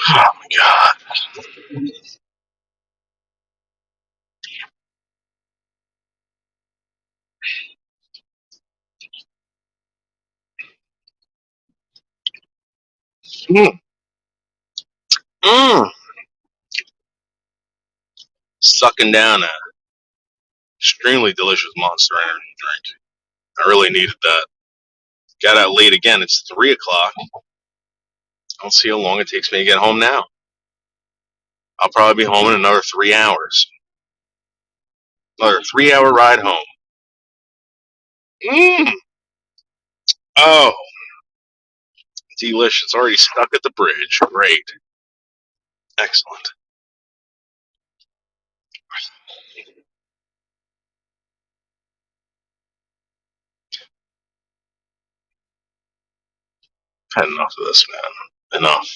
Oh my god. Mm. Mm. Sucking down a extremely delicious Monster Energy drink. I really needed that. Got out late again. It's 3 o'clock. I'll see how long it takes me to get home now. I'll probably be home in another 3 hours. Another 3 hour ride home. Mm. Oh, delicious. Already stuck at the bridge. Great. Excellent. I've had enough of this, man. Enough.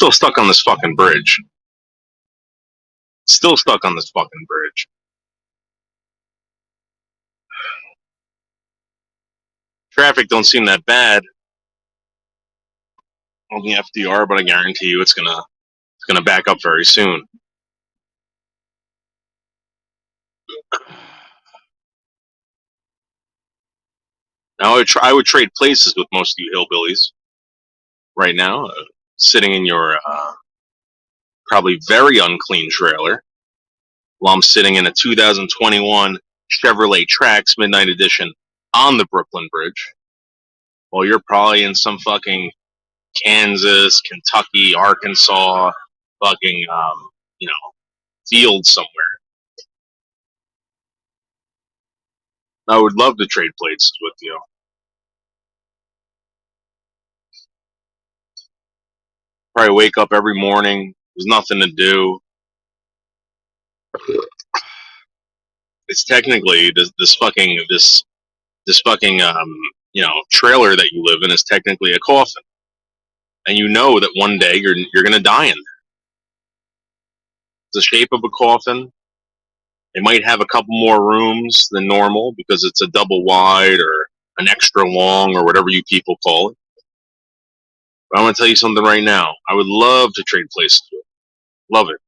Still stuck on this fucking bridge. Still stuck on this fucking bridge. Traffic don't seem that bad on the FDR, but I guarantee you it's gonna back up very soon. Now I would trade places with most of you hillbillies right now, sitting in your probably very unclean trailer, while I'm sitting in a 2021 Chevrolet Trax Midnight Edition on the Brooklyn Bridge, while you're probably in some fucking Kansas, Kentucky, Arkansas, fucking field somewhere. I would love to trade places with you. Probably wake up every morning. There's nothing to do. It's technically this fucking trailer that you live in is technically a coffin, and you know that one day you're gonna die in there. It's the shape of a coffin. It might have a couple more rooms than normal because it's a double wide or an extra long or whatever you people call it. But I'm gonna tell you something right now. I would love to trade places with you. Love it.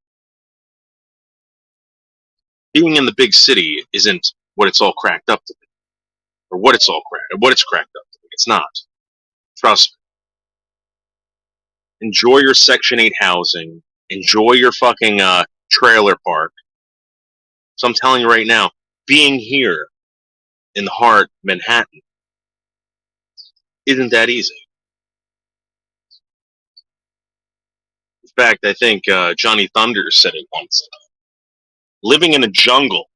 Being in the big city isn't what it's all cracked up to be, or what it's cracked up to be. It's not. Trust me. Enjoy your Section 8 housing. Enjoy your fucking trailer park. So I'm telling you right now, being here in the heart, Manhattan. Isn't that easy? In fact, I think Johnny Thunder said it once. Living in a jungle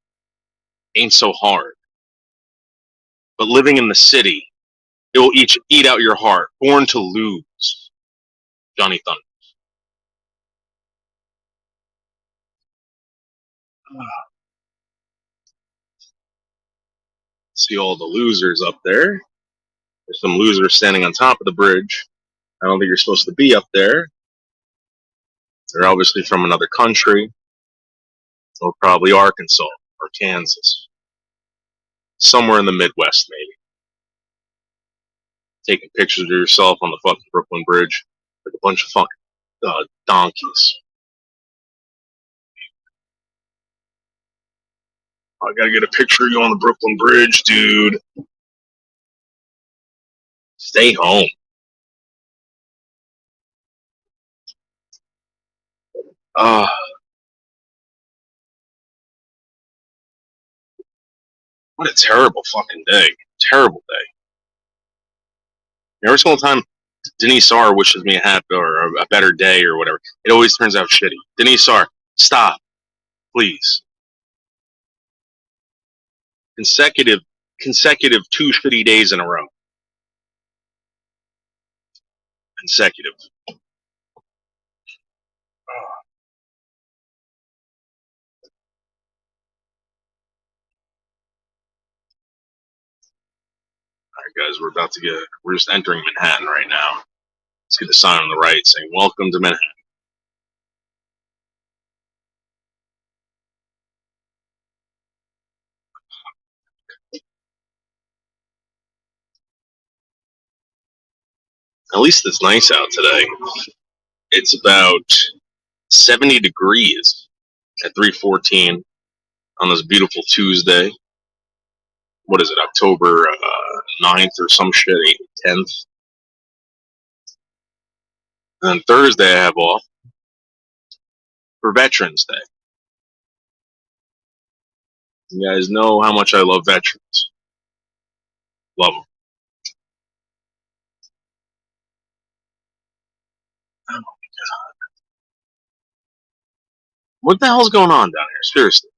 ain't so hard, but living in the city, it will eat out your heart. Born to lose, Johnny Thunder. See all the losers up there. There's some losers standing on top of the bridge. I don't think you're supposed to be up there. They're obviously from another country, or probably Arkansas or Kansas. Somewhere in the Midwest, maybe. Taking pictures of yourself on the fucking Brooklyn Bridge like a bunch of fucking donkeys. I gotta get a picture of you on the Brooklyn Bridge, dude. Stay home. Ah, what a terrible fucking day. Terrible day. Every single time Denise R wishes me a happy or a better day or whatever, it always turns out shitty. Denise R, stop, please. Consecutive, consecutive 2 shitty days in a row. Consecutive. All right, guys, we're just entering Manhattan right now. See the sign on the right saying, "Welcome to Manhattan." At least it's nice out today. It's about 70 degrees at 3:14 on this beautiful Tuesday. What is it, October 9th or some shit, 8th, 10th? And Thursday I have off for Veterans Day. You guys know how much I love veterans. Love them. What the hell's going on down here? Seriously.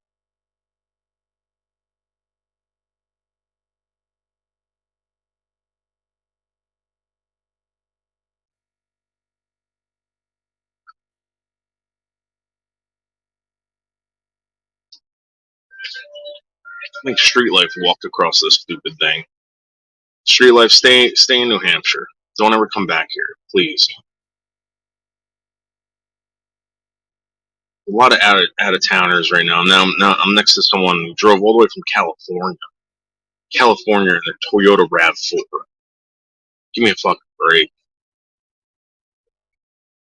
I think Street Life walked across this stupid thing. Street Life, stay in New Hampshire. Don't ever come back here, please. A lot of out of towners right now. Now I'm next to someone who drove all the way from California in their Toyota Rav4. Give me a fucking break.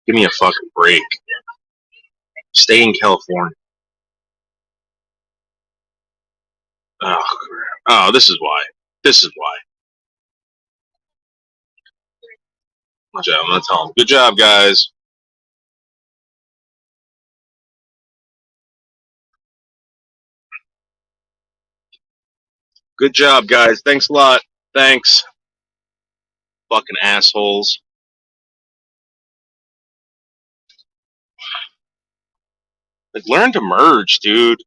Give me a fucking break. Stay in California. Oh, oh, this is why. This is why. Good job. I'm gonna tell them. Good job, guys. Good job, guys. Thanks a lot. Thanks. Fucking assholes. Like, learn to merge, dude.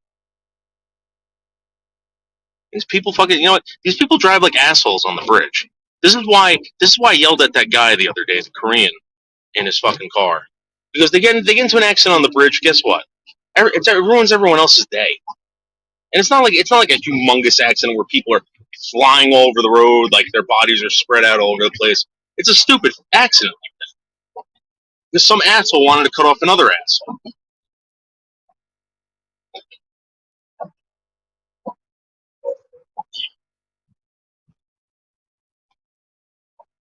These people fucking, you know what? These people drive like assholes on the bridge. This is why. This is why I yelled at that guy the other day, the Korean, in his fucking car, because they get into an accident on the bridge. Guess what? It ruins everyone else's day. And it's not like a humongous accident where people are flying all over the road, like their bodies are spread out all over the place. It's a stupid accident because some asshole wanted to cut off another asshole.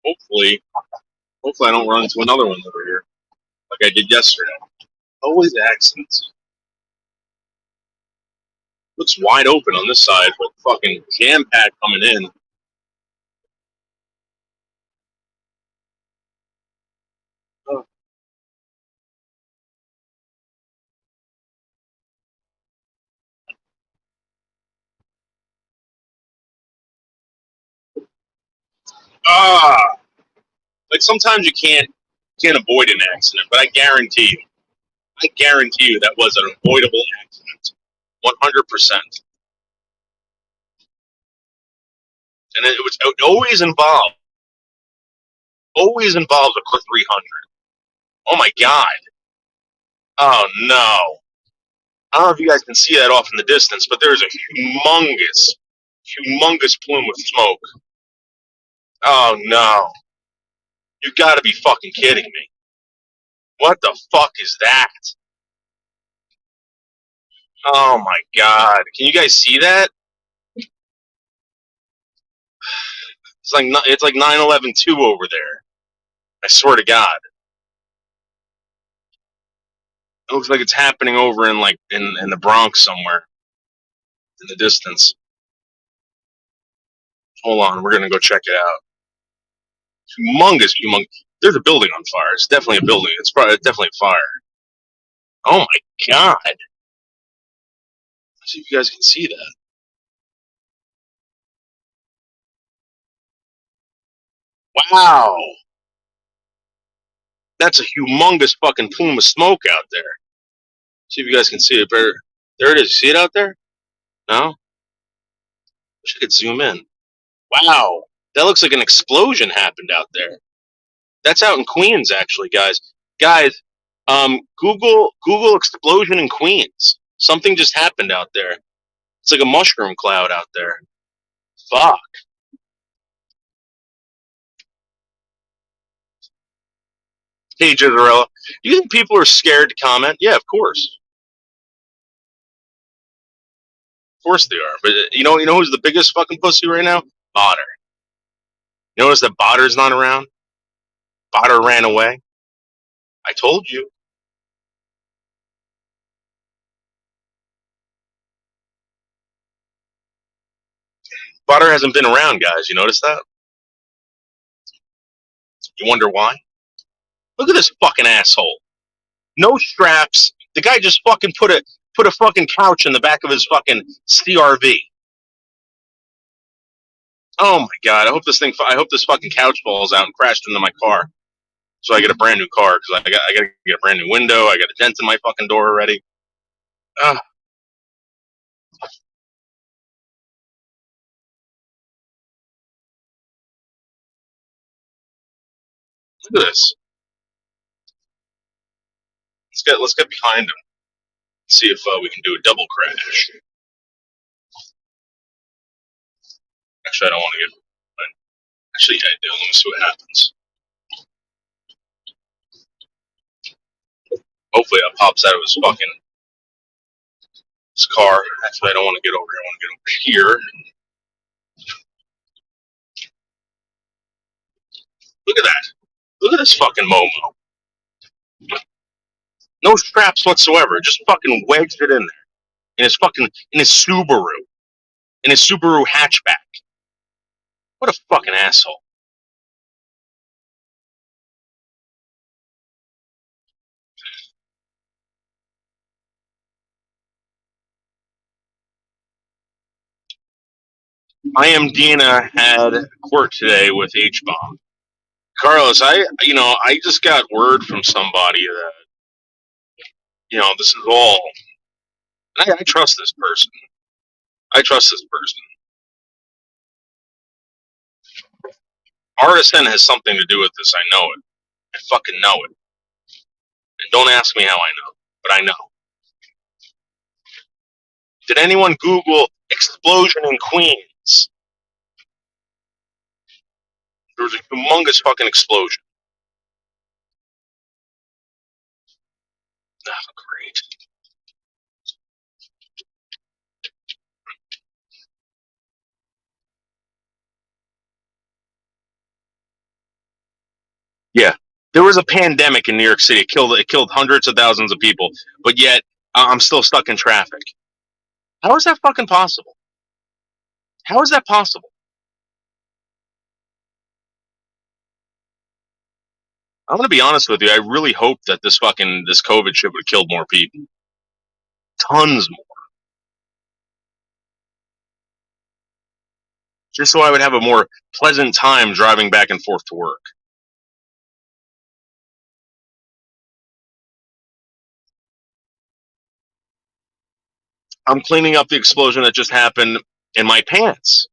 Hopefully, hopefully I don't run into another one over here like I did yesterday. Always accidents. Looks wide open on this side with fucking jam pack coming in. Oh, Ah, like sometimes you can't avoid an accident, but I guarantee you that was an avoidable accident, 100%. And it always involves a car 300. Oh my god! Oh no! I don't know if you guys can see that off in the distance, but there's a humongous plume of smoke. Oh no! You got to be fucking kidding me! What the fuck is that? Oh my god! Can you guys see that? It's like 9/11/2 over there. I swear to God, it looks like it's happening over in like in the Bronx somewhere in the distance. Hold on, we're gonna go check it out. Humongous. There's a building on fire. It's definitely a building. It's definitely a fire. Oh my god! Let's see if you guys can see that. Wow, that's a humongous fucking plume of smoke out there. See if you guys can see it better. There it is. See it out there? No? Wish I could zoom in. Wow, that looks like an explosion happened out there. That's out in Queens, actually, guys. Guys, Google explosion in Queens. Something just happened out there. It's like a mushroom cloud out there. Fuck. Hey, Jizarella, do you think people are scared to comment? Yeah, of course. Of course they are. But you know who's the biggest fucking pussy right now? Botter. You notice that Botter's not around? Botter ran away. I told you. Botter hasn't been around, guys. You notice that? You wonder why? Look at this fucking asshole. No straps. The guy just fucking put a fucking couch in the back of his fucking CRV. Oh my god! I hope this fucking couch falls out and crashed into my car, so I get a brand new car because I got to get a brand new window. I got a dent in my fucking door already. Ah, look at this. Let's get behind him. See if we can do a double crash. Actually, I don't want to get. Actually, yeah, I do. Let me see what happens. Hopefully, it pops out of his car. Actually, I don't want to get over here. I want to get over here. Look at that. Look at this fucking Momo. No straps whatsoever. Just fucking wedged it in there in his Subaru hatchback. What a fucking asshole. I am Dina had court today with H bomb. Carlos, I just got word from somebody that this is all. I trust this person. I trust this person. Artisan has something to do with this. I know it. I fucking know it. And don't ask me how I know, but I know. Did anyone Google explosion in Queens? There was a humongous fucking explosion. Oh, great. Yeah, there was a pandemic in New York City. It killed hundreds of thousands of people, but yet I'm still stuck in traffic. How is that fucking possible? How is that possible? I'm gonna be honest with you. I really hope that this COVID shit would have killed more people, tons more. just so I would have a more pleasant time driving back and forth to work. I'm cleaning up the explosion that just happened in my pants.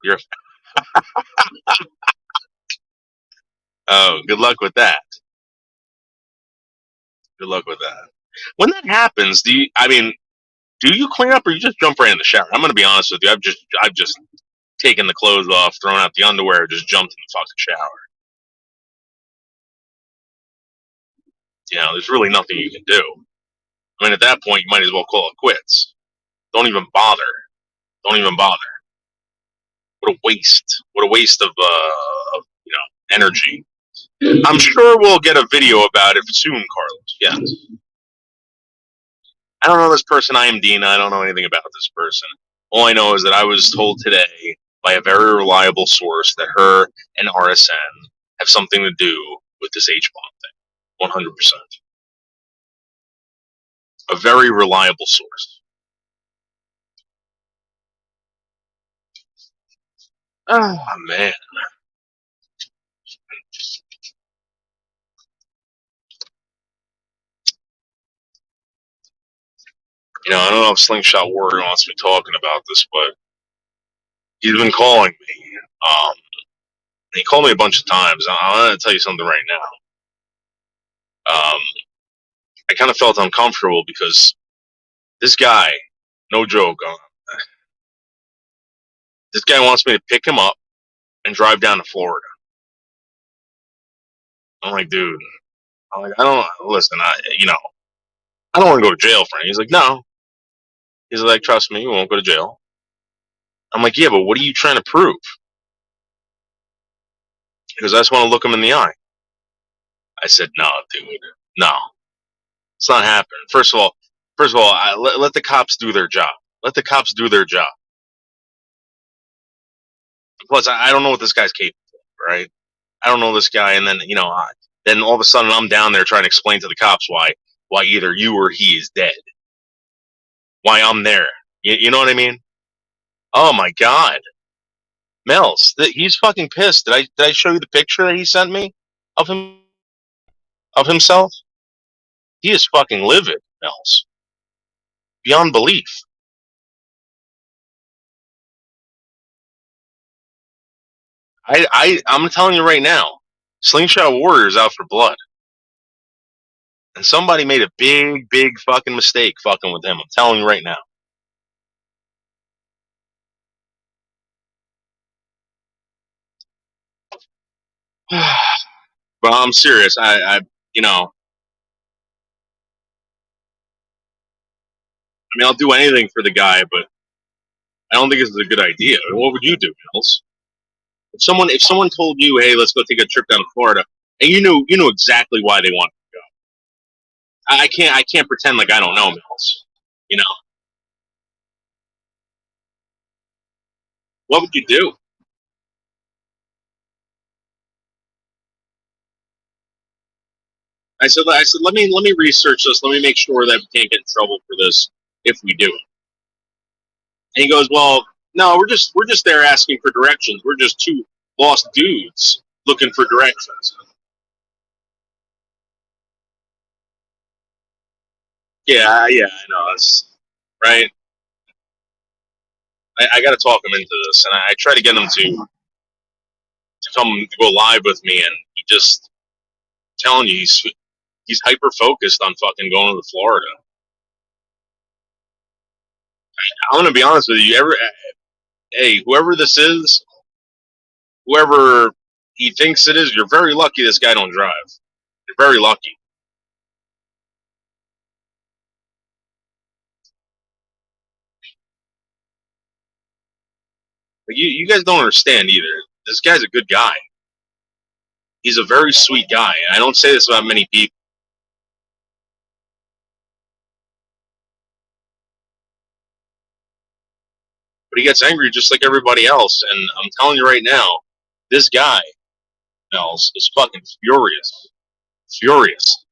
Oh, good luck with that. Good luck with that. When that happens, do you clean up or you just jump right in the shower? I'm going to be honest with you. I've just taken the clothes off, thrown out the underwear, just jumped in the fucking shower. There's really nothing you can do. I mean, at that point, you might as well call it quits. Don't even bother. Don't even bother. What a waste. What a waste of energy. I'm sure we'll get a video about it soon, Carlos. Yes. I don't know this person. I am Dina. I don't know anything about this person. All I know is that I was told today by a very reliable source that her and RSN have something to do with this H bomb thing. 100%. A very reliable source. Oh man. I don't know if Slingshot Warrior wants me talking about this, but he's been calling me. He called me a bunch of times. I'm going to tell you something right now. I kind of felt uncomfortable because this guy, no joke, this guy wants me to pick him up and drive down to Florida. I'm like, dude, I don't listen. I don't want to go to jail for it. He's like, no. He's like, trust me, you won't go to jail. I'm like, yeah, but what are you trying to prove? Because I just want to look him in the eye. I said, no, dude, no, it's not happening. First of all, let the cops do their job. Let the cops do their job. Plus, I don't know what this guy's capable of, right? I don't know this guy, and then then all of a sudden I'm down there trying to explain to the cops why either you or he is dead. Why I'm there. You know what I mean? Oh my god, Mel's, he's fucking pissed. Did I show you the picture that he sent me of himself? He is fucking livid, Mel's, beyond belief. I'm telling you right now, Slingshot Warrior is out for blood. And somebody made a big, big fucking mistake fucking with him. I'm telling you right now. But I'm serious. I'll do anything for the guy, but I don't think this is a good idea. What would you do, Mills? If someone told you, "Hey, let's go take a trip down to Florida," and you knew exactly why they want to go, I can't pretend like I don't know, Mills. You know, what would you do? I said, let me research this. Let me make sure that we can't get in trouble for this if we do it. And he goes, "Well, no, we're just there asking for directions. We're just two lost dudes looking for directions." Yeah, I know. Right. I got to talk him into this, and I try to get him to come to go live with me, and he just telling you he's hyper focused on fucking going to Florida. I'm gonna be honest with you. Hey, whoever this is, whoever he thinks it is, you're very lucky this guy don't drive. You're very lucky. But you guys don't understand either. This guy's a good guy. He's a very sweet guy. I don't say this about many people, but he gets angry just like everybody else. And I'm telling you right now, this guy, Nels, is fucking furious. Furious.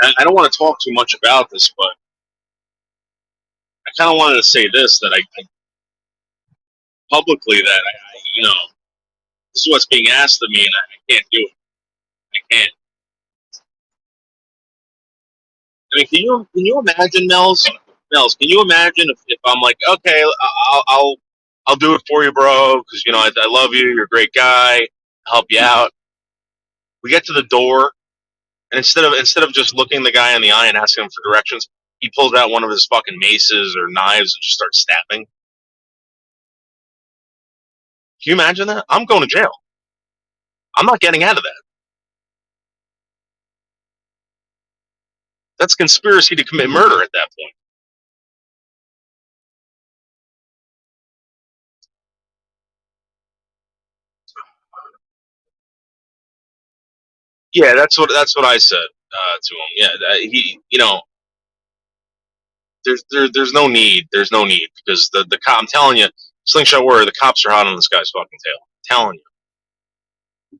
I don't want to talk too much about this, but I kind of wanted to say this that I publicly that this is what's being asked of me, and I can't do it. I can't. I mean, can you imagine, Mel's? Mel's, can you imagine if I'm like, okay, I'll do it for you, bro, because I love you. You're a great guy. I'll help you out. We get to the door, and instead of just looking the guy in the eye and asking him for directions, he pulls out one of his fucking maces or knives and just starts stabbing. Can you imagine that? I'm going to jail. I'm not getting out of that. That's conspiracy to commit murder at that point. Yeah, that's what I said to him. Yeah, there's no need. There's no need because the cop. I'm telling you, slingshot warrior. The cops are hot on this guy's fucking tail. I'm telling you,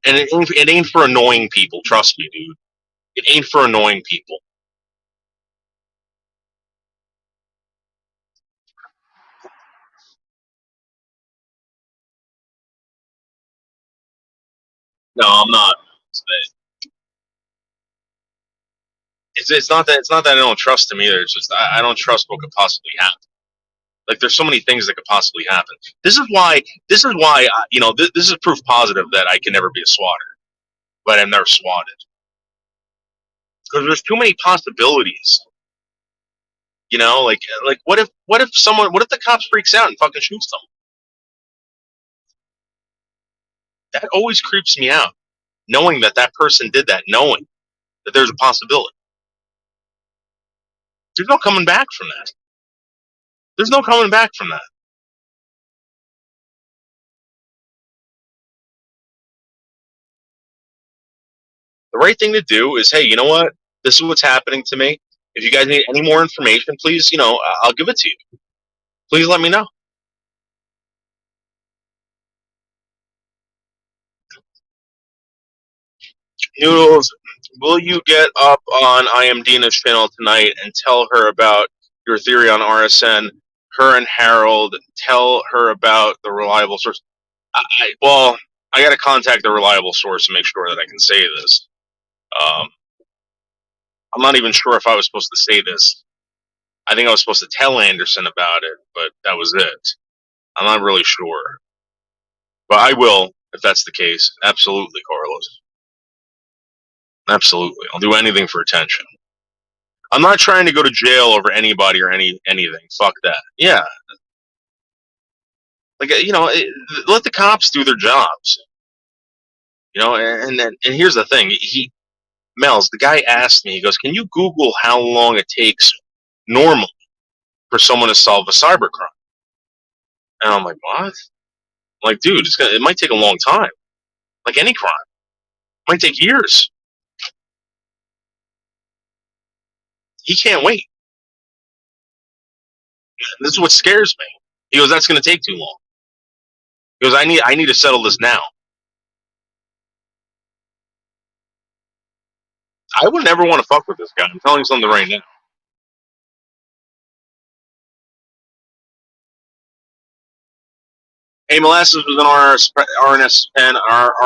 and it ain't for annoying people. Trust me, dude. It ain't for annoying people. No, I'm not. It's not that I don't trust him either. It's just I don't trust what could possibly happen. Like there's so many things that could possibly happen. This is why this is proof positive that I can never be a swatter, but I've never swatted because there's too many possibilities. Like what if the cops freaks out and fucking shoots them? That always creeps me out, knowing that person did that, knowing that there's a possibility. There's no coming back from that. There's no coming back from that. The right thing to do is, hey, you know what? This is what's happening to me. If you guys need any more information, please, I'll give it to you. Please let me know. Noodles, will you get up on I Am Dina's channel tonight and tell her about your theory on RSN? Her and Harold, tell her about the reliable source. Well, I got to contact the reliable source and make sure that I can say this. Um, I'm not even sure if I was supposed to say this. I think I was supposed to tell Anderson about it, but that was it. I'm not really sure. But I will, if that's the case. Absolutely, Carlos. Absolutely. I'll do anything for attention. I'm not trying to go to jail over anybody or anything. Fuck that. Yeah. Like, let the cops do their jobs. And here's the thing. The guy asked me, he goes, can you Google how long it takes normally for someone to solve a cybercrime? And I'm like, what? I'm like, dude, it might take a long time. Like any crime. It might take years. He can't wait. This is what scares me. He goes, that's going to take too long. He goes, I need to settle this now. I would never want to fuck with this guy. I'm telling you something right now. Hey, Molasses was on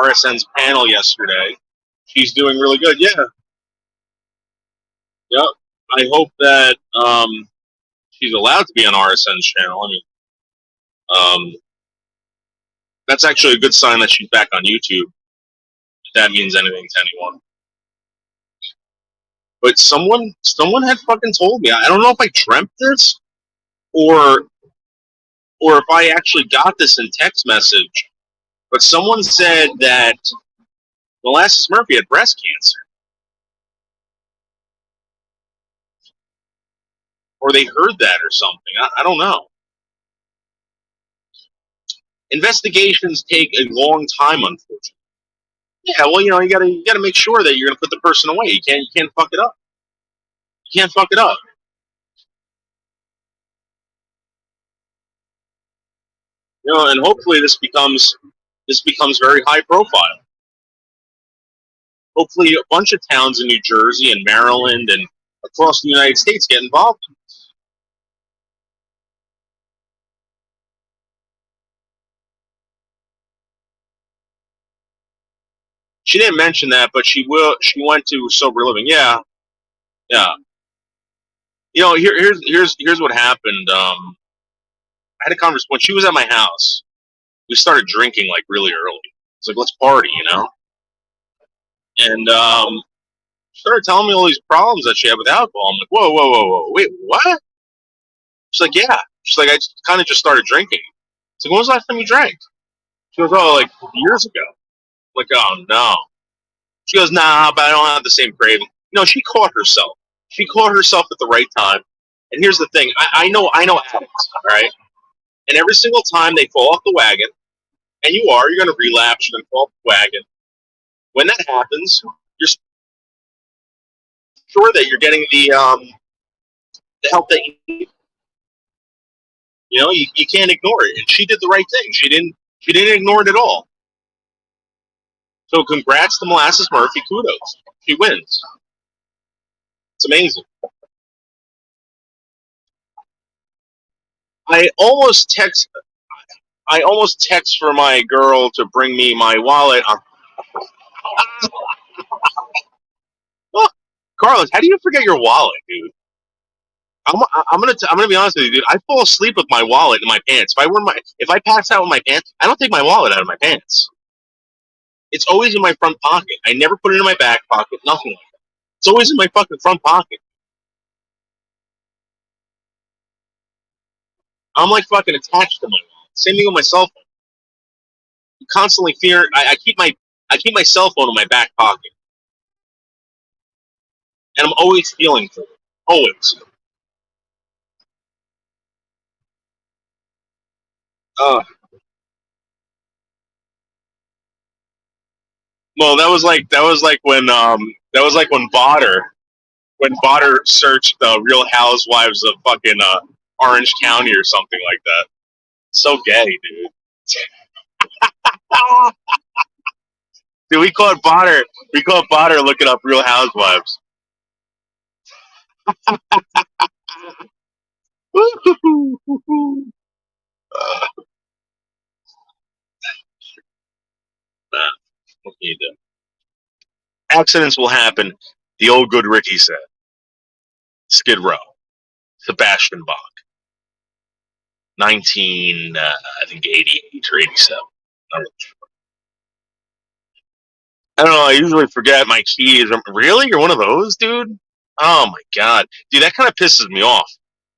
RSN's panel yesterday. She's doing really good. Yeah. Yep. I hope that she's allowed to be on RSN's channel. I mean, that's actually a good sign that she's back on YouTube. If that means anything to anyone. But someone had fucking told me. I don't know if I dreamt this or if I actually got this in text message. But someone said that Molasses Murphy had breast cancer, or they heard that or something. I don't know. Investigations take a long time, unfortunately. Yeah, well, you gotta make sure that you're gonna put the person away. You can't fuck it up. You can't fuck it up. And hopefully this becomes very high profile. Hopefully, a bunch of towns in New Jersey and Maryland and across the United States get involved. She didn't mention that, but she will. She went to sober living. Yeah, yeah. Here's what happened. I had a conversation when she was at my house. We started drinking like really early. It's like let's party, and she started telling me all these problems that she had with alcohol. I'm like, whoa, whoa, whoa, whoa, wait, what? She's like, yeah. She's like, I kind of just started drinking. It's like, when was the last time you drank? She goes, oh, like years ago. I'm like, oh no. She goes, nah, but I don't have the same craving. She caught herself. She caught herself at the right time. And here's the thing: I know addicts, all right. And every single time they fall off the wagon, and you're going to relapse. You're going to fall off the wagon. When that happens, you're sure that you're getting the help that you need. You can't ignore it. And she did the right thing. She didn't ignore it at all. So congrats to Molasses Murphy. Kudos. She wins. It's amazing. I almost text. I almost text for my girl to bring me my wallet. Oh, Carlos, how do you forget your wallet, dude? I'm gonna be honest with you, dude. I fall asleep with my wallet in my pants. If I pass out with my pants, I don't take my wallet out of my pants. It's always in my front pocket. I never put it in my back pocket. Nothing. It's always in my fucking front pocket. I'm like fucking attached to my wallet. Same thing with my cell phone. I'm constantly fear. I keep my cell phone in my back pocket, and I'm always feeling for it. Always. Uh, well, that was like when Botter searched the Real Housewives of fucking Orange County or something like that. So gay, dude. Dude, we caught Botter. We caught Botter looking up Real Housewives. Nah, what can you do? Accidents will happen. The old good Ricky said. Skid Row, Sebastian Bach, I think 88 or 87. I don't know. I usually forget my keys. Really? You're one of those, dude? Oh my god, dude, that kind of pisses me off.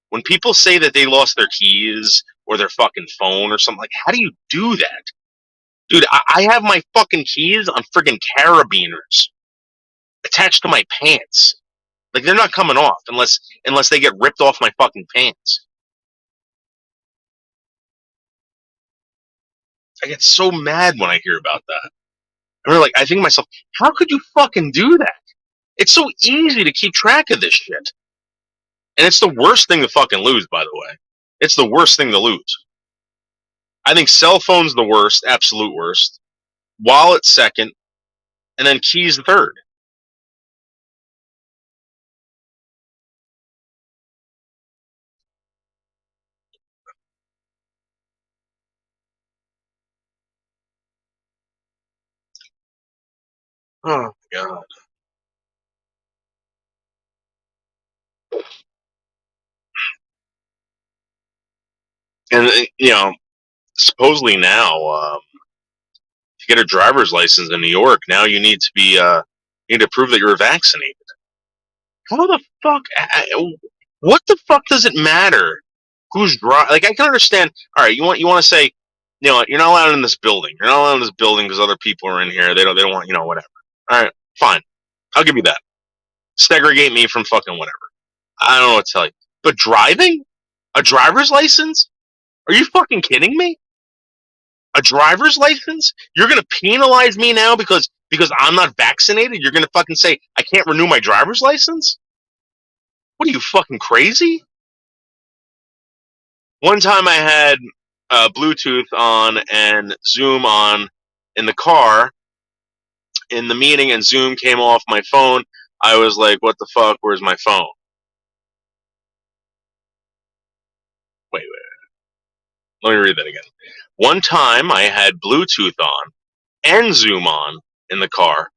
When people say that they lost their keys or their fucking phone or something, like, how do you do that, dude? I have my fucking keys on friggin' carabiners attached to my pants. Like they're not coming off unless they get ripped off my fucking pants. I get so mad when I hear about that. I think to myself, how could you fucking do that? It's so easy to keep track of this shit. And it's the worst thing to fucking lose, by the way. It's the worst thing to lose. I think cell phone's the worst, absolute worst. Wallet second, and then keys third. Oh my god. And supposedly now, to get a driver's license in New York, now you need to prove that you're vaccinated. How the fuck? What the fuck does it matter who's driving? Like I can understand. All right, you want to say, you're not allowed in this building. You're not allowed in this building because other people are in here. They don't want whatever. All right, fine. I'll give you that. Segregate me from fucking whatever. I don't know what to tell you. But driving a driver's license? Are you fucking kidding me? A driver's license? You're gonna penalize me now because I'm not vaccinated? You're gonna fucking say I can't renew my driver's license? What are you fucking crazy? One time I had Bluetooth on and Zoom on in the car, in the meeting and Zoom came off my phone, I was like, what the fuck? Where's my phone? Wait. Let me read that again. One time I had Bluetooth on and Zoom on in the car,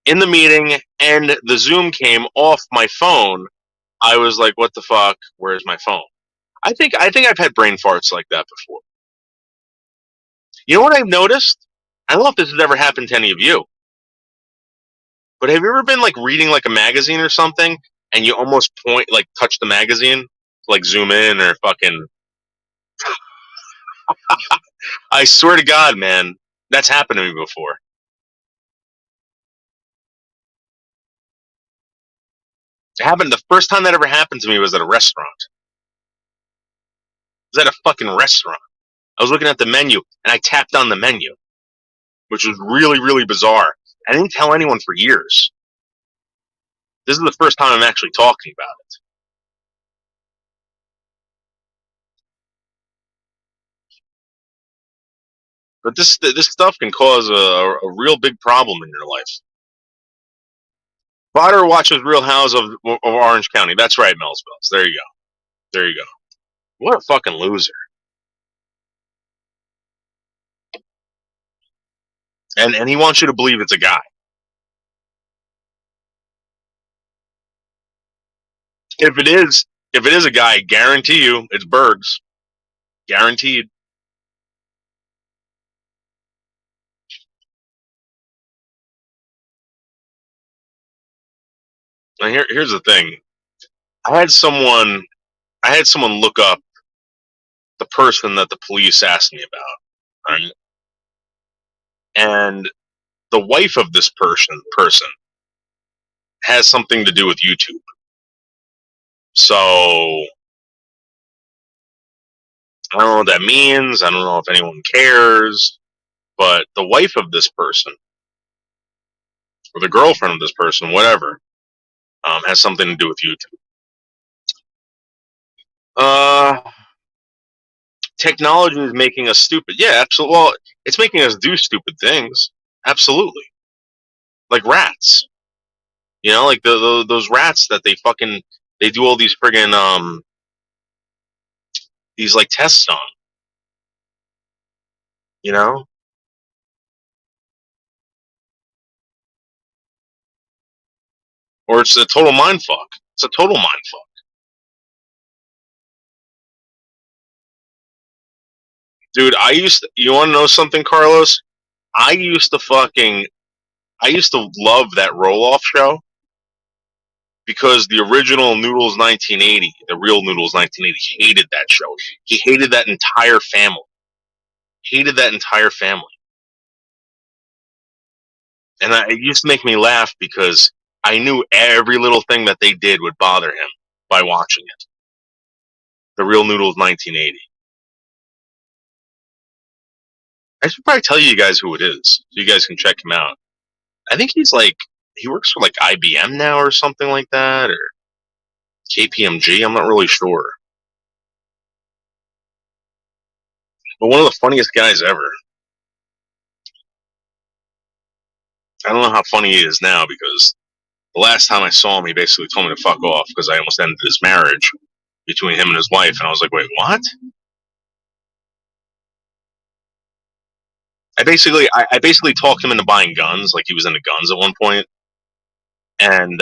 in the meeting, and the Zoom came off my phone. I was like, what the fuck? Where's my phone? I think I've had brain farts like that before. You know what I've noticed? I don't know if this has ever happened to any of you, but have you ever been like reading like a magazine or something and you almost point like touch the magazine, like zoom in or fucking I swear to God, man, that's happened to me before. It happened the first time that ever happened to me was at a restaurant. It was at a fucking restaurant. I was looking at the menu and I tapped on the menu, which was really, really bizarre. I didn't tell anyone for years. This is the first time I'm actually talking about it. But this stuff can cause a real big problem in your life. Potter watches Real House of Orange County. That's right, Mel's Bells. There you go. There you go. What a fucking loser. And he wants you to believe it's a guy. If it is a guy, guarantee you it's Bergs. Guaranteed. Now here's the thing. I had someone I had someone look up the person that the police asked me about. Right? And the wife of this person has something to do with YouTube. So I don't know what that means. I don't know if anyone cares. But the wife of this person, or the girlfriend of this person, whatever, has something to do with YouTube. Uh, Technology is making us stupid. Yeah, absolutely. Well, it's making us do stupid things. Absolutely, like rats. You know, like those rats that they do all these friggin' these like tests on. You know, or it's a total mind fuck. It's a total mind fuck, dude. You want to know something, Carlos? I used to fucking. I used to love that roll off show because the original Noodles 1980, the real Noodles 1980, hated that show. He hated that entire family. Hated that entire family. And it used to make me laugh because I knew every little thing that they did would bother him by watching it. The real Noodles 1980. I should probably tell you guys who it is so you guys can check him out. I think he works for like IBM now or something like that, or KPMG. I'm not really sure. But one of the funniest guys ever. I don't know how funny he is now because the last time I saw him, he basically told me to fuck off because I almost ended his marriage between him and his wife, and I was like, wait, what? I basically talked him into buying guns, like he was into guns at one point, and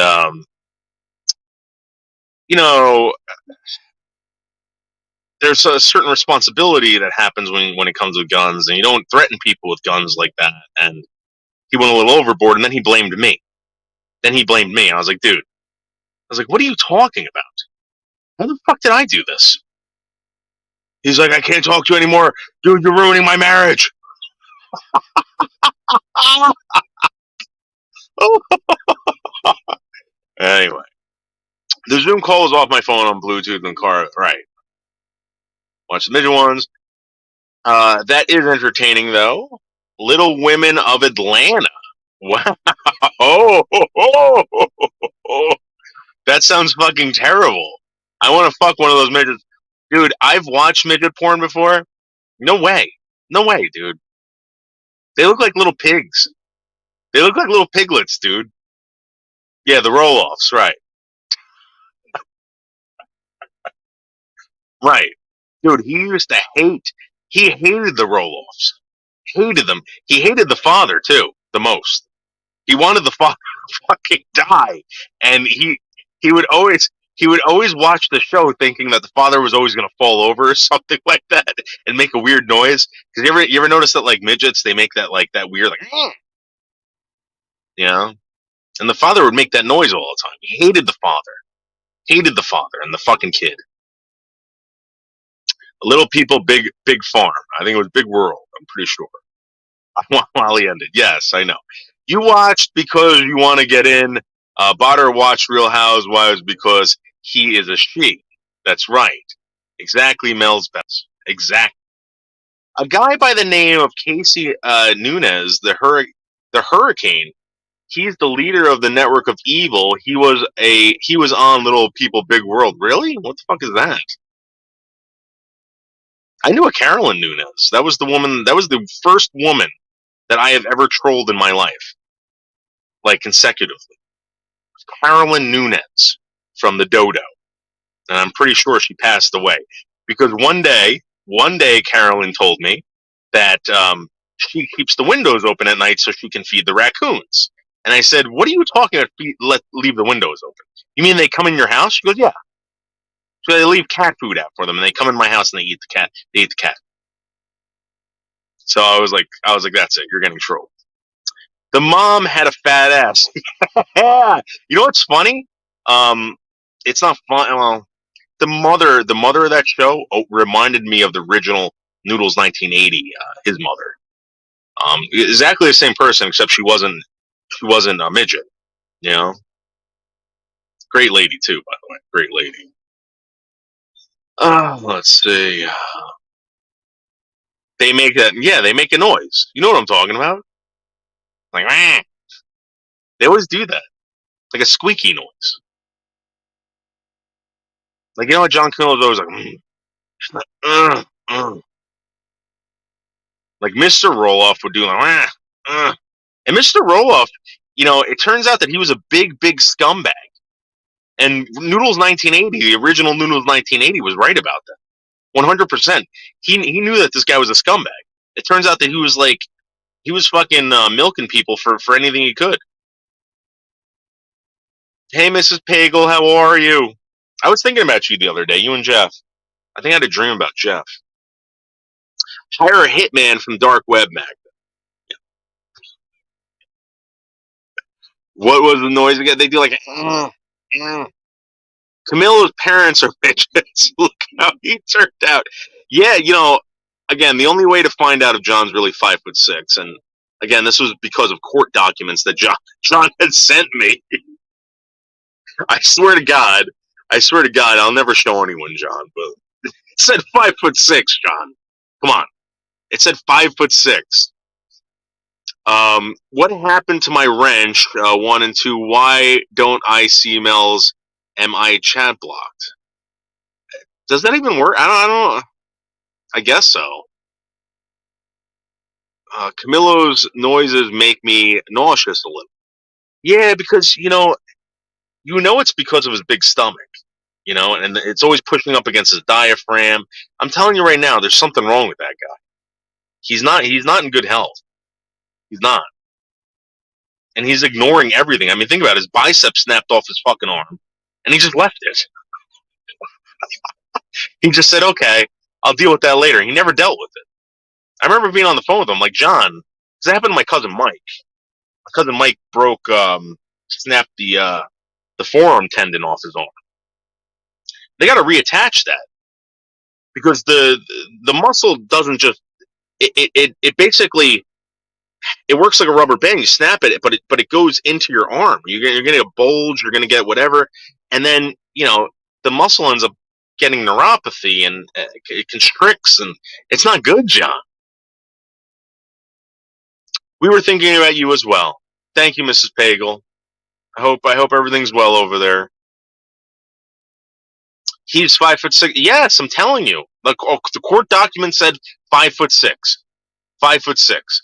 you know, there's a certain responsibility that happens when it comes with guns, and you don't threaten people with guns like that. And he went a little overboard, and then he blamed me. I was like, dude, I was like, what are you talking about? How the fuck did I do this? He's like, I can't talk to you anymore, dude. You're ruining my marriage. Anyway, the Zoom call was off my phone on Bluetooth and car. Right. Watch the midget ones. That is entertaining, though. Little Women of Atlanta. Wow. Oh, oh, oh, oh, oh. That sounds fucking terrible. I want to fuck one of those midgets. Dude, I've watched midget porn before. No way. No way, dude. They look like little pigs. They look like little piglets, dude. Yeah, the roll-offs, right. Right. Dude, he used to hate, he hated the roll-offs. Hated them. He hated the father, too, the most. He wanted the father to fucking die. And he would always, he would always watch the show thinking that the father was always going to fall over or something like that and make a weird noise. Because you ever notice that, like, midgets, they make that, like, that weird, like, you know? And the father would make that noise all the time. He hated the father. Hated the father and the fucking kid. Little People, Big Farm. I think it was Big World. I'm pretty sure. While he ended, yes, I know. You watched because you want to get in. Botter watched Real Housewives because he is a she. That's right. Exactly, Mel's best. Exactly. A guy by the name of Casey Nunez, the Hurricane. He's the leader of the network of evil. He was on Little People, Big World. Really? What the fuck is that? I knew a Carolyn Nunez. That was the woman. That was the first woman that I have ever trolled in my life, like consecutively. Carolyn Nunez from the Dodo, and I'm pretty sure she passed away because one day, Carolyn told me that she keeps the windows open at night so she can feed the raccoons. And I said, "What are you talking about? Leave the windows open? You mean they come in your house?" She goes, "Yeah." So they leave cat food out for them, and they come in my house and they eat the cat. They eat the cat. So I was like, that's it. You're getting trolled. The mom had a fat ass. Yeah. You know what's funny? Um, it's not fun. Well, the mother of that show reminded me of the original Noodles 1980. His mother. Exactly the same person, except she wasn't a midget. You know, great lady too, by the way. Great lady. Let's see. They make that. Yeah, they make a noise. You know what I'm talking about? Like, "Meh." They always do that, like a squeaky noise. Like, you know what John Kuhn was always like, like Mr. Roloff would do like, and Mr. Roloff, you know, it turns out that he was a big scumbag. And Noodles 1980, the original Noodles 1980, was right about that. 100%. He knew that this guy was a scumbag. It turns out that he was fucking milking people for anything he could. Hey, Mrs. Pagel, how are you? I was thinking about you the other day, you and Jeff. I think I had a dream about Jeff. Hire a hitman from Dark Web Mag. What was the noise again? They do like, Camilla's parents are bitches. Look how he turned out. Yeah, you know, again, the only way to find out if John's really 5'6", and again, this was because of court documents that John had sent me. I swear to God, I'll never show anyone, John. But it said 5'6", John. Come on, it said 5'6". What happened to my wrench? 1 and 2. Why don't I see Mel's? Am I chat blocked? Does that even work? I don't know. I guess so. Camillo's noises make me nauseous a little. Yeah, because you know it's because of his big stomach. You know, and it's always pushing up against his diaphragm. I'm telling you right now, there's something wrong with that guy. He's not in good health. He's not, and he's ignoring everything. I mean, think about it. His bicep snapped off his fucking arm, and he just left it. He just said, "Okay, I'll deal with that later." He never dealt with it. I remember being on the phone with him, like, John, because that happened to my cousin Mike. My cousin Mike snapped the forearm tendon off his arm. They got to reattach that because the muscle doesn't just it basically it works like a rubber band. You snap it, but it goes into your arm. You're gonna get a bulge. You're gonna get whatever, and then the muscle ends up getting neuropathy and it constricts, and it's not good, John. We were thinking about you as well. Thank you, Mrs. Pagel. I hope everything's well over there. He's 5'6". Yes, I'm telling you. The court document said 5'6". 5'6".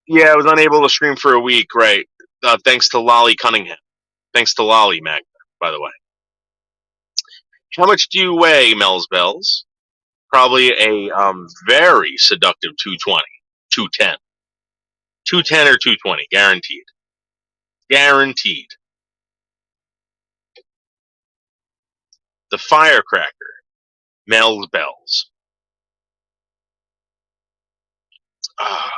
Yeah, I was unable to stream for a week. Right. Thanks to Lolly Cunningham. Thanks to Lolly Magda, by the way. How much do you weigh, Mel's Bells? Probably a very seductive 220, 210, 210 or 220, guaranteed. Guaranteed. The firecracker, Mel's Bells. Ah.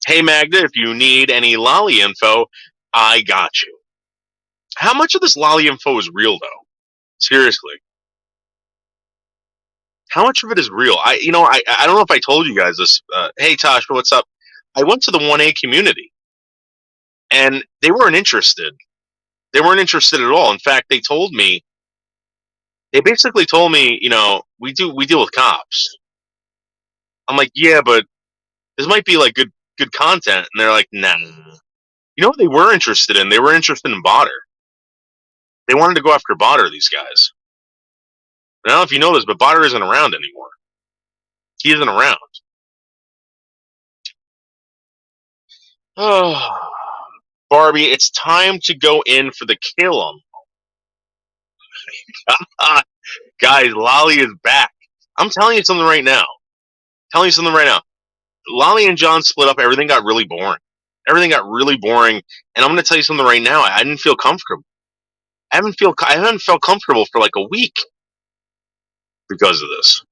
Hey, Magda, if you need any Lolly info, I got you. How much of this Lolly info is real, though? Seriously. How much of it is real? I don't know if I told you guys this. Hey, Tasha, what's up? I went to the 1A community, and they weren't interested. They weren't interested at all. In fact, they basically told me, we deal with cops. I'm like, yeah, but this might be like good content, and they're like, nah. You know what they were interested in? They were interested in Botter. They wanted to go after Botter. These guys. I don't know if you know this, but Botter isn't around anymore. He isn't around. Oh, Barbie, it's time to go in for the kill 'em. Guys, Lolly is back. I'm telling you something right now. Lolly and John split up. Everything got really boring. And I'm going to tell you something right now. I didn't feel comfortable. I haven't felt comfortable for like a week because of this.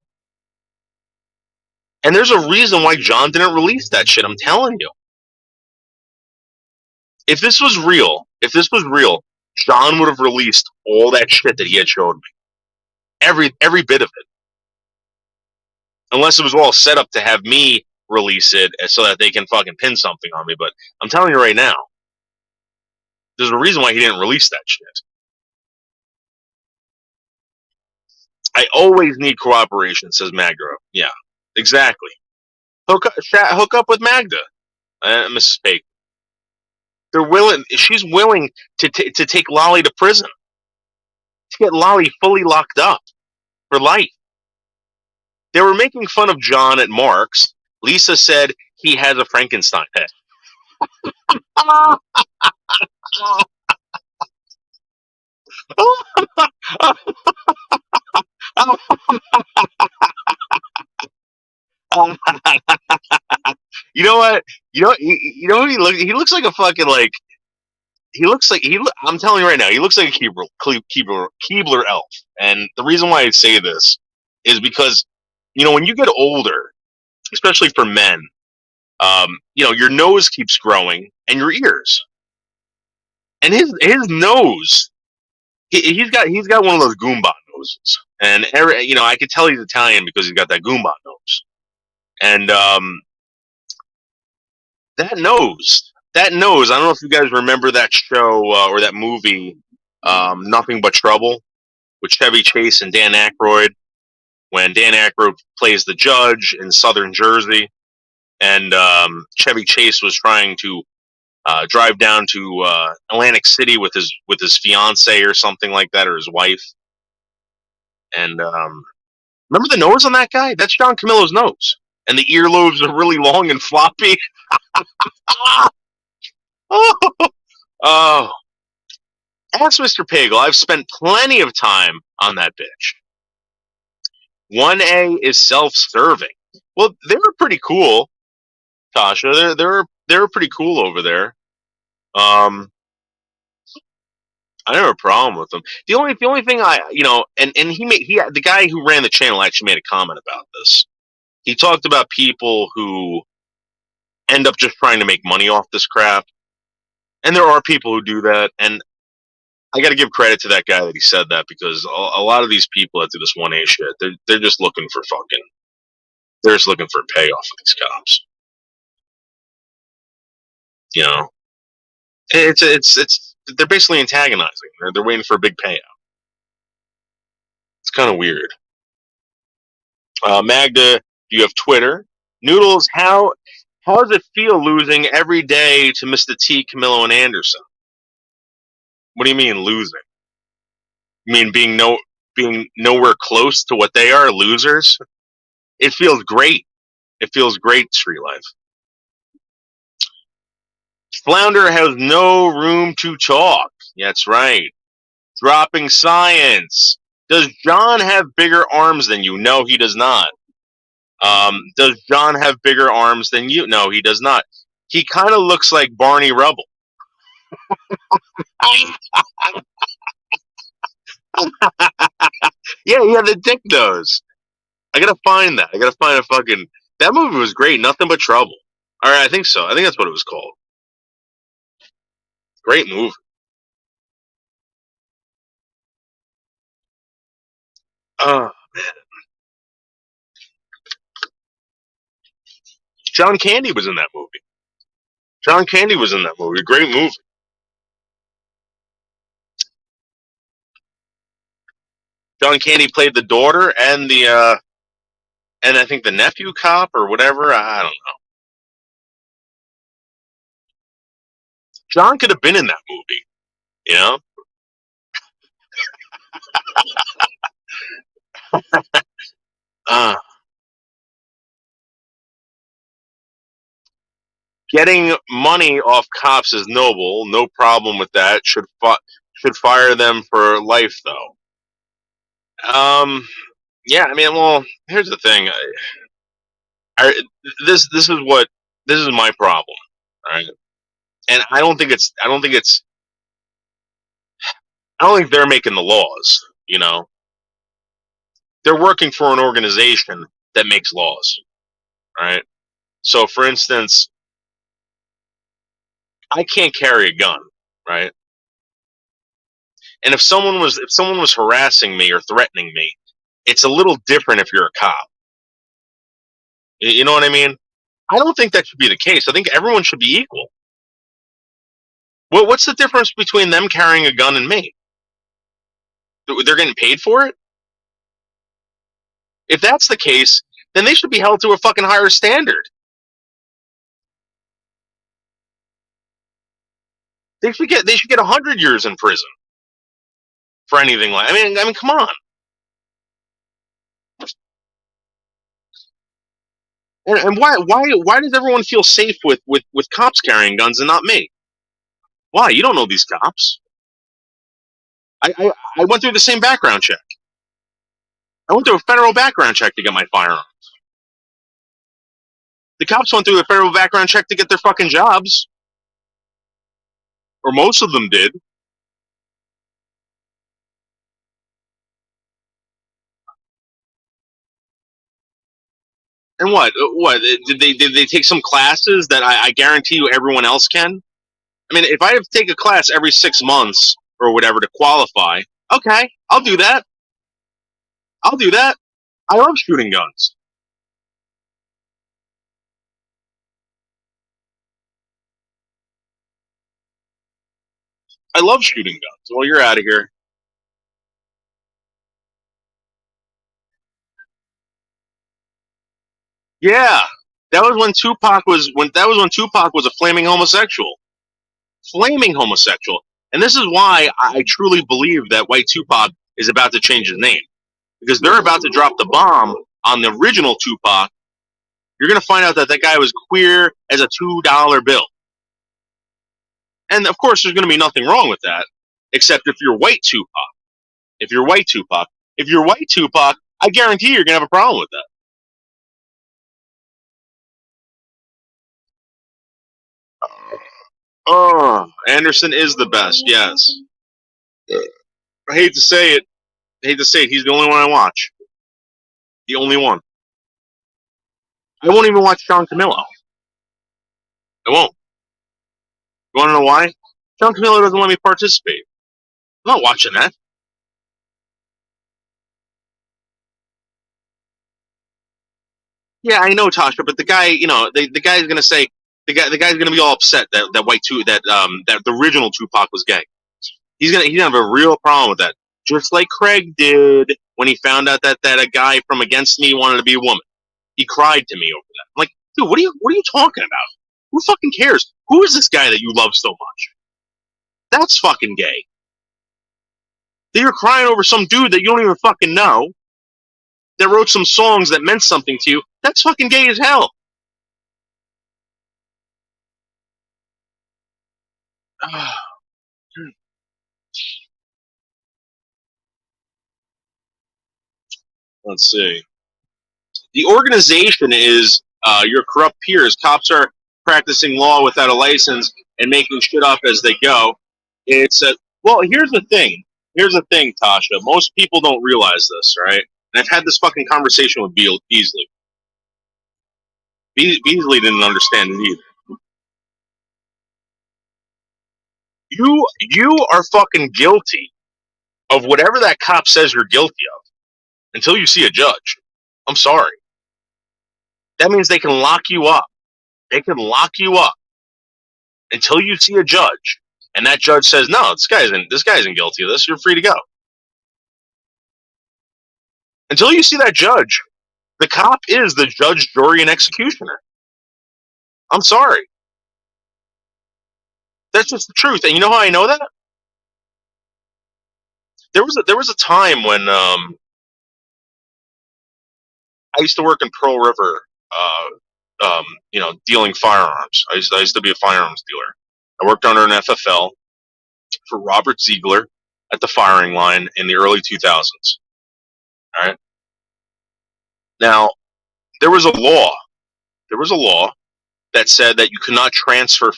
And there's a reason why John didn't release that shit. I'm telling you. If this was real, John would have released all that shit that he had showed me. Every bit of it. Unless it was all set up to have me release it so that they can fucking pin something on me. But I'm telling you right now, there's a reason why he didn't release that shit. I always need cooperation, says Magda. Yeah, exactly. Hook up with Magda, Mrs. Bacon. She's willing to take Lolly to prison, to get Lolly fully locked up for life. They were making fun of John at Mark's. Lisa said he has a Frankenstein head. You know what? You know what he looks like a fucking like. I'm telling you right now, he looks like a Keebler elf. And the reason why I say this is because, when you get older, especially for men, your nose keeps growing and your ears. And his nose, he's got one of those Goomba noses. And I could tell he's Italian because he's got that Goomba nose. And that nose. I don't know if you guys remember that show or that movie, Nothing But Trouble, with Chevy Chase and Dan Aykroyd, when Dan Aykroyd plays the judge in Southern Jersey, and Chevy Chase was trying to drive down to Atlantic City with his fiance or something like that, or his wife. And remember the nose on that guy? That's John Camillo's nose, and the earlobes are really long and floppy. Oh, ask Mr. Pagel. I've spent plenty of time on that bitch. 1A is self-serving. Well, they were pretty cool, Tasha. They were pretty cool over there. I don't have a problem with them. The only thing and the guy who ran the channel actually made a comment about this. He talked about people who end up just trying to make money off this crap, and there are people who do that. And I got to give credit to that guy that he said that, because a lot of these people that do this 1A shit, they're just looking for they're just looking for a payoff with these cops. It's they're basically antagonizing. They're waiting for a big payout. It's kind of weird. Magda, do you have Twitter? Noodles, how does it feel losing every day to Mr. T, Camillo, and Anderson? What do you mean losing? You mean being nowhere close to what they are, losers? It feels great. It feels great, street life. Flounder has no room to talk. That's right. Dropping science. Does John have bigger arms than you? No, he does not. Does John have bigger arms than you? No, he does not. He kind of looks like Barney Rubble. Yeah, he had the dick nose. I gotta find that. I gotta find a fucking. That movie was great. Nothing but trouble. All right, I think so. I think that's what it was called. Great movie. Uh, John Candy was in that movie. John Candy was in that movie. Great movie. John Candy played the daughter and the and I think the nephew cop or whatever. I don't know. John could have been in that movie. You know, uh, getting money off cops is noble. No problem with that. Should fire them for life though. Um, yeah. I mean, well, here's the thing. I, this is what this is my problem. Right, and I don't think it's. I don't think it's. I don't think they're making the laws. You know, they're working for an organization that makes laws. Right. So, for instance, I can't carry a gun. Right. And if someone was harassing me or threatening me, it's a little different if you're a cop. You know what I mean? I don't think that should be the case. I think everyone should be equal. What's the difference between them carrying a gun and me? They're getting paid for it? If that's the case, then they should be held to a fucking higher standard. They should get 100 years in prison for anything like. I mean, come on. And why does everyone feel safe with cops carrying guns and not me? Why? You don't know these cops. I went through the same background check. I went through a federal background check to get my firearm. The cops went through a federal background check to get their fucking jobs, or most of them did. And what? What did they take some classes that I guarantee you everyone else can? I mean, if I have to take a class every 6 months or whatever to qualify, okay, I'll do that. I'll do that. I love shooting guns. I love shooting guns. Well, you're out of here. Yeah, that was when Tupac was a flaming homosexual, flaming homosexual, and this is why I truly believe that White Tupac is about to change his name because they're about to drop the bomb on the original Tupac. You're gonna find out that that guy was queer as a $2 bill, and of course, there's gonna be nothing wrong with that, except if you're white Tupac. If you're white Tupac, if you're white Tupac, I guarantee you're gonna have a problem with that. Oh, Anderson is the best. Yes. I hate to say it. I hate to say it. He's the only one I watch. The only one. I won't even watch John Camillo. I won't. You want to know why? John Camillo doesn't let me participate. I'm not watching that. Yeah, I know, Tasha, but the guy, the guy's gonna say the guy's gonna be all upset that that the original Tupac was gay. He's gonna have a real problem with that. Just like Craig did when he found out that a guy from Against Me wanted to be a woman. He cried to me over that. I'm like, dude, what are you talking about? Who fucking cares? Who is this guy that you love so much? That's fucking gay. That you're crying over some dude that you don't even fucking know. that wrote some songs that meant something to you, that's fucking gay as hell. Let's see. The organization is your corrupt peers. Cops are practicing law without a license and making shit up as they go. It's a well. Here's the thing. Here's the thing, Tasha. Most people don't realize this, right? And I've had this fucking conversation with Beasley. Beasley didn't understand it either. You are fucking guilty of whatever that cop says you're guilty of until you see a judge. I'm sorry. That means they can lock you up. They can lock you up until you see a judge, and that judge says, "No, this guy isn't guilty of this. You're free to go." Until you see that judge, the cop is the judge, jury, and executioner. I'm sorry. That's just the truth. And you know how I know that? There was a time when I used to work in Pearl River, dealing firearms. I used to be a firearms dealer. I worked under an FFL for Robert Ziegler at the firing line in the early 2000s. All right. Now, there was a law. There was a law that said that you could not transfer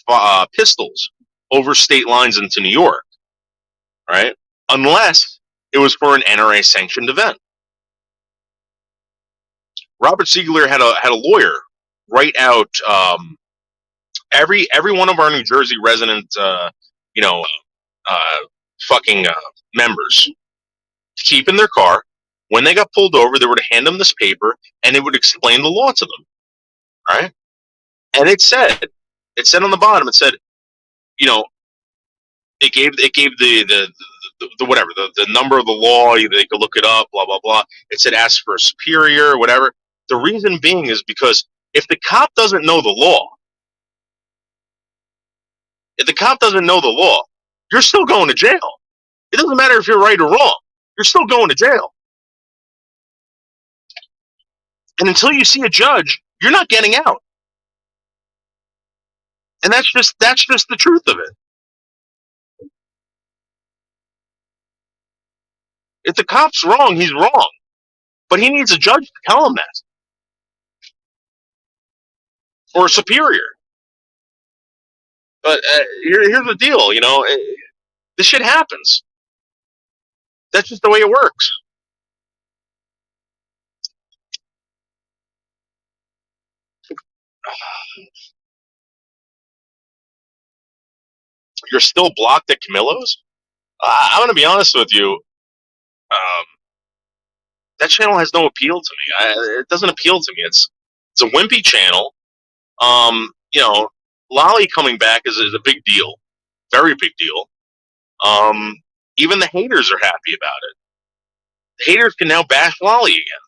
pistols over state lines into New York, right? Unless it was for an NRA sanctioned event. Robert Ziegler had a lawyer write out every one of our New Jersey resident, uh, fucking members to keep in their car. When they got pulled over, they were to hand them this paper, and it would explain the law to them. All right, and it said on the bottom, it said, you know, it gave the whatever the number of the law. They could look it up, blah blah blah. It said ask for a superior, whatever. The reason being is because if the cop doesn't know the law, you're still going to jail. It doesn't matter if you're right or wrong. You're still going to jail. And until you see a judge, you're not getting out. And that's just the truth of it. If the cop's wrong, he's wrong. But he needs a judge to tell him that. Or a superior. But here's the deal, this shit happens. That's just the way it works. You're still blocked at Camillo's? I'm going to be honest with you. That channel has no appeal to me. It doesn't appeal to me. It's a wimpy channel. Lolly coming back is a big deal. Very big deal. Even the haters are happy about it. The haters can now bash Lolly again.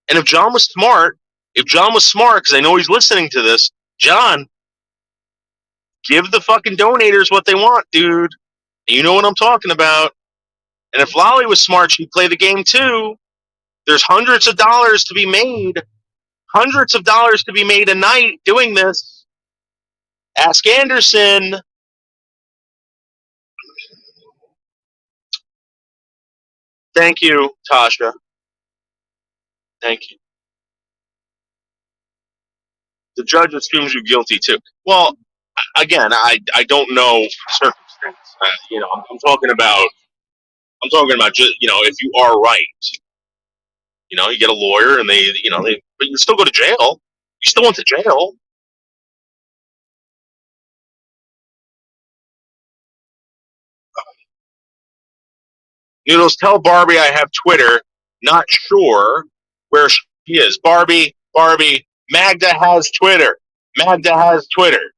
And if John was smart, because I know he's listening to this, John, give the fucking donators what they want, dude. You know what I'm talking about. And if Lolly was smart, she'd play the game too. There's hundreds of dollars to be made. Hundreds of dollars to be made a night doing this. Ask Anderson. Thank you, Tasha. Thank you. The judge assumes you guilty too. Well, again, I don't know circumstance. I'm talking about just if you are right, you get a lawyer and but you still go to jail. You still went to jail. Noodles, tell Barbie I have Twitter. Not sure where she is. Barbie, Magda has Twitter. Magda has Twitter.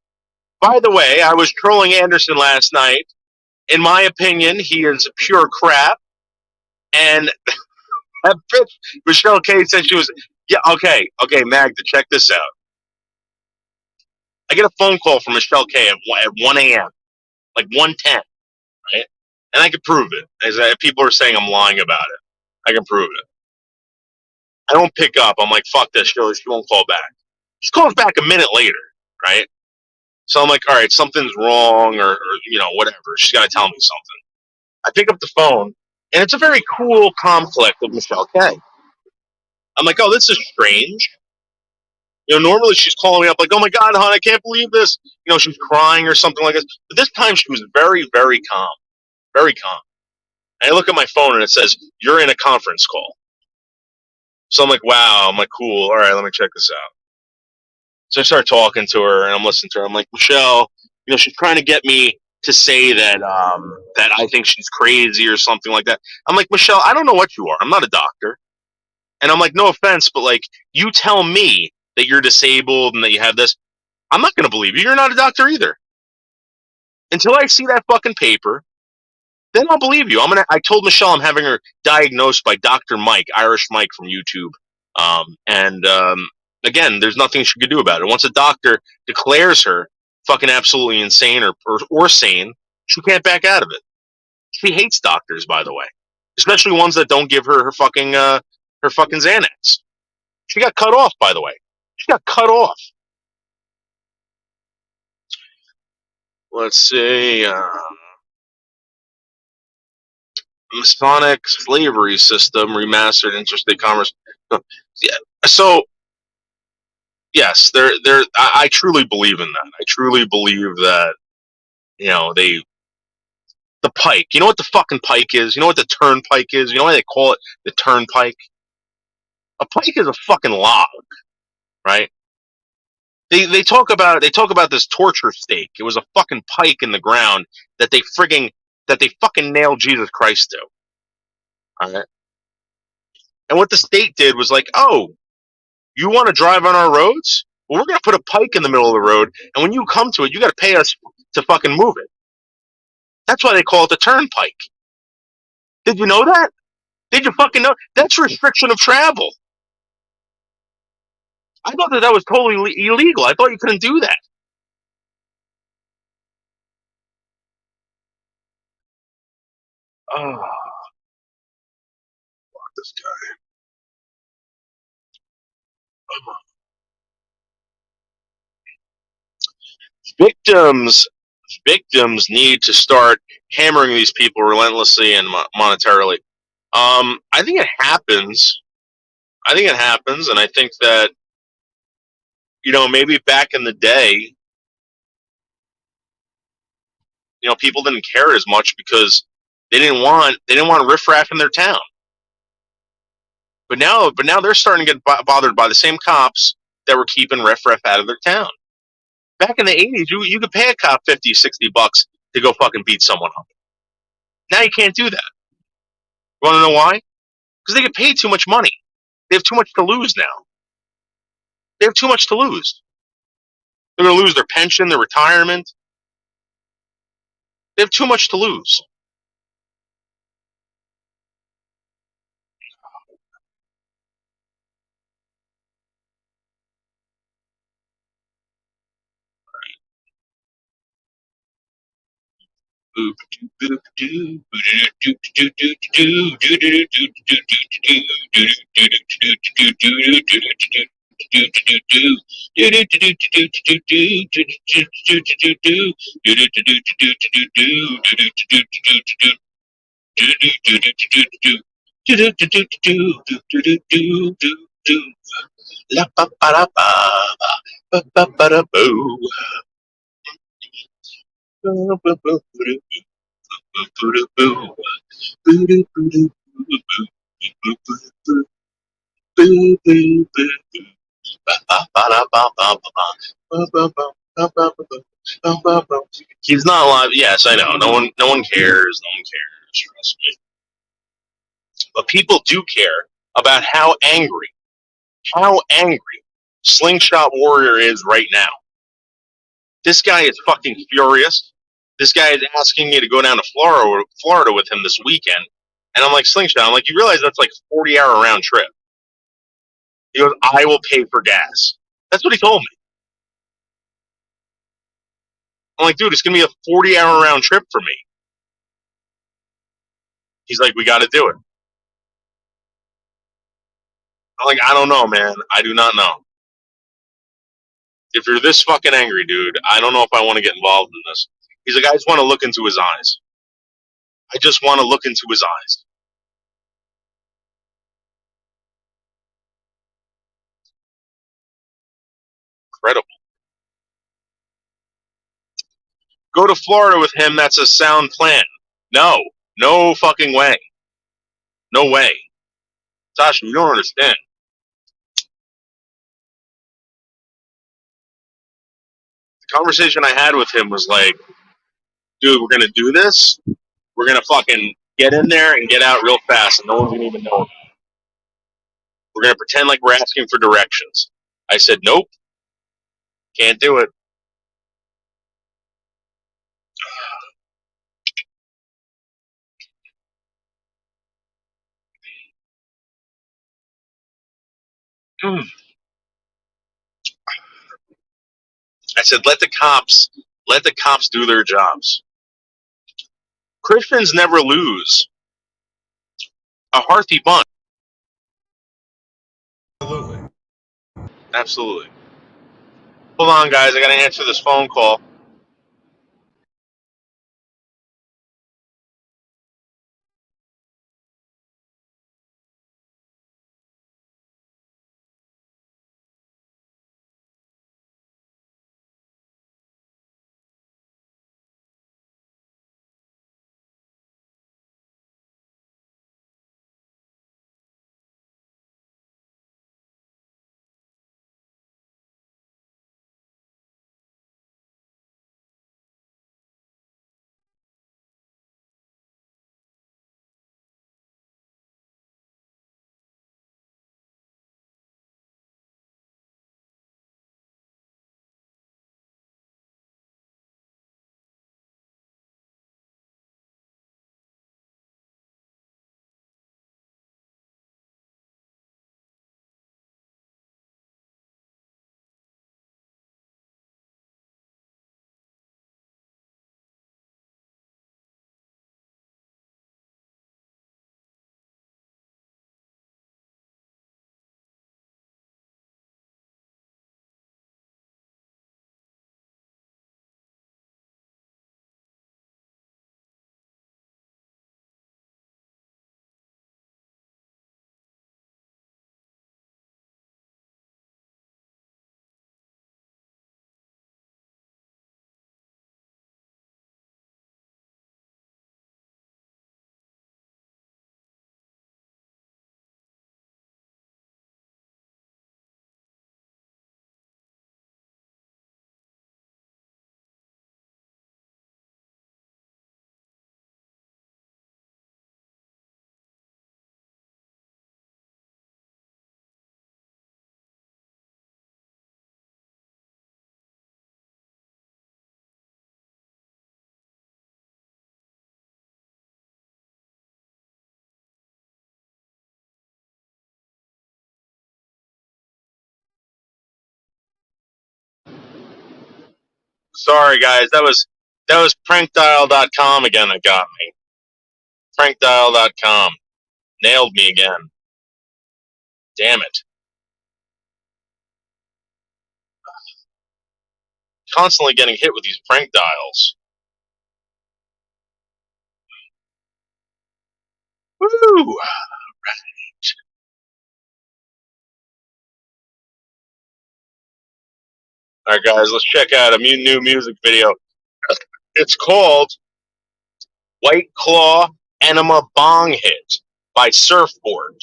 By the way, I was trolling Anderson last night. In my opinion, he is pure crap. And that bitch, Michelle K said she was, yeah, okay, Magda, check this out. I get a phone call from Michelle K at 1 a.m., like 1:10, right? And I can prove it. As people are saying I'm lying about it. I can prove it. I don't pick up. I'm like, fuck this. She won't call back. She calls back a minute later, right? So I'm like, all right, something's wrong, or whatever. She's got to tell me something. I pick up the phone, and it's a very cool, calm click of Michelle K. I'm like, oh, this is strange. Normally she's calling me up like, oh my God, hon, I can't believe this. She's crying or something like this. But this time she was very, very calm. Very calm. And I look at my phone and it says, you're in a conference call. So I'm like, wow. I'm like, cool. All right, let me check this out. So I start talking to her and I'm listening to her. I'm like, Michelle, she's trying to get me to say that I think she's crazy or something like that. I'm like, Michelle, I don't know what you are. I'm not a doctor. And I'm like, no offense, but like, you tell me that you're disabled and that you have this. I'm not going to believe you. You're not a doctor either. Until I see that fucking paper, then I'll believe you. I told Michelle I'm having her diagnosed by Dr. Mike, Irish Mike from YouTube. Again, there's nothing she could do about it. Once a doctor declares her fucking absolutely insane or sane, she can't back out of it. She hates doctors, by the way, especially ones that don't give her fucking Xanax. She got cut off, by the way. She got cut off. Let's see. Masonic slavery system remastered interstate commerce. Yeah. So yes, I truly believe in that. I truly believe that the pike. You know what the fucking pike is? You know what the turnpike is? You know why they call it the turnpike? A pike is a fucking log, right? They talk about this torture stake. It was a fucking pike in the ground that they fucking nailed Jesus Christ to. All right? And what the state did was like, oh, you want to drive on our roads? Well, we're going to put a pike in the middle of the road, and when you come to it, you got to pay us to fucking move it. That's why they call it the turnpike. Did you know that? Did you fucking know? That's restriction of travel. I thought that was totally illegal. I thought you couldn't do that. Oh, this guy. Victims, victims need to start hammering these people relentlessly and monetarily. I think it happens. I think it happens, and I think that maybe back in the day, people didn't care as much because they didn't want riffraff in their town. But now they're starting to get bothered by the same cops that were keeping riffraff out of their town. Back in the 80s, you could pay a cop 50, $60 to go fucking beat someone up. Now you can't do that. You want to know why? Because they get paid too much money. They have too much to lose now. They have too much to lose. They're going to lose their pension, their retirement. They have too much to lose. La pa pa da pa pa pa pa da boo. He's not alive. Yes, I know. No one cares. No one cares. Trust me. But people do care about how angry Slingshot Warrior is right now. This guy is fucking furious. This guy is asking me to go down to Florida with him this weekend. And I'm like, Slingshot, I'm like, you realize that's like a 40-hour round trip. He goes, I will pay for gas. That's what he told me. I'm like, dude, it's going to be a 40-hour round trip for me. He's like, we got to do it. I'm like, I don't know, man. I do not know. If you're this fucking angry, dude, I don't know if I want to get involved in this. He's like, I just want to look into his eyes. I just want to look into his eyes. Incredible. Go to Florida with him. That's a sound plan. No. No fucking way. No way. Sasha, you don't understand. The conversation I had with him was like, dude, we're going to do this. We're going to fucking get in there and get out real fast, and no one's going to even know about it. We're going to pretend like we're asking for directions. I said, nope. Can't do it. I said, let the cops do their jobs. Christians never lose. A hearty bunch. Absolutely. Absolutely. Hold on, guys. I got to answer this phone call. Sorry, guys. That was prankdial.com again that got me. Prankdial.com. Nailed me again. Damn it. Constantly getting hit with these prank dials. Woo! Alright, guys, let's check out a new music video. It's called White Claw Enema Bong Hit by Surfboard.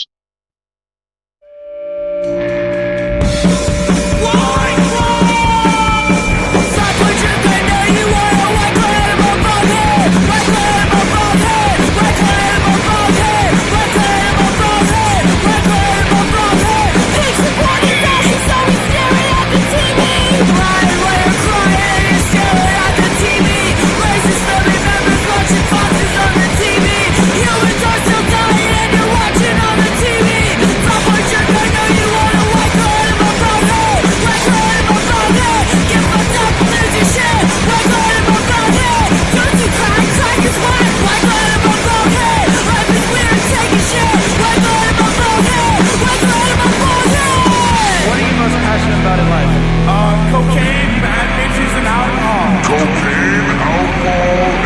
Humans are still dying and you're watching on the TV. passionate about in life? Cocaine, bad bitches, and alcohol. Cocaine, alcohol,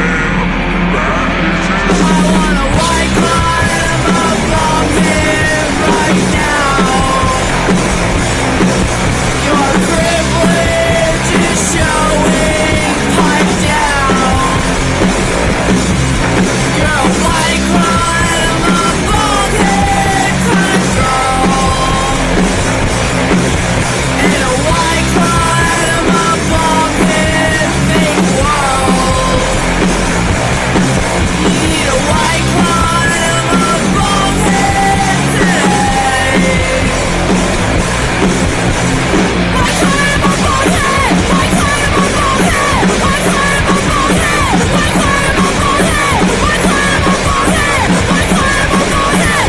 and bad bitches. I want a white climb above him right now. Your privilege is showing, pipe down. You're a white climb above him, control. And a white climb above him, fake world. Need a white climb above him today. White climb above him, white climb above him, white climb above him, white climb above him, white climb above him, white climb above him.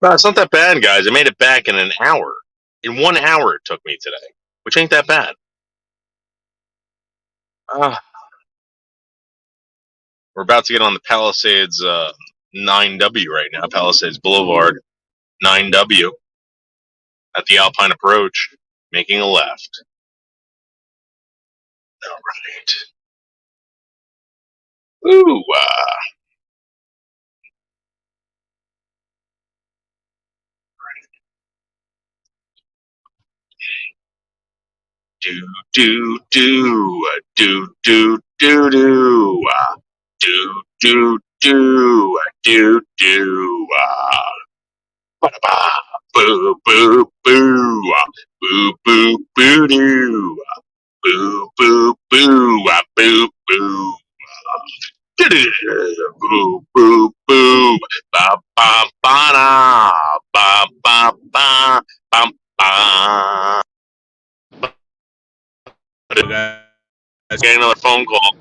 No, it's not that bad, guys. I made it back in an hour. In 1 hour it took me today, which ain't that bad. We're about to get on the Palisades 9W right now, Palisades Boulevard 9W at the Alpine Approach, making a left. All right. Ooh, do do do do do do do do do do do ba-da-ba, boo boo boo boo boo boo doo boo boo boo boo boo boo boo boo ba ba ba da ba ba ba bum ba. Getting another phone call.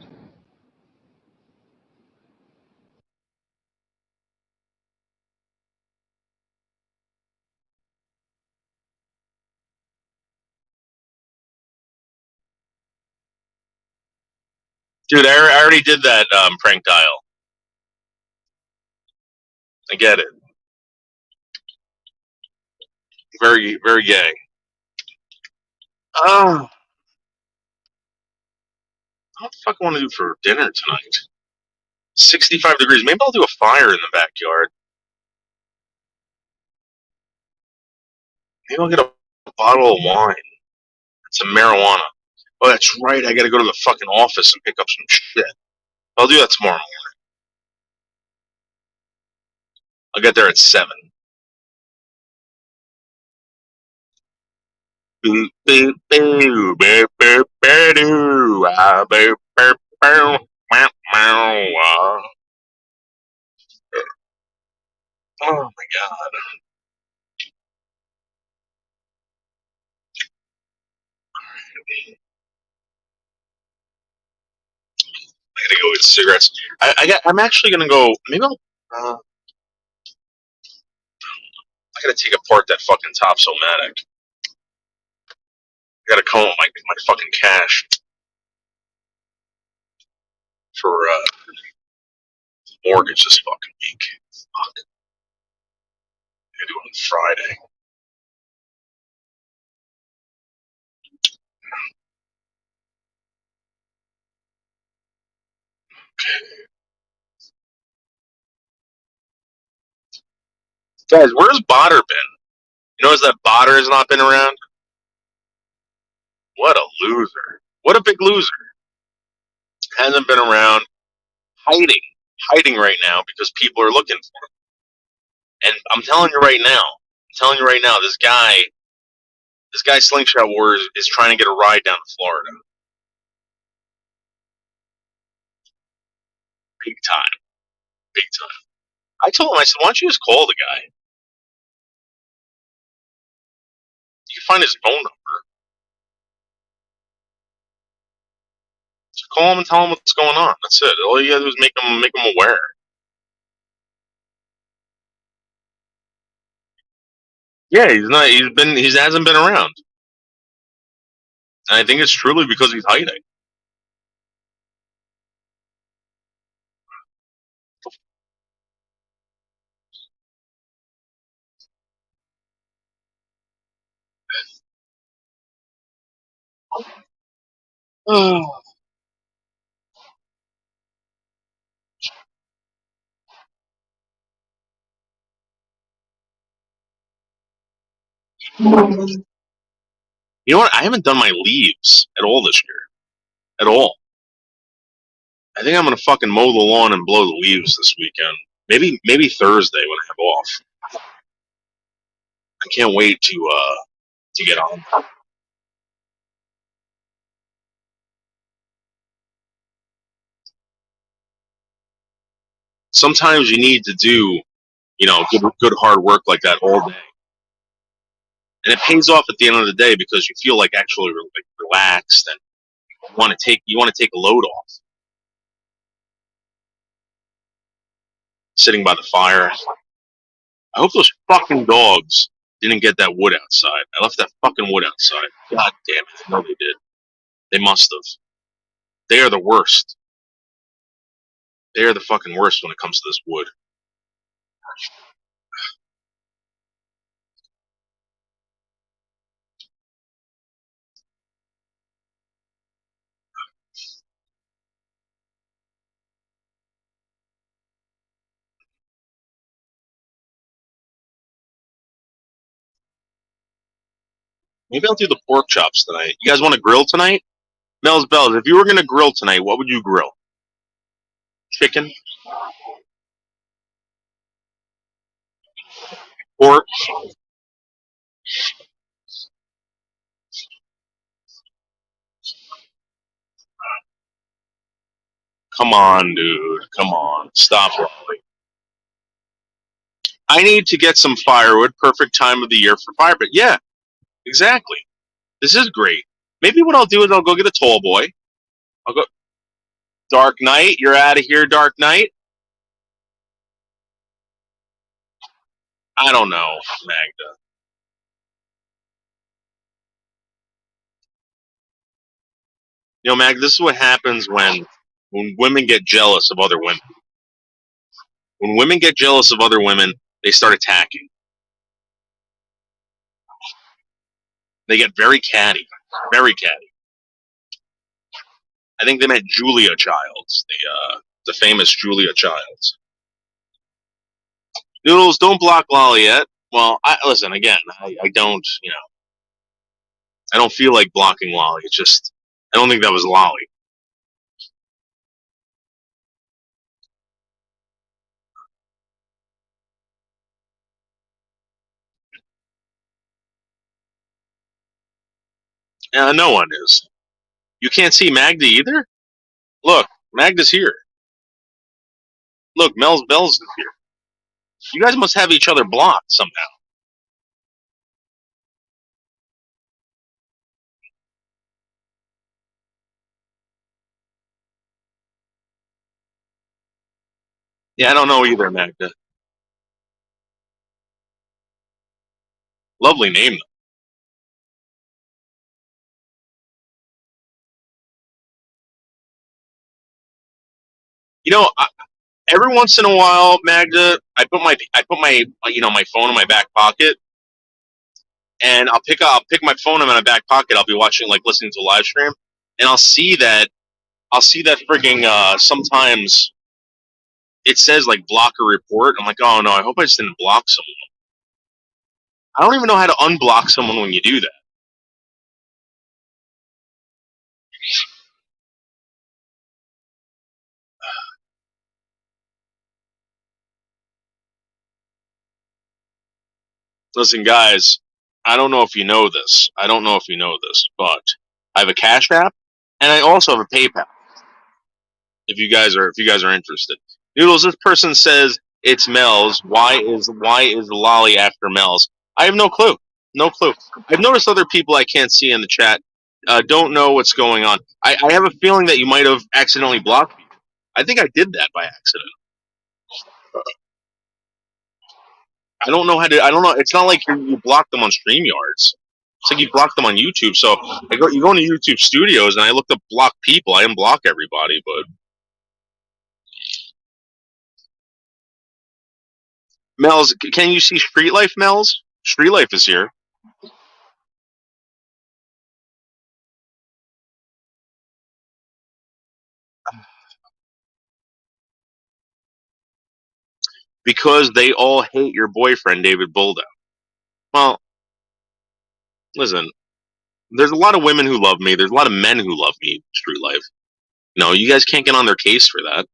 Dude, I already did that prank dial. I get it. Very, very gay. Oh, what the fuck I want to do for dinner tonight? 65 degrees. Maybe I'll do a fire in the backyard. Maybe I'll get a bottle of wine. Some marijuana. Oh, that's right. I got to go to the fucking office and pick up some shit. I'll do that tomorrow morning. I'll get there at 7. Boo, boo, boo, boo, boo, boo, doo, boo, boo, boo, meow, meow, Oh my god. I gotta go get cigarettes. I'm actually gonna go. Maybe I gotta take apart that fucking Topsomatic. I gotta come up with my fucking cash for mortgage this fucking week. Fuck. I do it on Friday. Guys, where's Botter been? You notice that Botter has not been around? What a loser. What a big loser. Hasn't been around. Hiding right now because people are looking for him. And I'm telling you right now, this guy Slingshot Wars is trying to get a ride down to Florida. Big time. Big time. I told him, I said, why don't you just call the guy? You can find his phone number. Just call him and tell him what's going on. That's it. All you gotta do is make him aware. Yeah, he's not. He hasn't been around. And I think it's truly because he's hiding. You know what? I haven't done my leaves at all this year. At all. I think I'm gonna fucking mow the lawn and blow the leaves this weekend. Maybe Thursday when I have off. I can't wait to get on. Sometimes you need to do, good hard work like that all day, and it pays off at the end of the day because you feel like actually like relaxed and you want to take a load off. Sitting by the fire. I hope those fucking dogs didn't get that wood outside. I left that fucking wood outside. God damn it! I know they did. They must have. They are the worst. They are the fucking worst when it comes to this wood. Maybe I'll do the pork chops tonight. You guys want to grill tonight? Mel's Bells, if you were going to grill tonight, what would you grill? Chicken? Pork? Come on, dude. Come on. Stop it. I need to get some firewood. Perfect time of the year for fire. But yeah, exactly. This is great. Maybe what I'll do is I'll go get a tall boy. I'll go. Dark Knight, you're out of here, Dark Knight. I don't know, Magda. Magda, this is what happens when women get jealous of other women. When women get jealous of other women, they start attacking. They get very catty. Very catty. I think they meant Julia Childs, the famous Julia Childs. Noodles, don't block Lolly yet. Well, listen again. I don't, I don't feel like blocking Lolly. It's just, I don't think that was Lolly. No one is. You can't see Magda either. Look, Magda's here. Look, Mel's Bells is here. You guys must have each other blocked somehow. Yeah, I don't know either, Magda. Lovely name, though. Every once in a while, Magda, I put my phone in my back pocket, and I'll pick my phone in my back pocket. I'll be watching, like, listening to a live stream, and I'll see that frigging sometimes it says like block or report. I'm like, oh no, I hope I just didn't block someone. I don't even know how to unblock someone when you do that. Listen, guys, I don't know if you know this. I don't know if you know this, but I have a Cash App and I also have a PayPal. If you guys are interested. Noodles, this person says it's Mel's. Why is Lolly after Mel's? I have no clue. No clue. I've noticed other people I can't see in the chat don't know what's going on. I have a feeling that you might have accidentally blocked me. I think I did that by accident. I don't know how to. I don't know. It's not like you block them on StreamYards. It's like you block them on YouTube. So you go into YouTube Studios, and I looked up block people. I didn't block everybody, but Mel's. Can you see Street Life, Mel's? Street Life is here because they all hate your boyfriend, David Boldo. Well, listen. There's a lot of women who love me. There's a lot of men who love me. Street Life. No, you guys can't get on their case for that.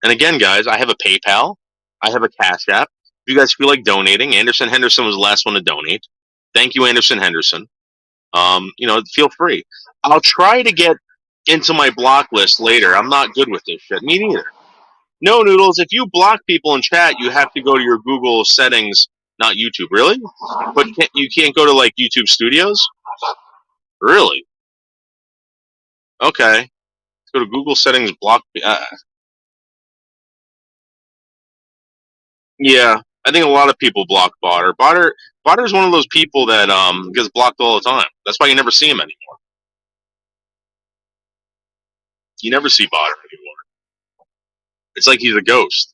And again, guys, I have a PayPal. I have a Cash App. If you guys feel like donating, Anderson Henderson was the last one to donate. Thank you, Anderson Henderson. Feel free. I'll try to get into my block list later. I'm not good with this shit. Me neither. No, Noodles, if you block people in chat, you have to go to your Google settings, not YouTube. Really? But you can't go to, like, YouTube Studios? Really? Okay. Let's go to Google settings, block. Yeah, I think a lot of people block Botter. Botter is one of those people that gets blocked all the time. That's why you never see him anymore. You never see Botter anymore. It's like he's a ghost.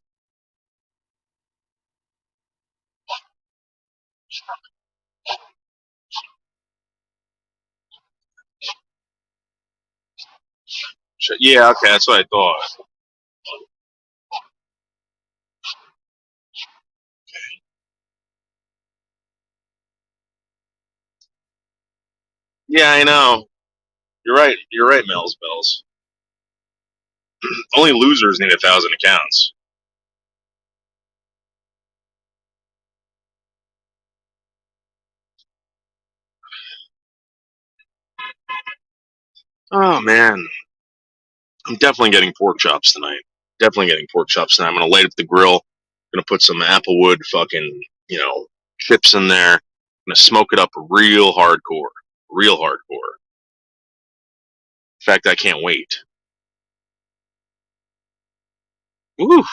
Yeah, okay, that's what I thought. Yeah, I know. You're right. You're right, Mel's Bells. Only losers need 1,000 accounts. Oh man, I'm definitely getting pork chops tonight. Definitely getting pork chops tonight. I'm gonna light up the grill. I'm gonna put some Applewood fucking chips in there. I'm gonna smoke it up real hardcore. Real hardcore. In fact, I can't wait. Woo!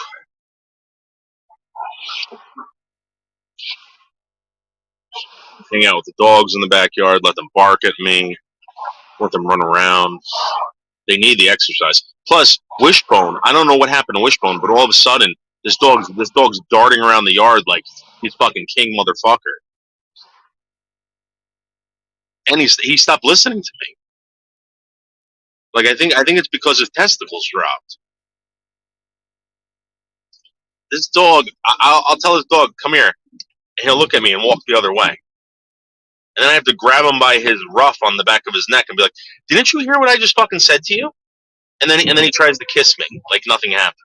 Hang out with the dogs in the backyard, let them bark at me, let them run around. They need the exercise. Plus, Wishbone. I don't know what happened to Wishbone, but all of a sudden, this dog's darting around the yard like he's fucking king motherfucker. And he stopped listening to me. Like I think it's because his testicles dropped. This dog, I'll tell this dog, come here, and he'll look at me and walk the other way. And then I have to grab him by his ruff on the back of his neck and be like, "Didn't you hear what I just fucking said to you?" And then he tries to kiss me like nothing happened.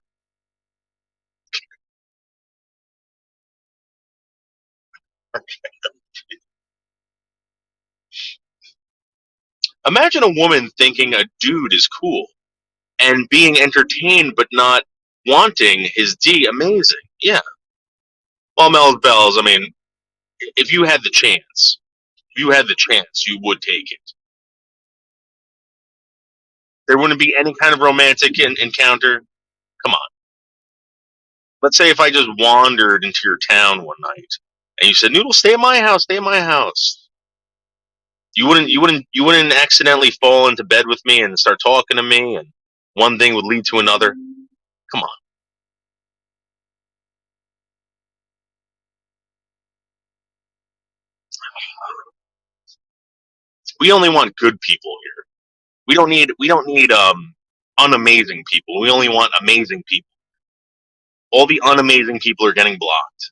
Imagine a woman thinking a dude is cool and being entertained but not wanting his D. Amazing. Yeah. Well, Mel's Bells, I mean, if you had the chance, you would take it. There wouldn't be any kind of romantic encounter. Come on. Let's say if I just wandered into your town one night and you said, "Noodle, stay at my house, stay at my house." You wouldn't accidentally fall into bed with me and start talking to me, and one thing would lead to another. Come on. We only want good people here. We don't need unamazing people. We only want amazing people. All the unamazing people are getting blocked.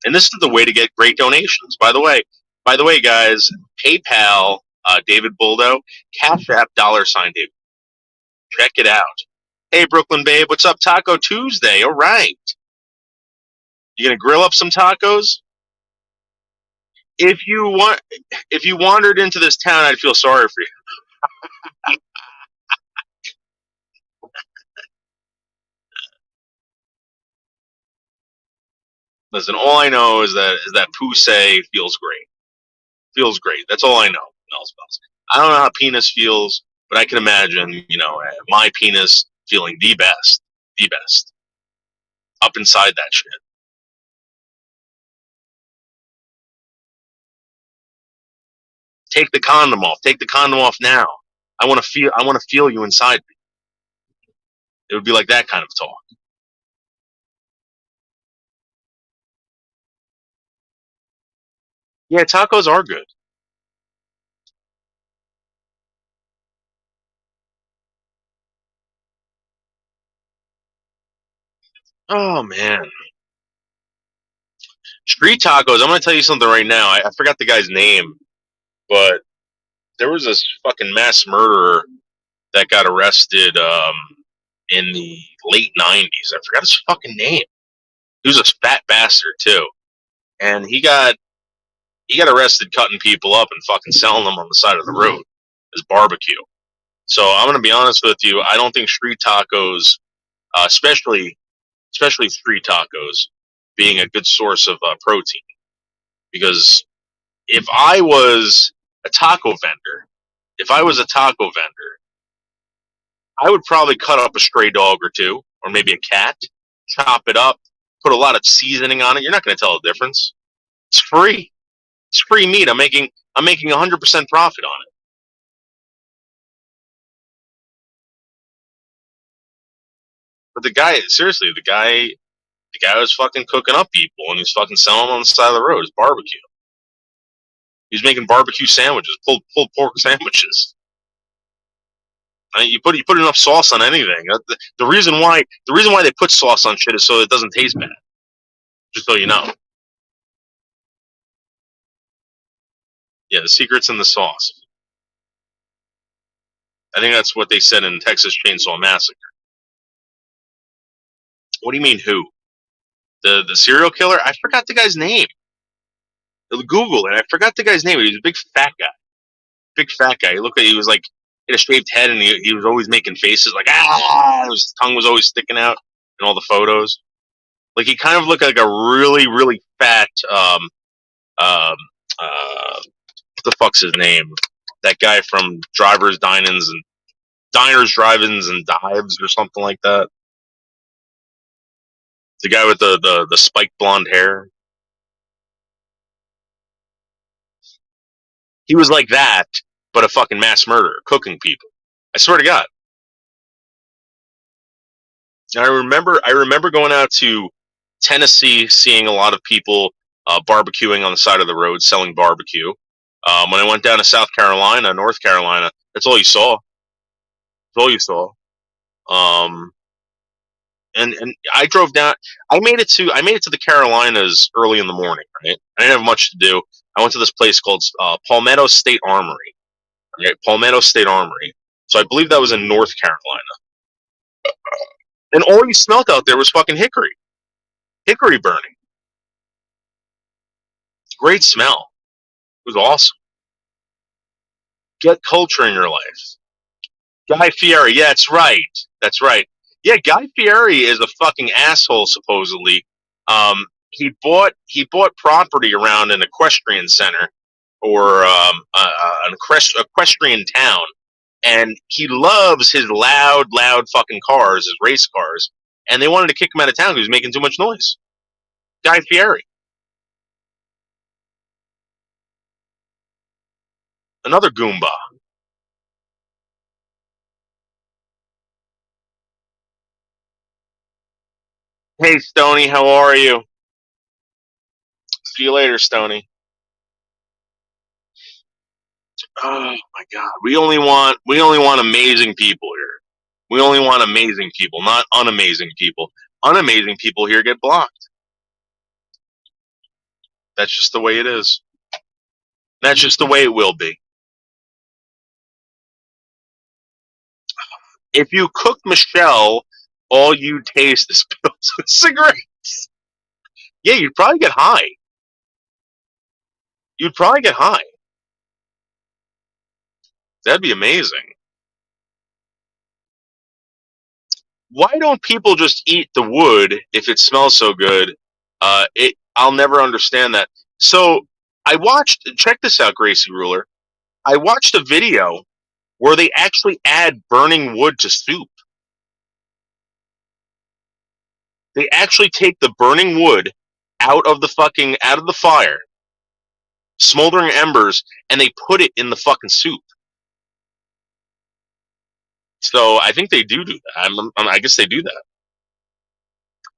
And this is the way to get great donations. By the way, guys, PayPal, David Boldo, Cash App, $David. Check it out. Hey, Brooklyn babe, what's up? Taco Tuesday. All right. You gonna grill up some tacos? If you wandered into this town, I'd feel sorry for you. Listen, all I know is that Pusey feels great. Feels great. That's all I know. I don't know how penis feels, but I can imagine, my penis feeling the best, up inside that shit. Take the condom off. Take the condom off now. I want to feel you inside me. It would be like that kind of talk. Yeah, tacos are good. Oh man, street tacos. I'm gonna tell you something right now. I forgot the guy's name, but there was this fucking mass murderer that got arrested in the late '90s. I forgot his fucking name. He was a fat bastard too, and he got arrested cutting people up and fucking selling them on the side of the road as barbecue. So I'm gonna be honest with you. I don't think street tacos, especially street tacos, being a good source of protein. Because if I was a taco vendor, if I was a taco vendor, I would probably cut up a stray dog or two, or maybe a cat, chop it up, put a lot of seasoning on it. You're not going to tell the difference. It's free. It's free meat. I'm making 100% profit on it. But seriously, the guy was fucking cooking up people, and he's fucking selling them on the side of the road as barbecue. He's making barbecue sandwiches, pulled pork sandwiches. I mean, you put enough sauce on anything. The reason why they put sauce on shit is so it doesn't taste bad. Just so you know. Yeah, the secret's in the sauce. I think that's what they said in Texas Chainsaw Massacre. What do you mean who? The serial killer? I forgot the guy's name. Google it. I forgot the guy's name. He was a big fat guy. Big fat guy. He was like he had a shaved head, and he was always making faces like his tongue was always sticking out in all the photos. Like he kind of looked like a really, really fat um what the fuck's his name? That guy from Diners, Drive-ins, and Dives or something like that. The guy with the spiked blonde hair. He was like that, but a fucking mass murderer, cooking people. I swear to God. And I remember going out to Tennessee, seeing a lot of people barbecuing on the side of the road, selling barbecue. When I went down to South Carolina, North Carolina, that's all you saw. That's all you saw. Um, and I drove down. I made it to the Carolinas early in the morning. Right, I didn't have much to do. I went to this place called Palmetto State Armory. Right, Palmetto State Armory. So I believe that was in North Carolina. And all you smelled out there was fucking hickory burning. Great smell. It was awesome. Get culture in your life. Guy Fieri. Yeah, that's right. That's right. Yeah, Guy Fieri is a fucking asshole. Supposedly, he bought property around an equestrian center or an equestrian town, and he loves his loud fucking cars, his race cars, and they wanted to kick him out of town because he was making too much noise. Guy Fieri, another Goomba. Hey, Stony, how are you? See you later, Stony. Oh my God, we only want amazing people here. We only want amazing people, not unamazing people. Unamazing people here get blocked. That's just the way it is. That's just the way it will be. If you cook Michelle, all you taste is pills and cigarettes. Yeah, you'd probably get high. You'd probably get high. That'd be amazing. Why don't people just eat the wood if it smells so good? I'll never understand that. So I watched. Check this out, Gracie Ruler. I watched a video where they actually add burning wood to soup. They actually take the burning wood out of the fire, smoldering embers, and they put it in the fucking soup. So I think they do that. I guess they do that.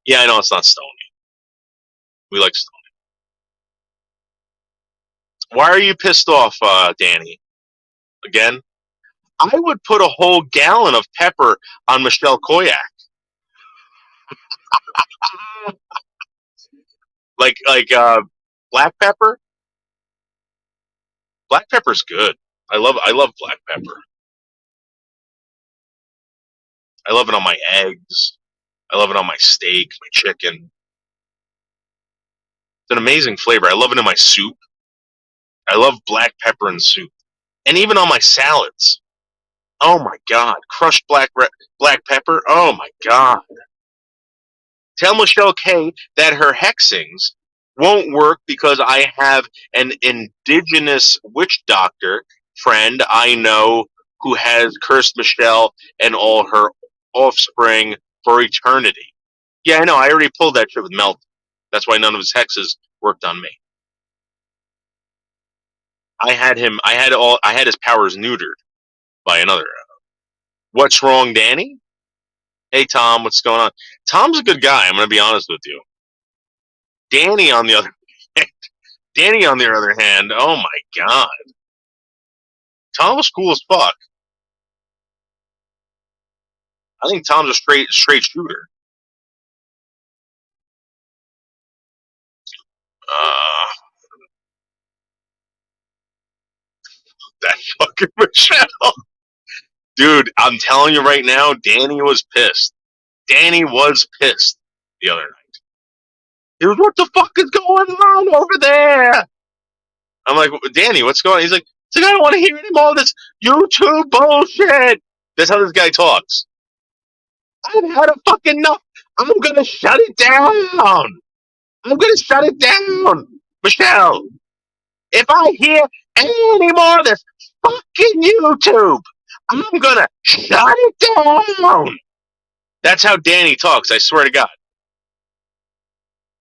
Yeah, I know it's not stony. We like stony. Why are you pissed off, Danny? Again? I would put a whole gallon of pepper on Michelle Koyak. Like black pepper. Black pepper's good. I love black pepper. I love it on my eggs. I love it on my steak, my chicken. It's an amazing flavor. I love it in my soup. I love black pepper in soup, and even on my salads. Oh my god, crushed black pepper. Oh my god. Tell Michelle K that her hexings won't work because I have an indigenous witch doctor friend I know who has cursed Michelle and all her offspring for eternity. Yeah, I know. I already pulled that shit with Melt. That's why none of his hexes worked on me. I had his powers neutered by another. What's wrong, Danny? Hey Tom, what's going on? Tom's a good guy, I'm gonna be honest with you. Danny on the other Danny on the other hand, oh my god. Tom was cool as fuck. I think Tom's a straight shooter. Uh that fucking Michelle. Dude, I'm telling you right now, Danny was pissed. Danny was pissed the other night. He was, what the fuck is going on over there? I'm like, Danny, what's going on? He's like, I don't want to hear any more of this YouTube bullshit. That's how this guy talks. I've had a fucking enough. I'm gonna shut it down. I'm gonna shut it down. Michelle, if I hear any more of this fucking YouTube, I'm gonna shut it down. That's how Danny talks, I swear to God.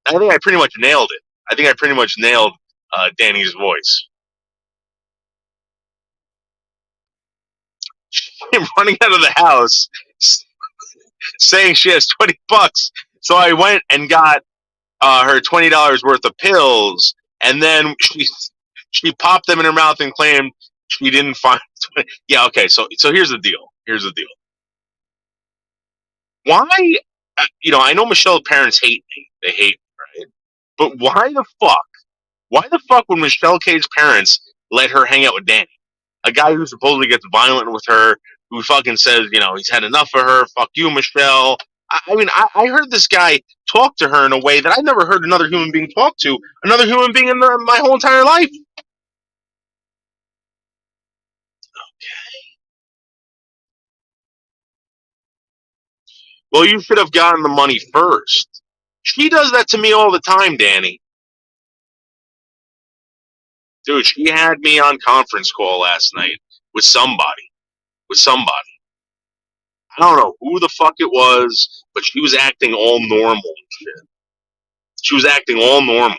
I think I pretty much nailed it. I think I pretty much nailed Danny's voice. Running out of the house saying she has $20. So I went and got her $20 worth of pills, and then she popped them in her mouth and claimed she didn't find. Yeah, okay. So here's the deal. Here's the deal. Why? I know Michelle's parents hate me. They hate me, right? But why the fuck? Why the fuck would Michelle K's parents let her hang out with Danny, a guy who supposedly gets violent with her, who fucking says, he's had enough of her. Fuck you, Michelle. I heard this guy talk to her in a way that I never heard another human being talk to another human being in my whole entire life. Well, you should have gotten the money first. She does that to me all the time, Danny. Dude, she had me on conference call last night with somebody. With somebody. I don't know who the fuck it was, but she was acting all normal and shit. She was acting all normal.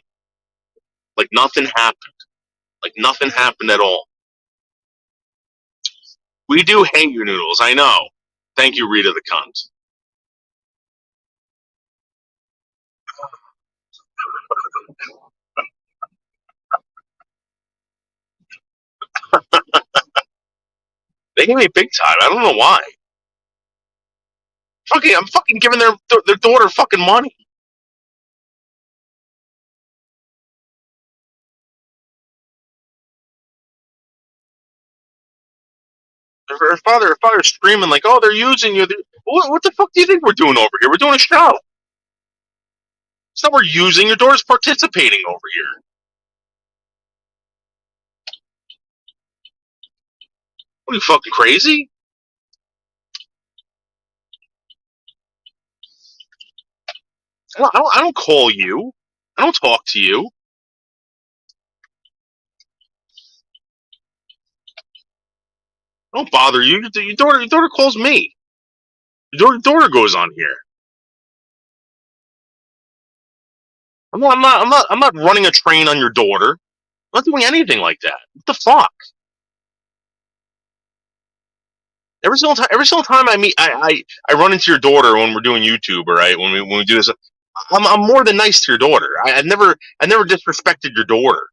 Like nothing happened. Like nothing happened at all. We do hate your noodles, I know. Thank you, Rita the cunt. They gave me big time. I don't know why. I'm fucking giving their daughter fucking money. Her father's screaming like, "Oh, they're using you." What the fuck do you think we're doing over here? We're doing a show. It's not we're using. Your daughter's participating over here. What are you fucking crazy? I don't call you. I don't talk to you. I don't bother you. Your daughter calls me. Your daughter goes on here. I'm not running a train on your daughter. I'm not doing anything like that. What the fuck? Every single time I run into your daughter when we're doing YouTube, all right? When we do this, I'm more than nice to your daughter. I never disrespected your daughter.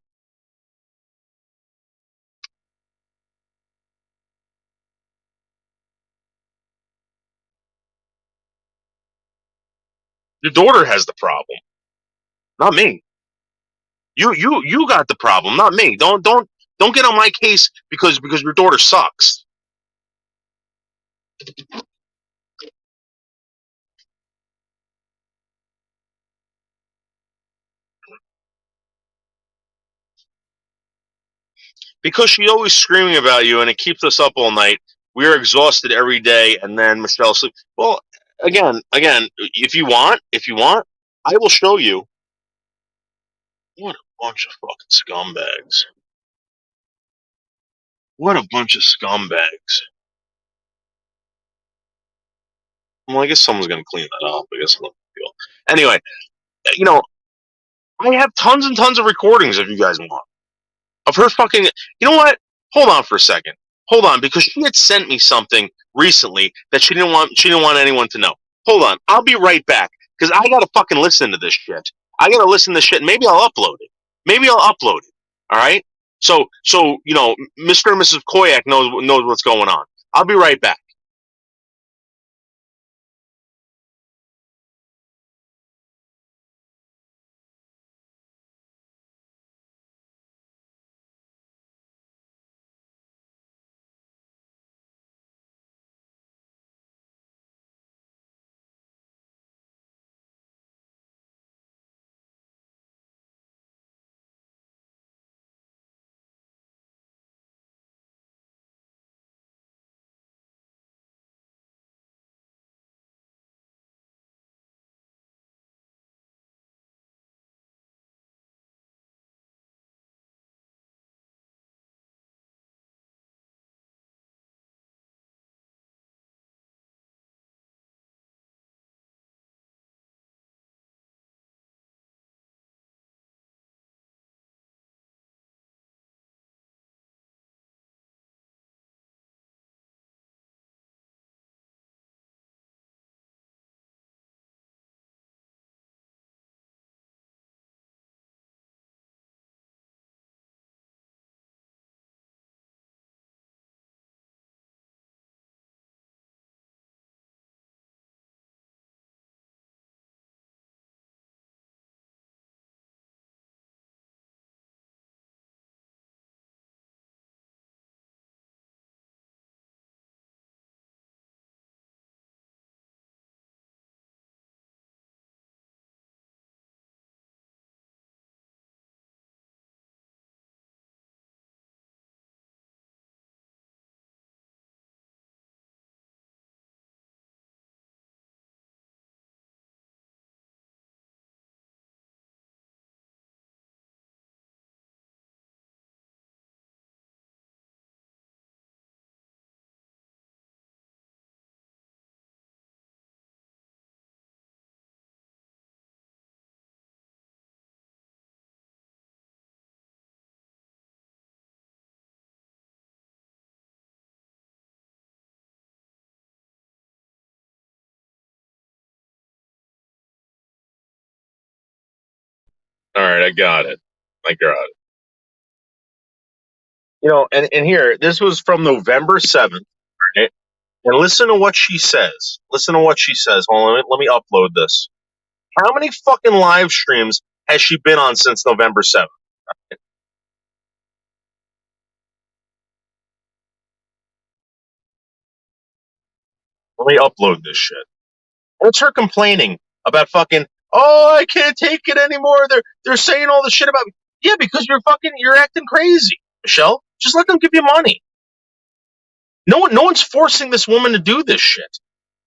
Your daughter has the problem, not me. You got the problem, not me. Don't get on my case because your daughter sucks. Because she's always screaming about you, and it keeps us up all night. We are exhausted every day, and then Michelle sleeps. Well, again, if you want, I will show you. What a bunch of fucking scumbags! What a bunch of scumbags! Well, I guess someone's gonna clean that up. I guess no big deal. Anyway, you know, I have tons and tons of recordings if you guys want of her fucking. You know what? Hold on for a second. Hold on, because she had sent me something recently that she didn't want anyone to know. Hold on, I'll be right back because I gotta fucking listen to this shit. I gotta listen to this shit. And maybe I'll upload it. All right. So Mr. and Mrs. Koyak knows what's going on. I'll be right back. All right, I got it. I got it. And here, this was from November 7th, right? And listen to what she says. Listen to what she says. Hold on, let me upload this. How many fucking live streams has she been on since November 7th? Let me upload this shit. And it's her complaining about fucking, oh, I can't take it anymore. They're saying all this shit about me. Yeah, because you're acting crazy, Michelle. Just let them give you money. No one's forcing this woman to do this shit.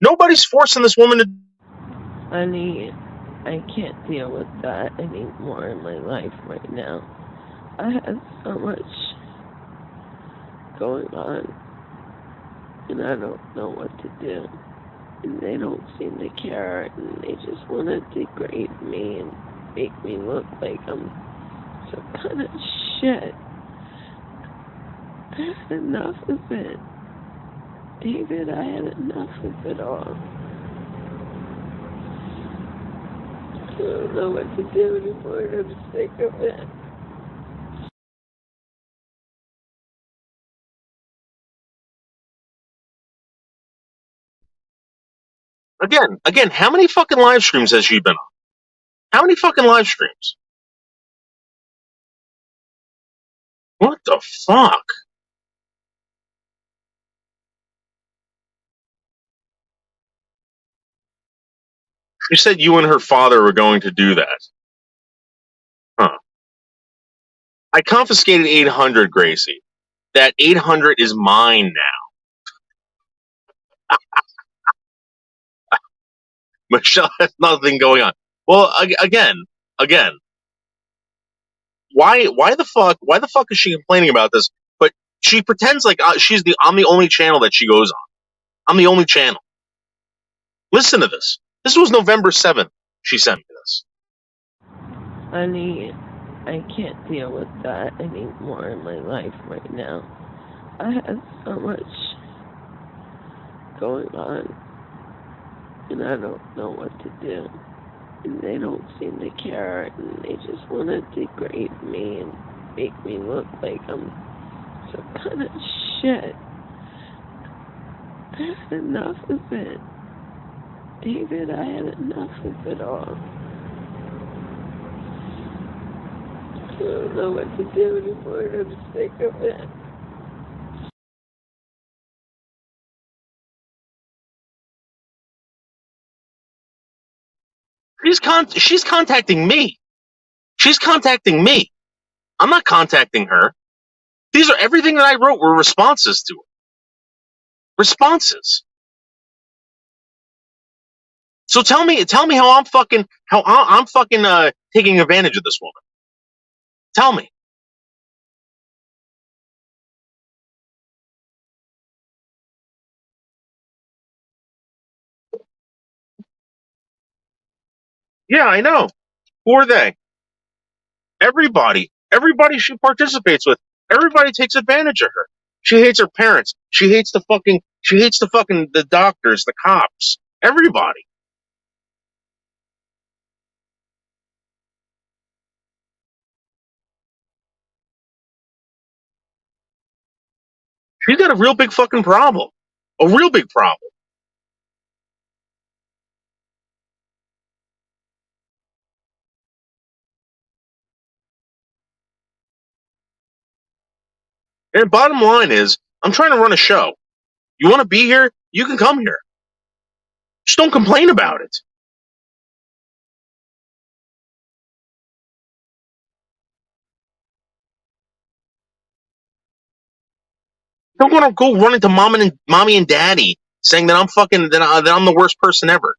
Nobody's forcing this woman to. Honey, I can't deal with that anymore in my life right now. I have so much going on, and I don't know what to do. And they don't seem to care, and they just want to degrade me. And make me look like I'm some kind of shit. I had enough of it. David, I had enough of it all. I don't know what to do anymore. I'm sick of it. Again, how many fucking live streams has she been on? How many fucking live streams? What the fuck? She said you and her father were going to do that. Huh. I confiscated 800, Gracie. That 800 is mine now. Michelle has nothing going on. Well, again, why the fuck is she complaining about this? But she pretends like I'm the only channel that she goes on. I'm the only channel. Listen to this. This was November 7th. She sent me this. Honey, I can't deal with that anymore in my life right now. I have so much going on, and I don't know what to do. And they don't seem to care, and they just want to degrade me and make me look like I'm some kind of shit. I had enough of it. David, I had enough of it all. I don't know what to do anymore. I'm sick of it. She's contacting me. She's contacting me. I'm not contacting her. These are everything that I wrote were responses to her. Responses. So tell me how I'm fucking taking advantage of this woman. Tell me. Yeah, I know. Who are they? Everybody she participates with. Everybody takes advantage of her. She hates her parents. She hates the fucking the doctors, the cops. Everybody. She's got a real big fucking problem. A real big problem. And bottom line is, I'm trying to run a show. You want to be here? You can come here. Just don't complain about it. Don't want to go running to mommy and daddy saying that that I'm the worst person ever.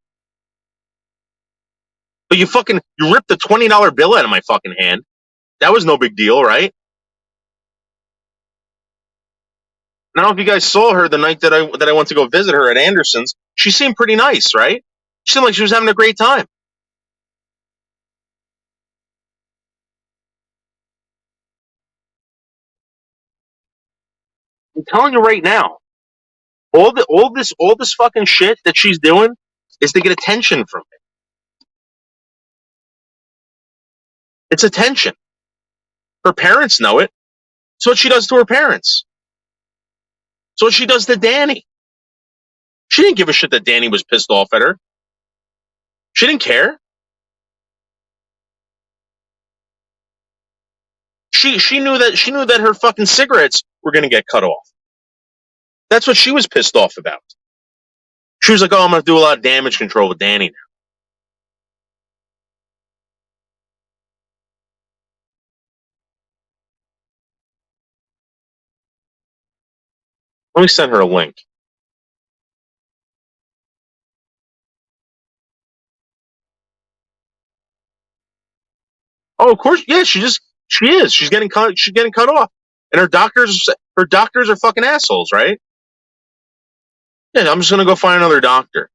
But you ripped the $20 bill out of my fucking hand. That was no big deal, right? I don't know if you guys saw her the night that I went to go visit her at Anderson's. She seemed pretty nice, right? She seemed like she was having a great time. I'm telling you right now, all this fucking shit that she's doing is to get attention from me. It's attention. Her parents know it. It's what she does to her parents. It's what she does to Danny. She didn't give a shit that Danny was pissed off at her. She didn't care. She knew that her fucking cigarettes were gonna get cut off. That's what she was pissed off about. She was like, "Oh, I'm gonna do a lot of damage control with Danny now." Let me send her a link. Oh, of course, yeah. She is. She's getting cut. She's getting cut off, and her doctors are fucking assholes, right? Yeah, I'm just gonna go find another doctor.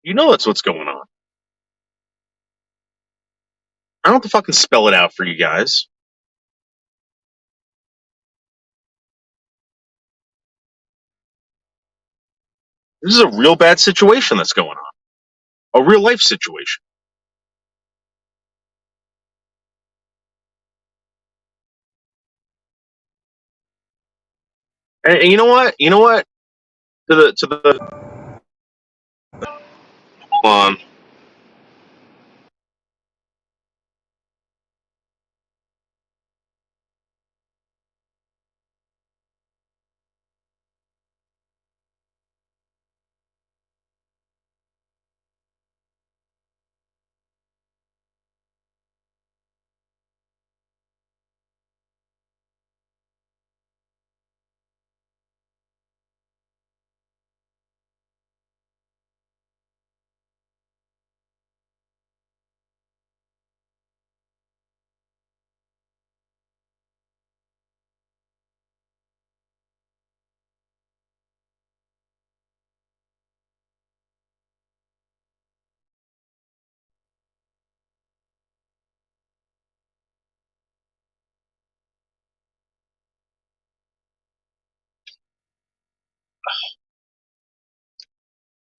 You know that's what's going on. I don't have to fucking spell it out for you guys. This is a real bad situation that's going on. A real life situation. And you know what? You know what? To the hold on.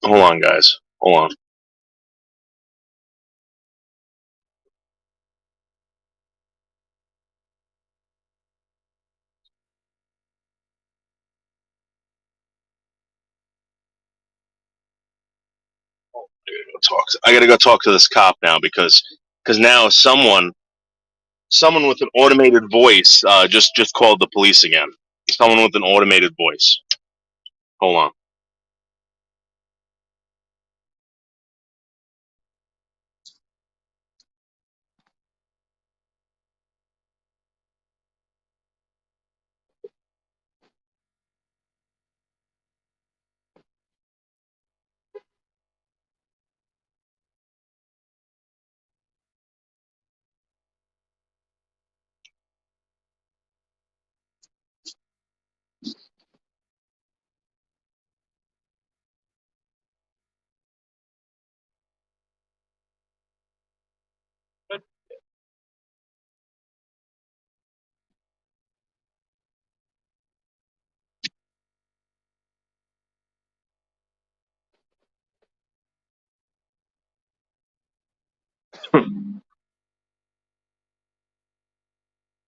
Hold on, guys. Hold on. I gotta go talk to this cop now because now someone with an automated voice just called the police again. Someone with an automated voice. Hold on.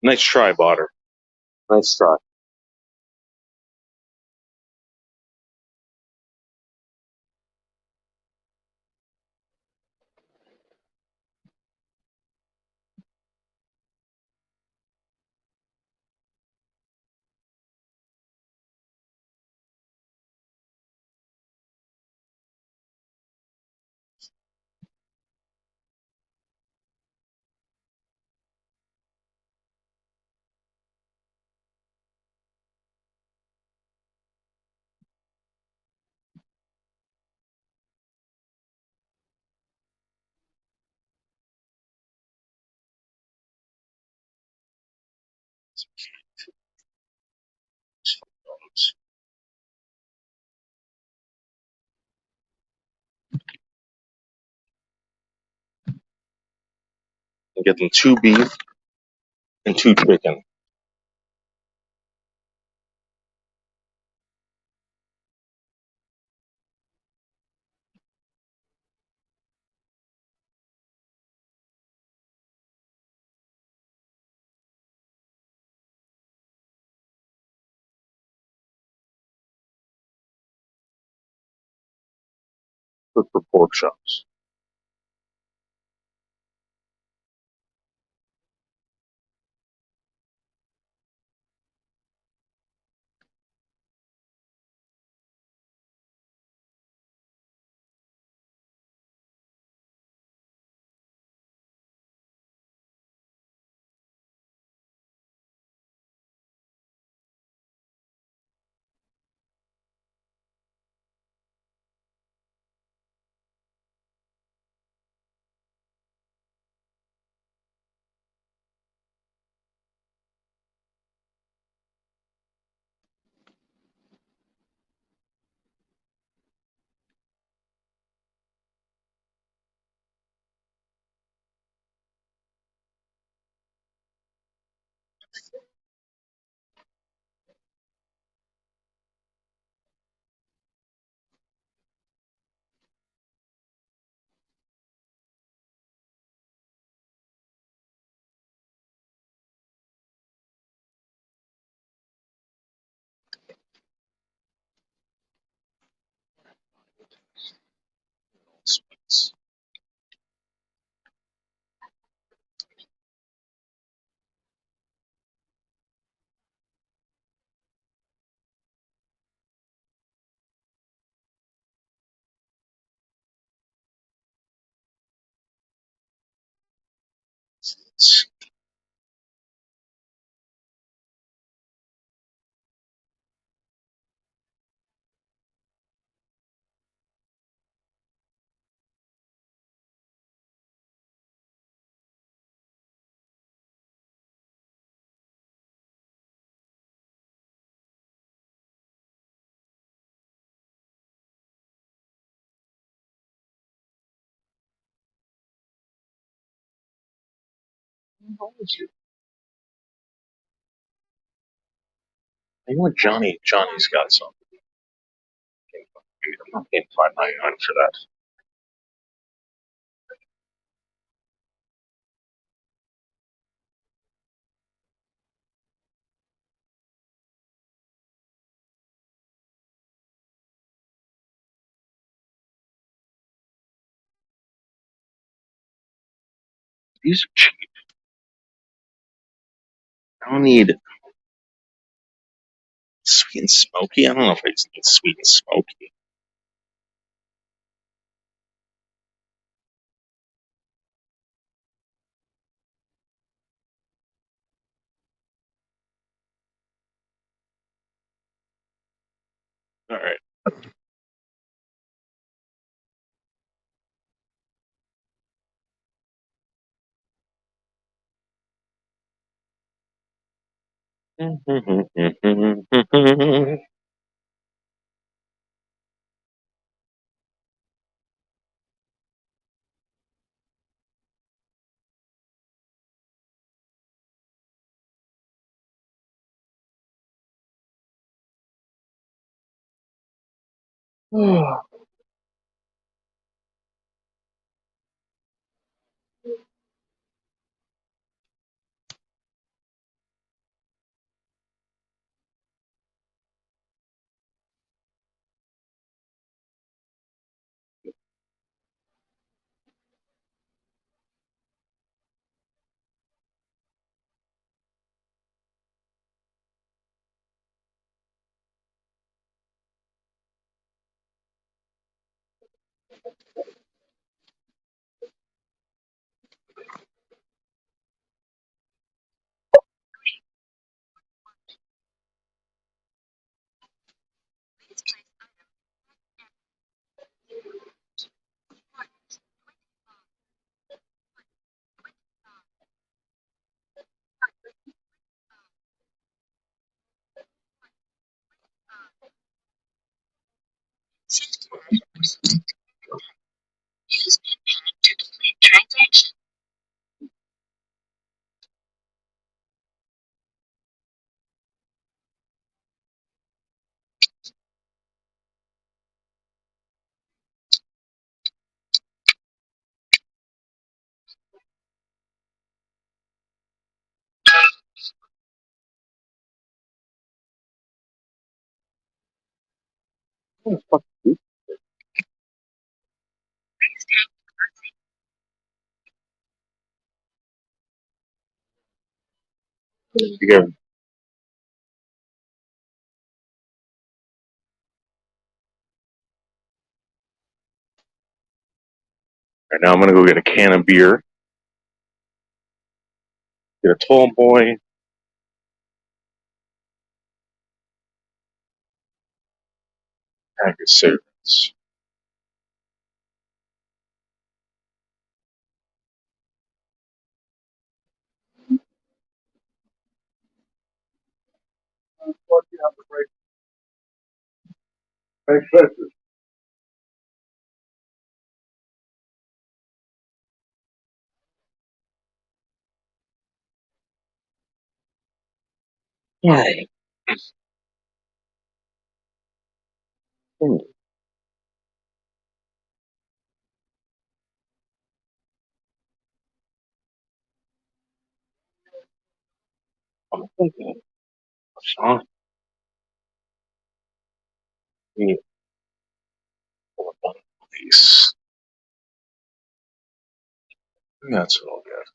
Nice try, Botter. Nice try. And get them 2 beef and 2 chicken. Good for pork chops. I know Johnny's got some. I'm not paying $5.99 for that. These are cheap. I don't need sweet and smoky. I don't know if I just need sweet and smoky. All right. You go. Right now, I'm gonna go get a can of beer, get a tall boy, pack of cigarettes. Right. I'm thinking of a song. We police. That's what I'll get.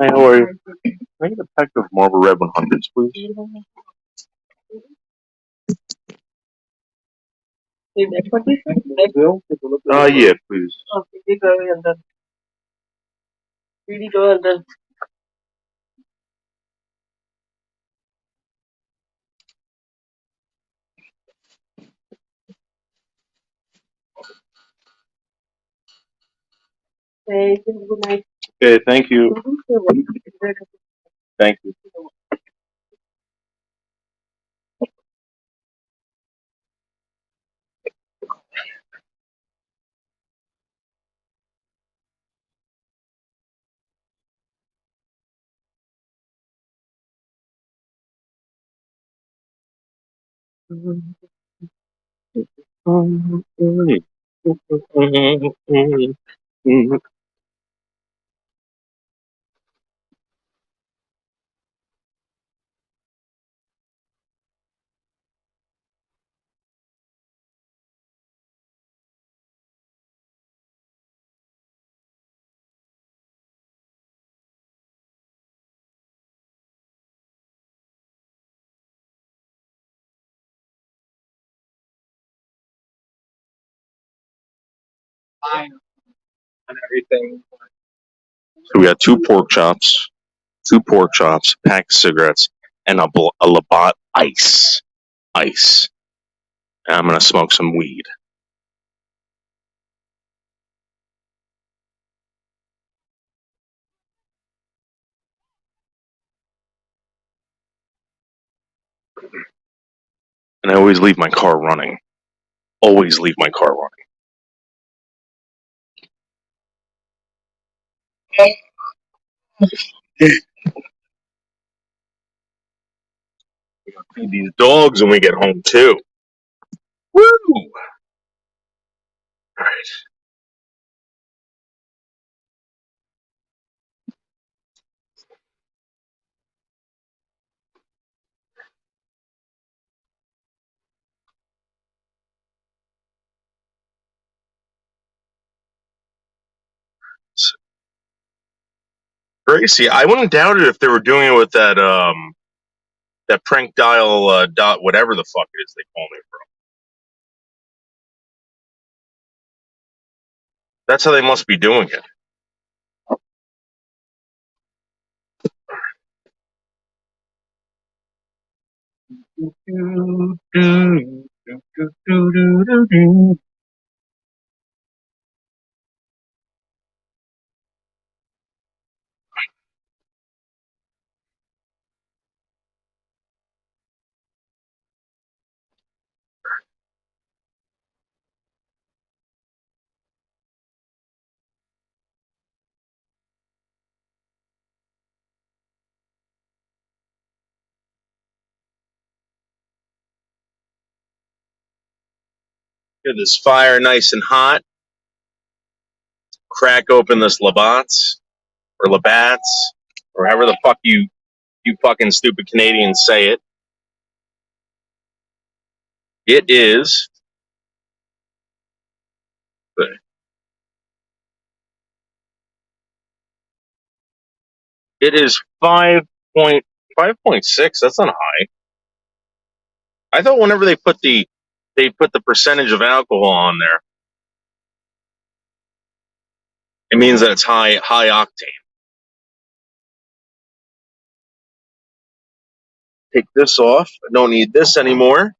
Hey, how are you? Can I get a pack of Marlboro Red 100s, please? Yeah, please. Okay, thank you. Thank you. So we got two pork chops, a pack of cigarettes, and a Labatt ice. Ice. And I'm gonna smoke some weed. And I always leave my car running. Always leave my car running. Feed these dogs when we get home too. Woo! Alright. Gracie, I wouldn't doubt it if they were doing it with that prank dial dot whatever the fuck it is they call me from. That's how they must be doing it. Get this fire nice and hot. Crack open this Labatt's or Labatt's or however the fuck you fucking stupid Canadians say it. It is. It is 5.6. That's not high. I thought whenever they put the percentage of alcohol on there, it means that it's high octane. Take this off. I don't need this anymore.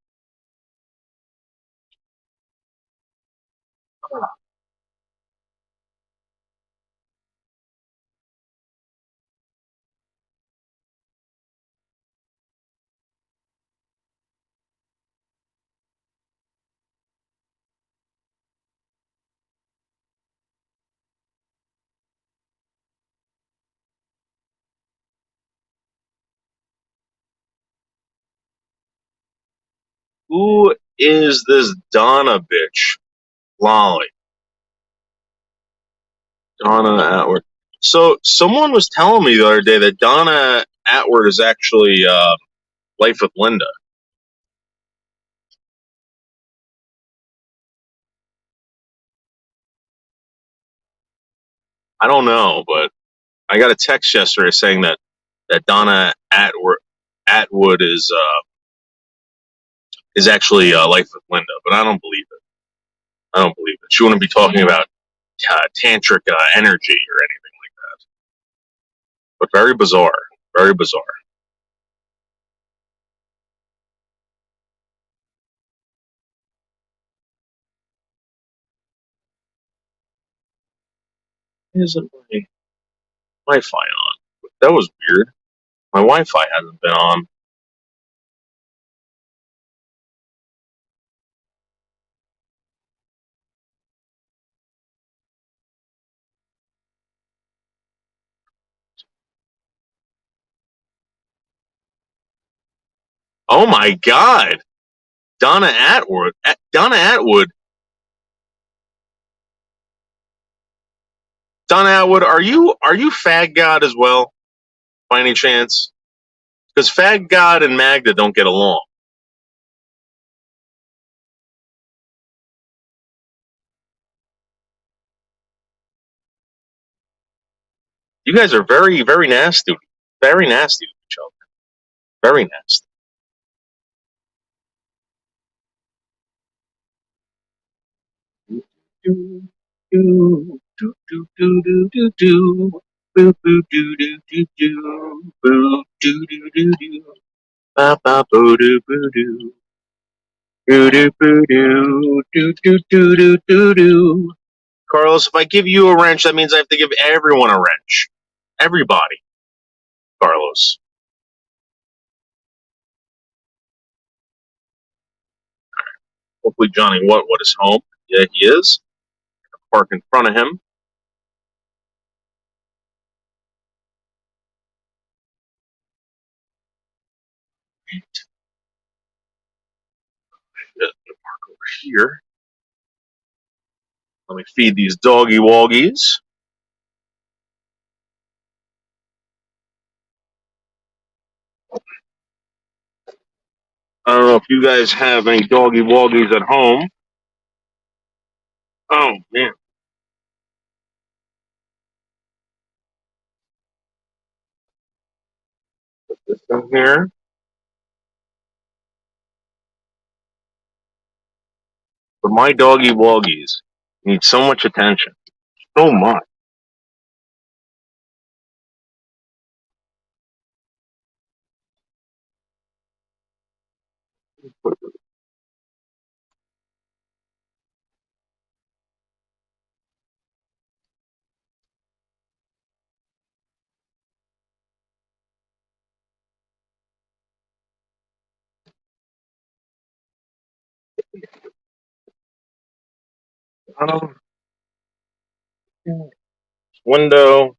Who is this Donna bitch? Lolly. Donna Atwood. So someone was telling me the other day that Donna Atwood is actually Life with Linda. I don't know, but I got a text yesterday saying that Donna Atwood is actually Life with Linda, but I don't believe it. I don't believe it. She wouldn't be talking about tantric energy or anything like that. But very bizarre. Very bizarre. Isn't my Wi-Fi on? That was weird. My Wi-Fi hasn't been on. Oh my God, Donna Atwood. Donna Atwood. Donna Atwood. Are you Fag God as well, by any chance? Because Fag God and Magda don't get along. You guys are very, very nasty. Very nasty to each other. Very nasty. Do, do, do, do, do, do, do, do. Boo, boo, do, do, do, do. Boo, do, do, do, do. Ba, ba, boo, do, boo, do. Boo, do, boo, do. Do, do, do, do, do, do. Carlos, if I give you a wrench, that means I have to give everyone a wrench. Everybody, Carlos. Hopefully Johnny what is home. Yeah, he is. Park in front of him. Park over here. Let me feed these doggy woggies. I don't know if you guys have any doggy woggies at home. Oh man, this in here. But my doggy woggies need so much attention. So much. Um, window.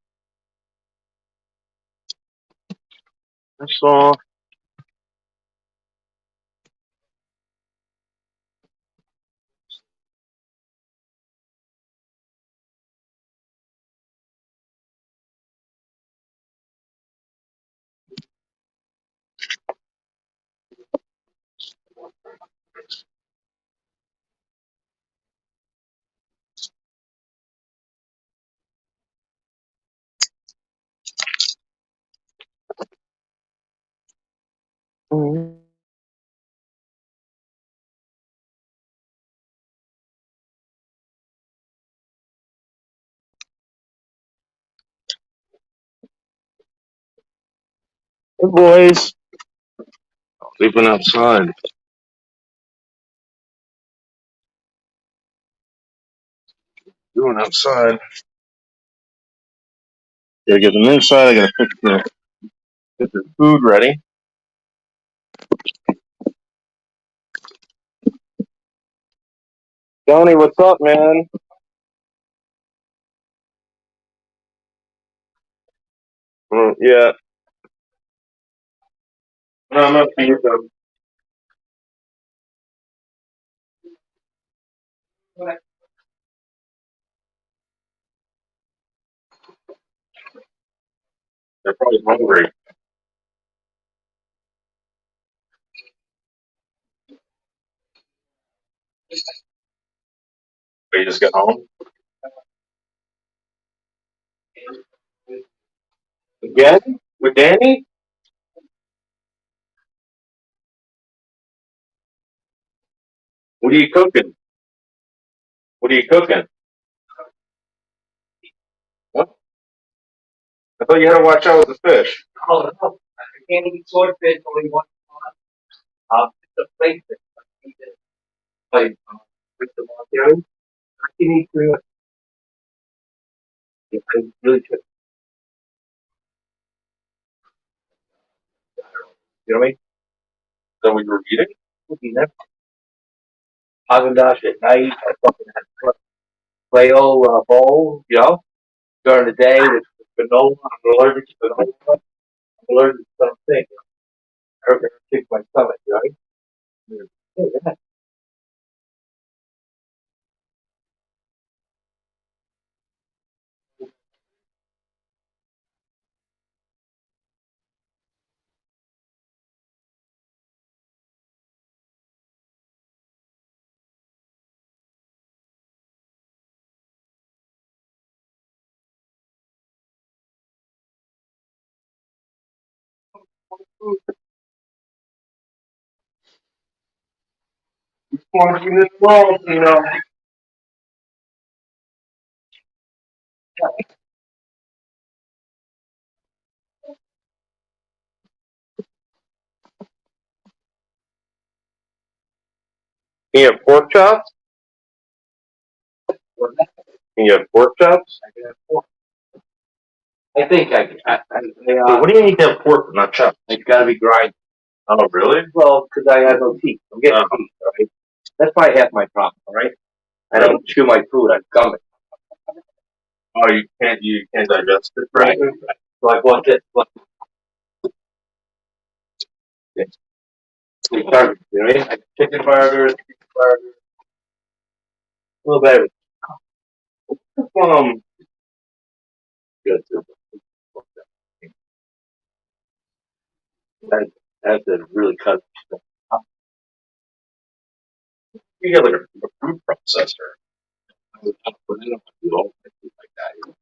I saw. Good boys. Sleeping outside. Doing outside. Gotta get them inside. I gotta get the food ready. Tony, what's up, man? Yeah. No, I'm not seeing them. They're probably hungry. just got home? Again? With Danny? What are you cooking? What are you cooking? What? I thought you had to watch out with the fish. Oh no, I can't eat swordfish only once a month. It's a plate fish. I eat it like with the Montana. I can eat three. I really should. You know what I mean? Is that what you were eating? You never Haagen-Dazs at night. I fucking had Play-O bowl. You know, during the day with granola. I'm allergic to granola. I'm allergic to something. I hurt kick my stomach. Right? Yeah, yeah. Watching this world, you know. Can you have pork chops? Can you have pork chops? I can have pork. I think What do you need to have pork, not chops? it's got to be grinded. Oh, really? Well, because I have no teeth. I'm getting teeth, all right? That's probably half my problem, all right? I don't chew my food, I gum it. Oh, you can't digest it, right? So I bought this. Look. It's burgers, you know what I mean? Like chicken burgers, a little bit of Um, good too. That's a really cut. you get like a food processor. I don't do all things like that.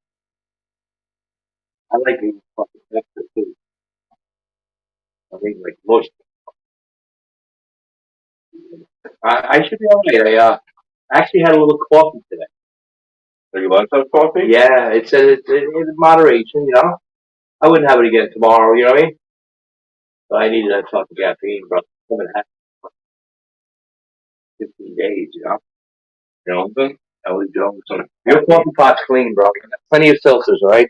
I like eating fucking extra food. I mean, like mush. I should be alright. I actually had a little coffee today. Are you like that coffee? Yeah, it said it's in moderation, you know? I wouldn't have it again tomorrow, you know what I mean? So I needed that fucking caffeine, bro. I haven't had it 15 days, you know? You know something? Ellie Jones. Your coffee pot's clean, bro. You got plenty of filters, all right?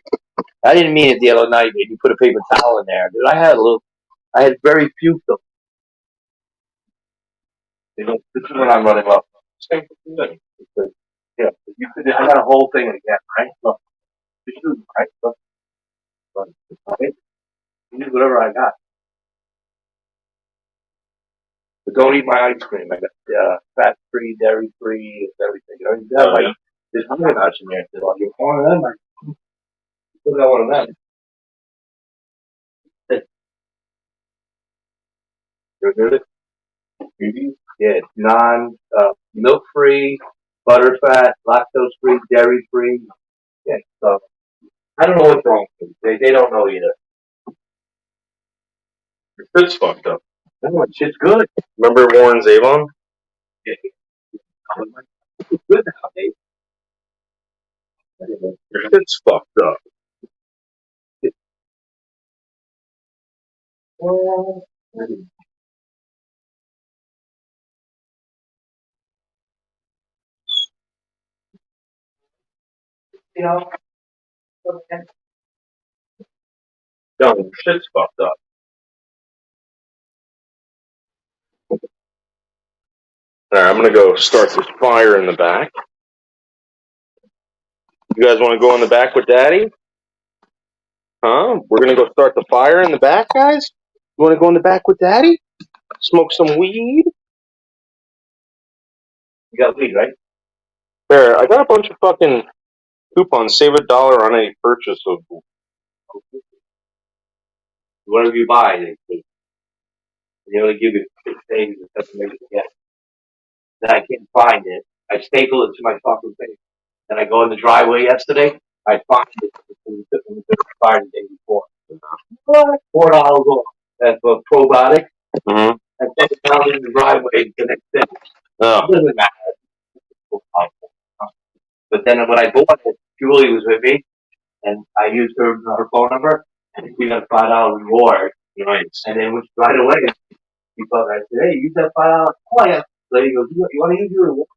I didn't mean it the other night. Maybe you put a paper towel in there, dude. I had very few filters. You know, this is when I'm running low. Same thing. Yeah, you could. I got a whole thing again, right? Look, just use it, right? Look, right? Use whatever I got, but don't eat my ice cream. I got fat free, dairy free, everything. You know, you got like there's honey nuts in there. Like you want one of them? I still got one of them. You're good. Yeah, it's non milk free, butter fat, lactose free, dairy free. Yeah, so I don't know what's wrong with them. They don't know either. Your fit's fucked up. No, it's just good. Remember Warren Zevon? Yeah, it's good nowadays. Your fit's fucked up. Well, you know, No, your shit's fucked up. Alright, I'm gonna go start this fire in the back. You guys wanna go in the back with Daddy? Huh? We're gonna go start the fire in the back, guys? You wanna go in the back with Daddy? Smoke some weed? you got weed, right? There, I got a bunch of fucking coupons. Save $1 on any purchase of. Whatever you buy, they only give you 6 days or something maybe to get. Then I can't find it. I stapled it to my fucking thing. And I go in the driveway yesterday. I find it in the fire the day before. What? $4 off. That's for probiotic. Mm-hmm. And take it down in the driveway the next day. Oh. It doesn't matter. But then when I bought it, Julie was with me, and I used her phone number, and we got $5 reward. Nice. And then right away, she thought, I said, hey, use that $5. Oh, yeah. The lady goes, you want to use your reward?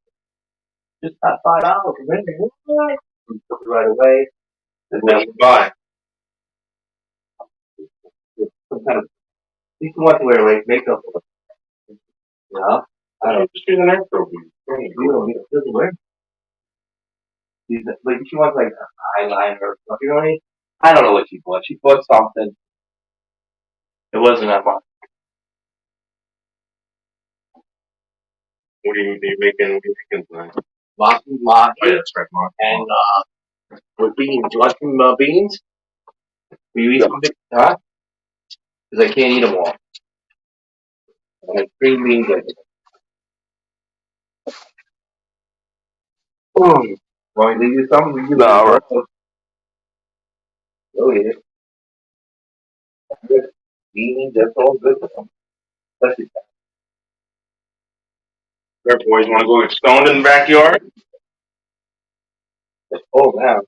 Just got $5. Remember, what? We took it right away. And then we buy some kind of, you can want to wear like makeup. You know? I don't know. Just use an extra. You don't need to wear. Like she wants like eyeliner or stuff. You know what I mean? I don't know what she bought. She bought something. It wasn't that much. What are you making tonight? Lots Oh, yeah, that's right, Mark. and with beans. You want some beans? Will you eat some beans? Huh? Because I can't eat them all. I have green beans. Want me to leave you some? No, all right. Go eat it. Beans, that's all good for them. Especially There, boys, want to go get stoned in the backyard? oh man.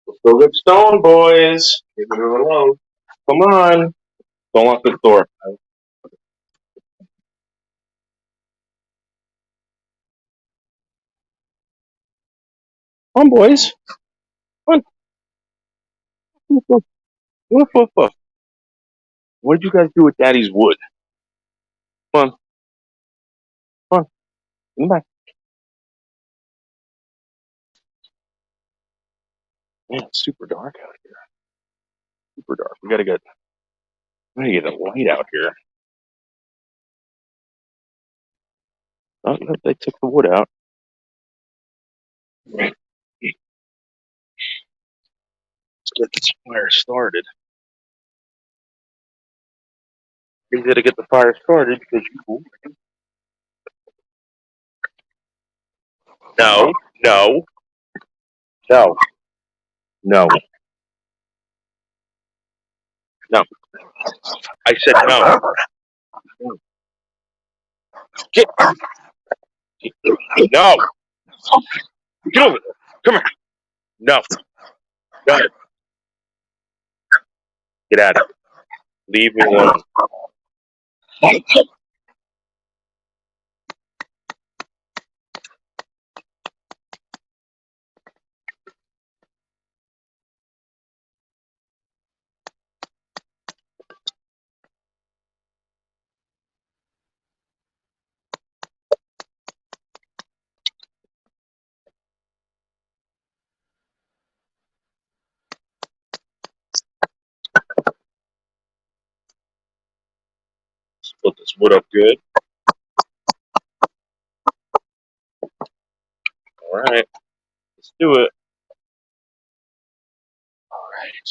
Let's go get stoned, boys. Leave it alone. Come on. Don't lock the door. Come on, boys. Come on. Woof, woof, woof, woof, woof. What did you guys do with Daddy's wood? Come on. Come on. Come back. Man, it's super dark out here. Super dark. We gotta get a light out here. Oh, no, they took the wood out. Right. Let's get this fire started. We gotta get the fire started because you. No, no, no, no, no. I said no. Get no. Get over there. Come here. No. No. Get out of here. Leave me alone. Split this wood up good. All right. Let's do it. All right.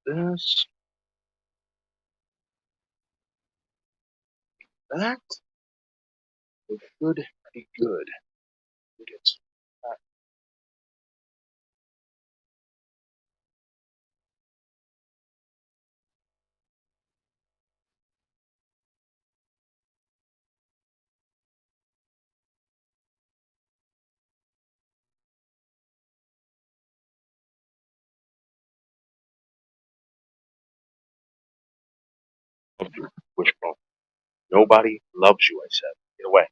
This, that, we should be good. Get that. Wishbone. Nobody loves you, I said. Get away.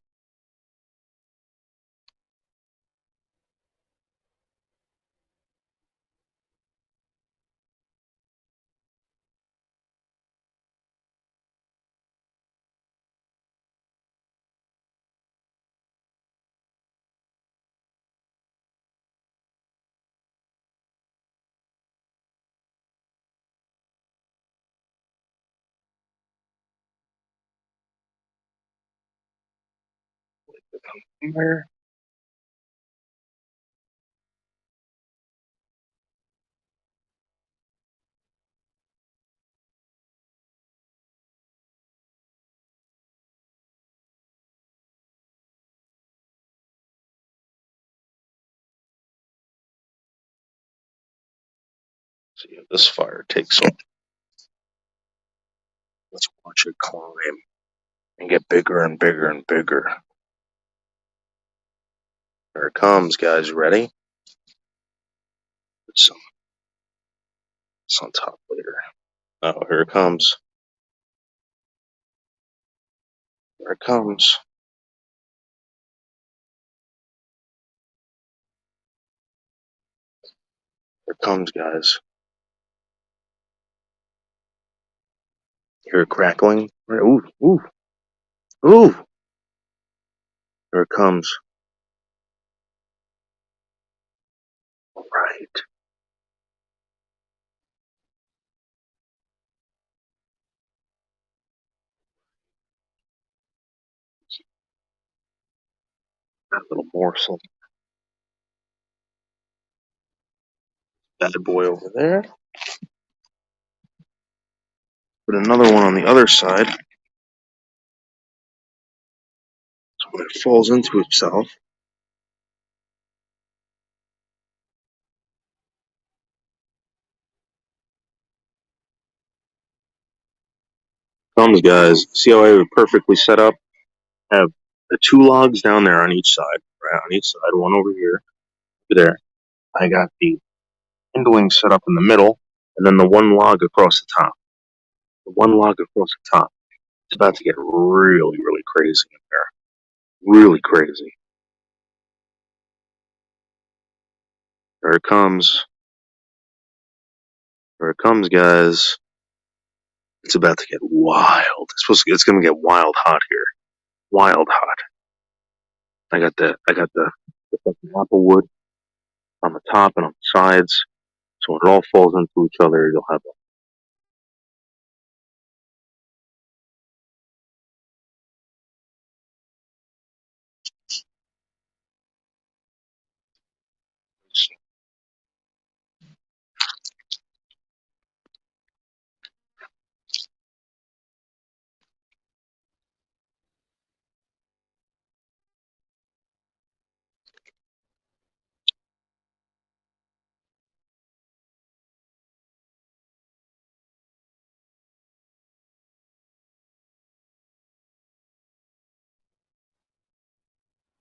Where? See if this fire takes off. Let's watch it climb and get bigger and bigger and bigger. Here it comes, guys. Ready? Put some on top later. Oh, here it comes. Here it comes. Here it comes, guys. Hear it crackling? Ooh, ooh, ooh! Here it comes. All right. That little morsel. Bad boy over there. Put another one on the other side. So when it falls into itself, comes, guys. See how I have it perfectly set up? I have the two logs down there on each side, right on each side, one over here, over there. I got the kindling set up in the middle, and then the one log across the top. The one log across the top. It's about to get really, really crazy in there. Really crazy. Here it comes. Here it comes, guys. It's about to get wild. It's gonna get wild hot here. Wild hot. I got the fucking apple wood on the top and on the sides. So when it all falls into each other, you'll have a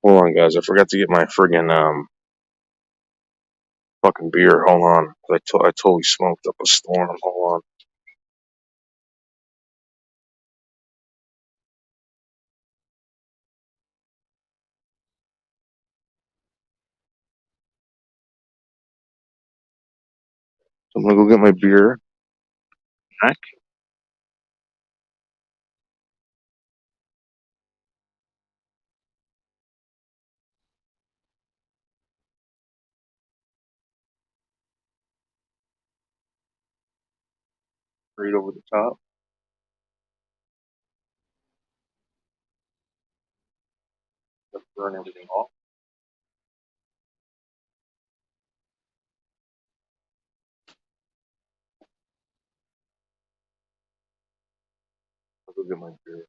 hold on, guys. I forgot to get my friggin' fucking beer. Hold on. I totally smoked up a storm. Hold on. So I'm gonna go get my beer. Back. Right over the top. Let's burn everything off. I'll go get my beer.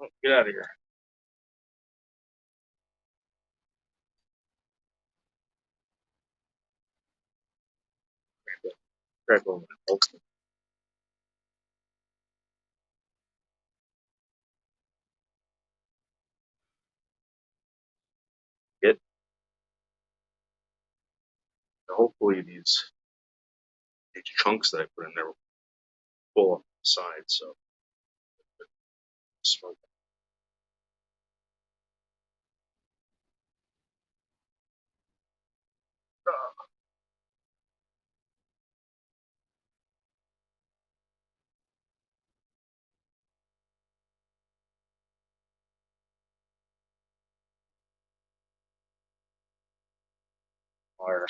Oh, get out of here. Crack open. Get. Hopefully these chunks that I put in there will pull off the side, so smoke. Fire.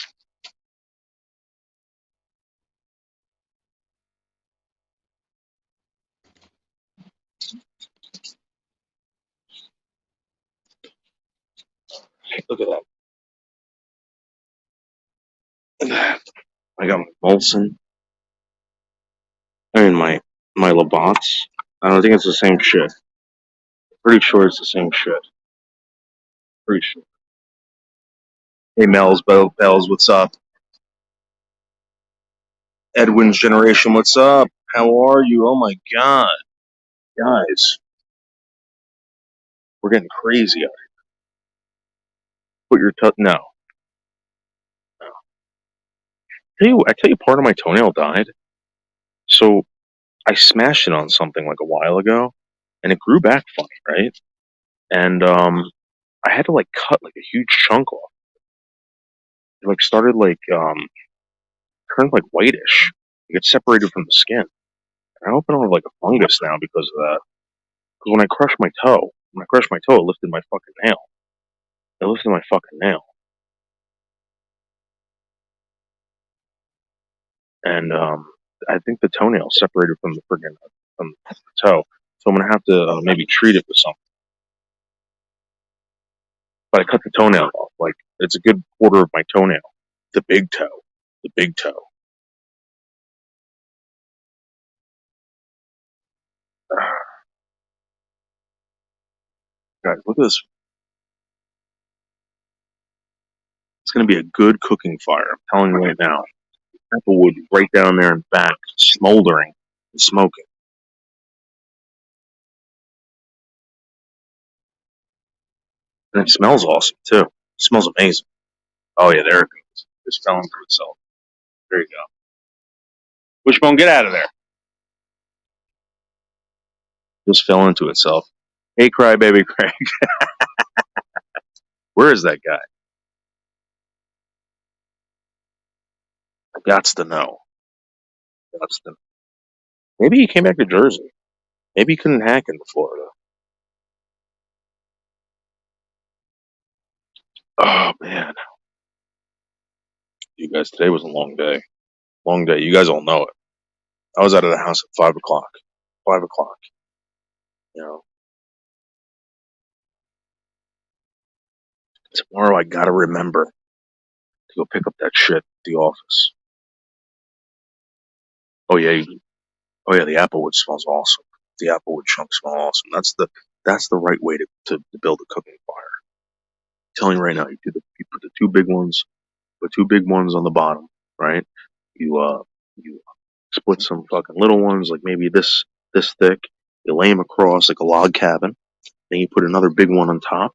Look at that. Look at that. I got my Molson. I mean my Labatt's. I don't think it's the same shit. Pretty sure it's the same shit. Pretty sure. Hey Mel's, Bells, what's up? Edwin's generation, what's up? How are you? Oh my god, guys, we're getting crazy out here. Put your no. I tell you, part of my toenail died. So I smashed it on something like a while ago, and it grew back funny, right? And I had to like cut like a huge chunk off. It like started like turned like whitish. It gets separated from the skin. I hope I don't have like a fungus now because of that. Because when I crushed my toe, it lifted my fucking nail. It lifted my fucking nail. And I think the toenail separated from the friggin' from the toe. So I'm gonna have to maybe treat it with something. But I cut the toenail off. Like it's a good quarter of my toenail. The big toe. The big toe. Guys, look at this. It's gonna be a good cooking fire. I'm telling you right now. Applewood right down there in back, smoldering and smoking. And it smells awesome too. It smells amazing. Oh yeah, there it goes. It's fell into itself. There you go. Wishbone, get out of there. Just fell into itself. Hey, crybaby Craig. Where is that guy? I gots to know. Gots to. Maybe he came back to Jersey. Maybe he couldn't hack into Florida. Oh man, you guys, today was a long day. Long day. You guys all know it. I was out of the house at 5 o'clock. 5 o'clock. You know, tomorrow I gotta remember to go pick up that shit at the office. Oh yeah, oh yeah. The applewood smells awesome. The applewood chunks smell awesome. That's the right way to build a cooking fire. I'm telling you right now, you put the two big ones, put two big ones on the bottom, right? You split some fucking little ones, like maybe this thick. You lay them across like a log cabin. Then you put another big one on top,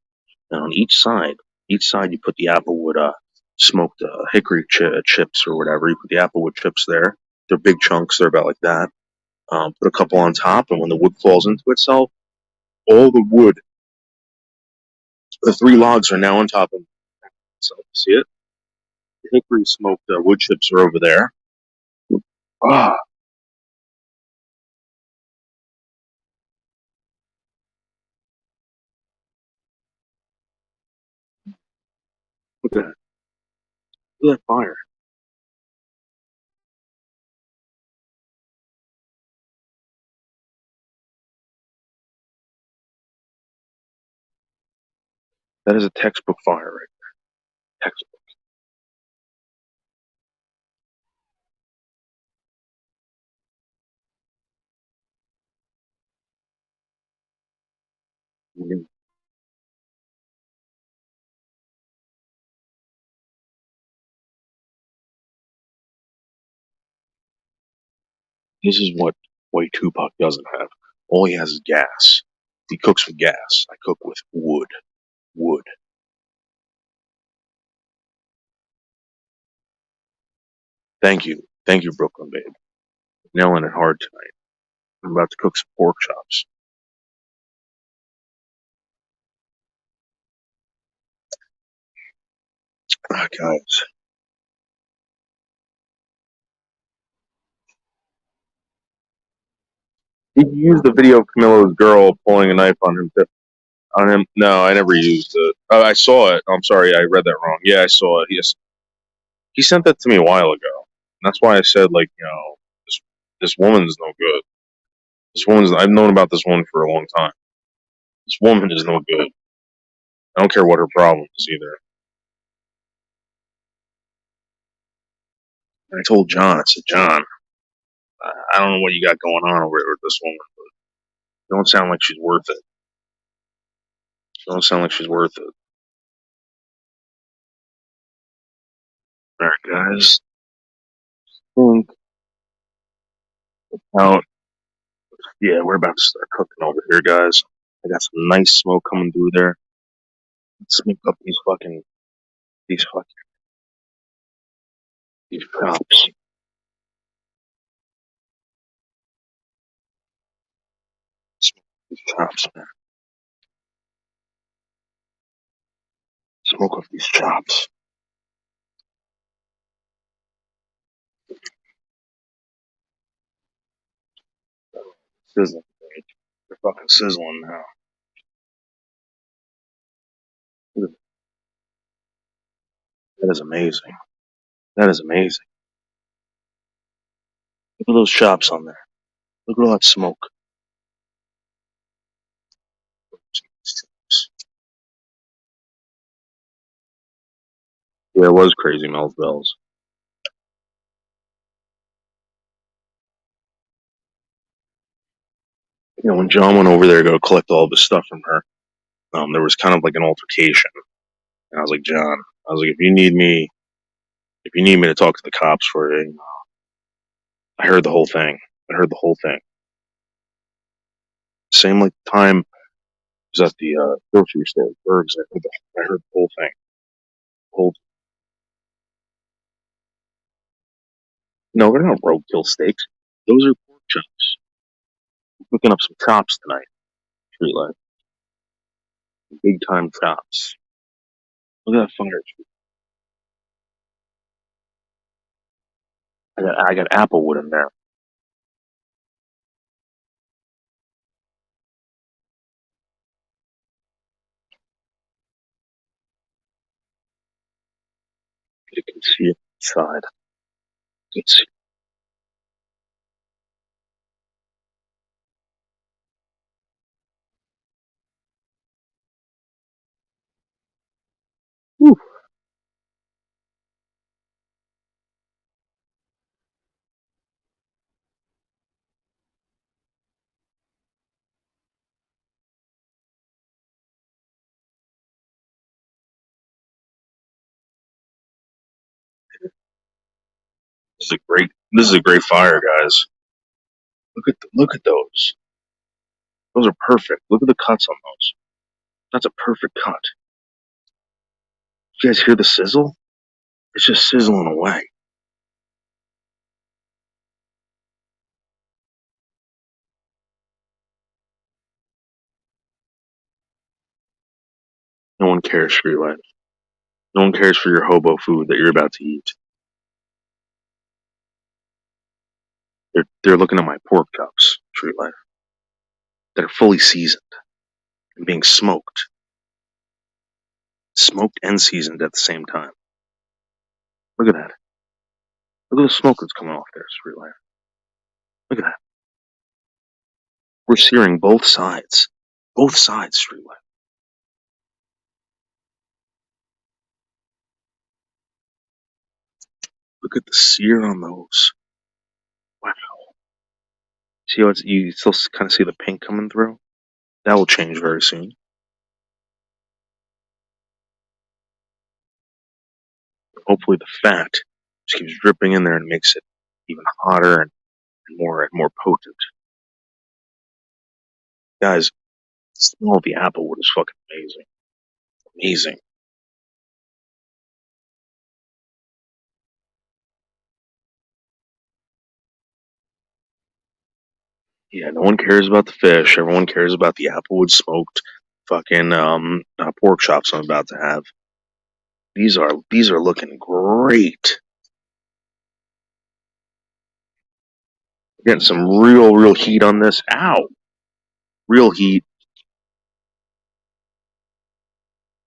and on each side you put the applewood smoked hickory chips or whatever. You put the applewood chips there. They're big chunks. They're about like that. Put a couple on top, and when the wood falls into itself, all the wood, the three logs are now on top of itself. See it? The hickory smoked wood chips are over there. Ah, look at that! Look at that fire. That is a textbook fire, right? Textbook. This is what White Tupac doesn't have. All he has is gas. He cooks with gas. I cook with wood. Wood. Thank you. Thank you, Brooklyn babe. Nailing it hard tonight. I'm about to cook some pork chops. Ah, guys. Did you use the video of Camilo's girl pulling a knife on him? On him? No, I never used it. I saw it. I'm sorry, I read that wrong. Yeah, I saw it. He sent that to me a while ago. That's why I said, like, this woman's no good. I've known about this woman for a long time. This woman is no good. I don't care what her problem is either. And I told John, I said, John, I don't know what you got going on over there with this woman, but you don't sound like she's worth it. You don't sound like she's worth it. Alright, guys. Think out. Yeah, we're about to start cooking over here, guys. I got some nice smoke coming through there. Let's smoke up these chops. Smoke these chops, man. Smoke up these chops. Sizzling. They're fucking sizzling now. That is amazing. That is amazing. Look at those chops on there. Look at all that smoke. Yeah, it was crazy, Mel's Bells. When John went over there to go collect all of his stuff from her, there was kind of like an altercation. And I was like, John, I was like, if you need me to talk to the cops for you, I heard the whole thing. I heard the whole thing. Same like the time I was at the grocery store at Berg's. I heard the whole thing. Whole, no, they're not roadkill steaks. Those are pork chops. I'm cooking up some chops tonight. Street life. Big time chops. Look at that fire. I got apple wood in there. You can see it inside. You can see. Whew. This is a great fire, guys. Look at those. Those are perfect. Look at the cuts on those. That's a perfect cut. You guys hear the sizzle? It's just sizzling away. No one cares for your life. No one cares for your hobo food that you're about to eat. They're looking at my pork chops, Street Life, that are fully seasoned and being smoked. Smoked and seasoned at the same time. Look at that. Look at the smoke that's coming off there, Street Life. Look at that. We're searing both sides. Both sides, Street Life. Look at the sear on those. Wow. See how you still kind of see the pink coming through? That will change very soon. hopefully the fat just keeps dripping in there and makes it even hotter and more potent. Guys, the smell of the applewood is fucking amazing. Amazing. Yeah, no one cares about the fish. Everyone cares about the applewood smoked fucking pork chops I'm about to have. These are looking great. Getting some real heat on this. Ow. Real heat.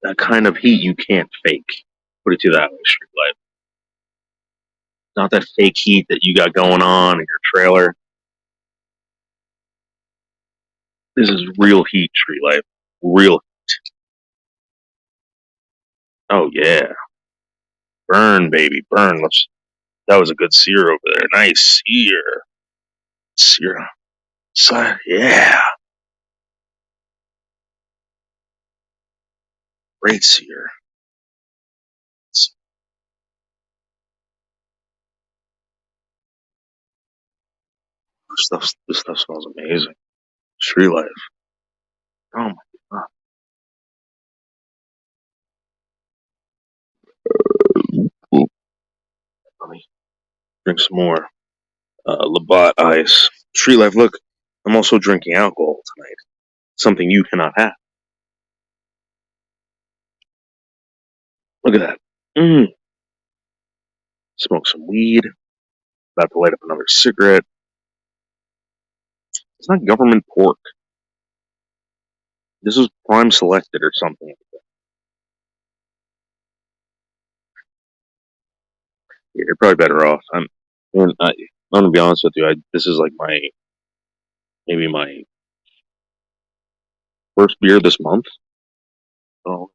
That kind of heat you can't fake. Put it to that way, Street Life. Not that fake heat that you got going on in your trailer. This is real heat, Street Life. Real heat. Oh yeah. Burn, baby. Burn. That was a good sear over there. Nice sear. Sear. Yeah. Great sear. This stuff smells amazing. Street Life. Oh my god. Ooh, let me drink some more. Labatt Ice. Street Life, look, I'm also drinking alcohol tonight. Something you cannot have. Look at that. Smoke some weed. About to light up another cigarette. It's not government pork. This is prime selected or something. Yeah, you're probably better off. I'm gonna be honest with you. This is like maybe my first beer this month. Oh,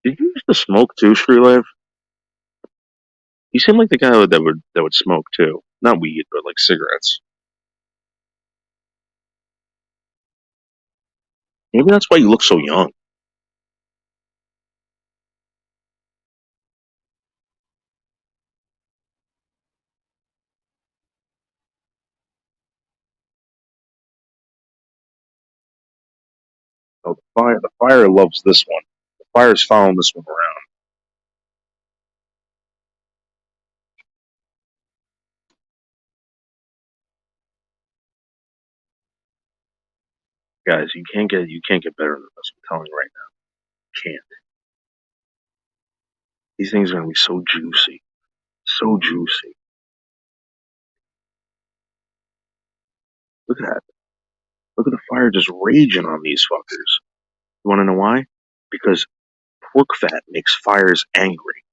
did you used to smoke too, Street Life? You seem like the guy that would smoke too. Not weed, but like cigarettes. Maybe that's why you look so young. Oh, the fire loves this one. The fire's following this one around. Guys, you can't get better than this. I'm telling you right now. You can't. These things are gonna be so juicy. So juicy. Look at that. Look at the fire just raging on these fuckers. You wanna know why? Because pork fat makes fires angry.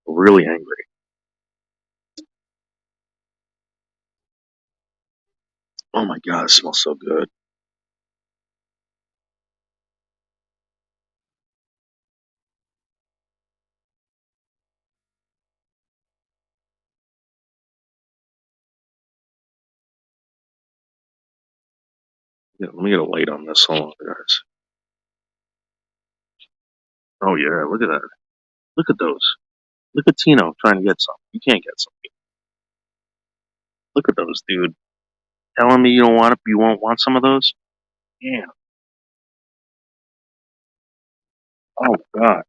Really angry. Oh my god, it smells so good. Yeah, let me get a light on this. Hold on, guys. Oh yeah, look at that. Look at those. Look at Tino trying to get some. You can't get some. Look at those, dude. Telling me you don't want it, you won't want some of those? Yeah. Oh god.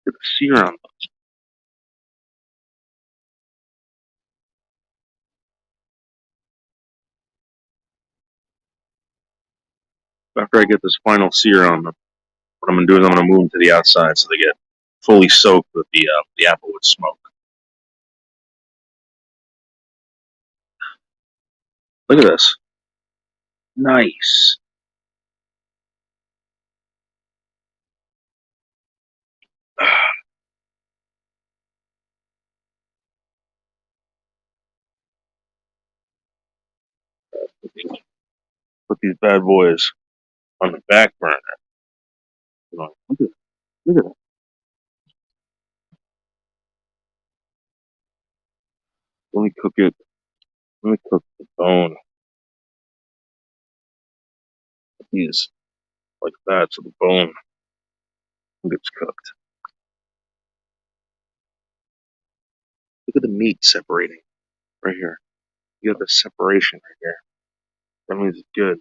Look at the sear on them. After I get this final sear on them, what I'm gonna do is I'm gonna move them to the outside so they get fully soaked with the applewood smoke. Look at this. Nice. Put these bad boys on the back burner. Look at that. Look at that. Let me cook it. Let me cook the bone. These like that, so the bone gets cooked. Look at the meat separating right here. You got the separation right here. That means it's good.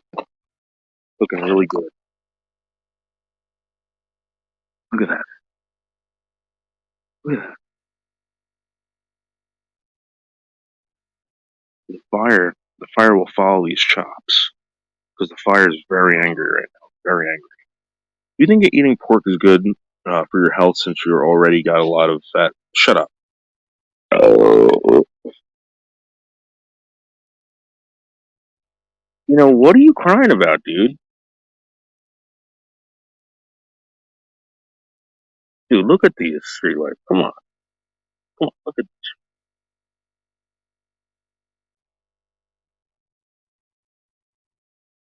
Looking really good. Look at that. Look at that. The fire will follow these chops because the fire is very angry right now. Very angry. Do you think that eating pork is good for your health since you're already got a lot of fat? Shut up. Oh. What are you crying about, dude? Dude, look at these street lights. Come on. Come on. Look at.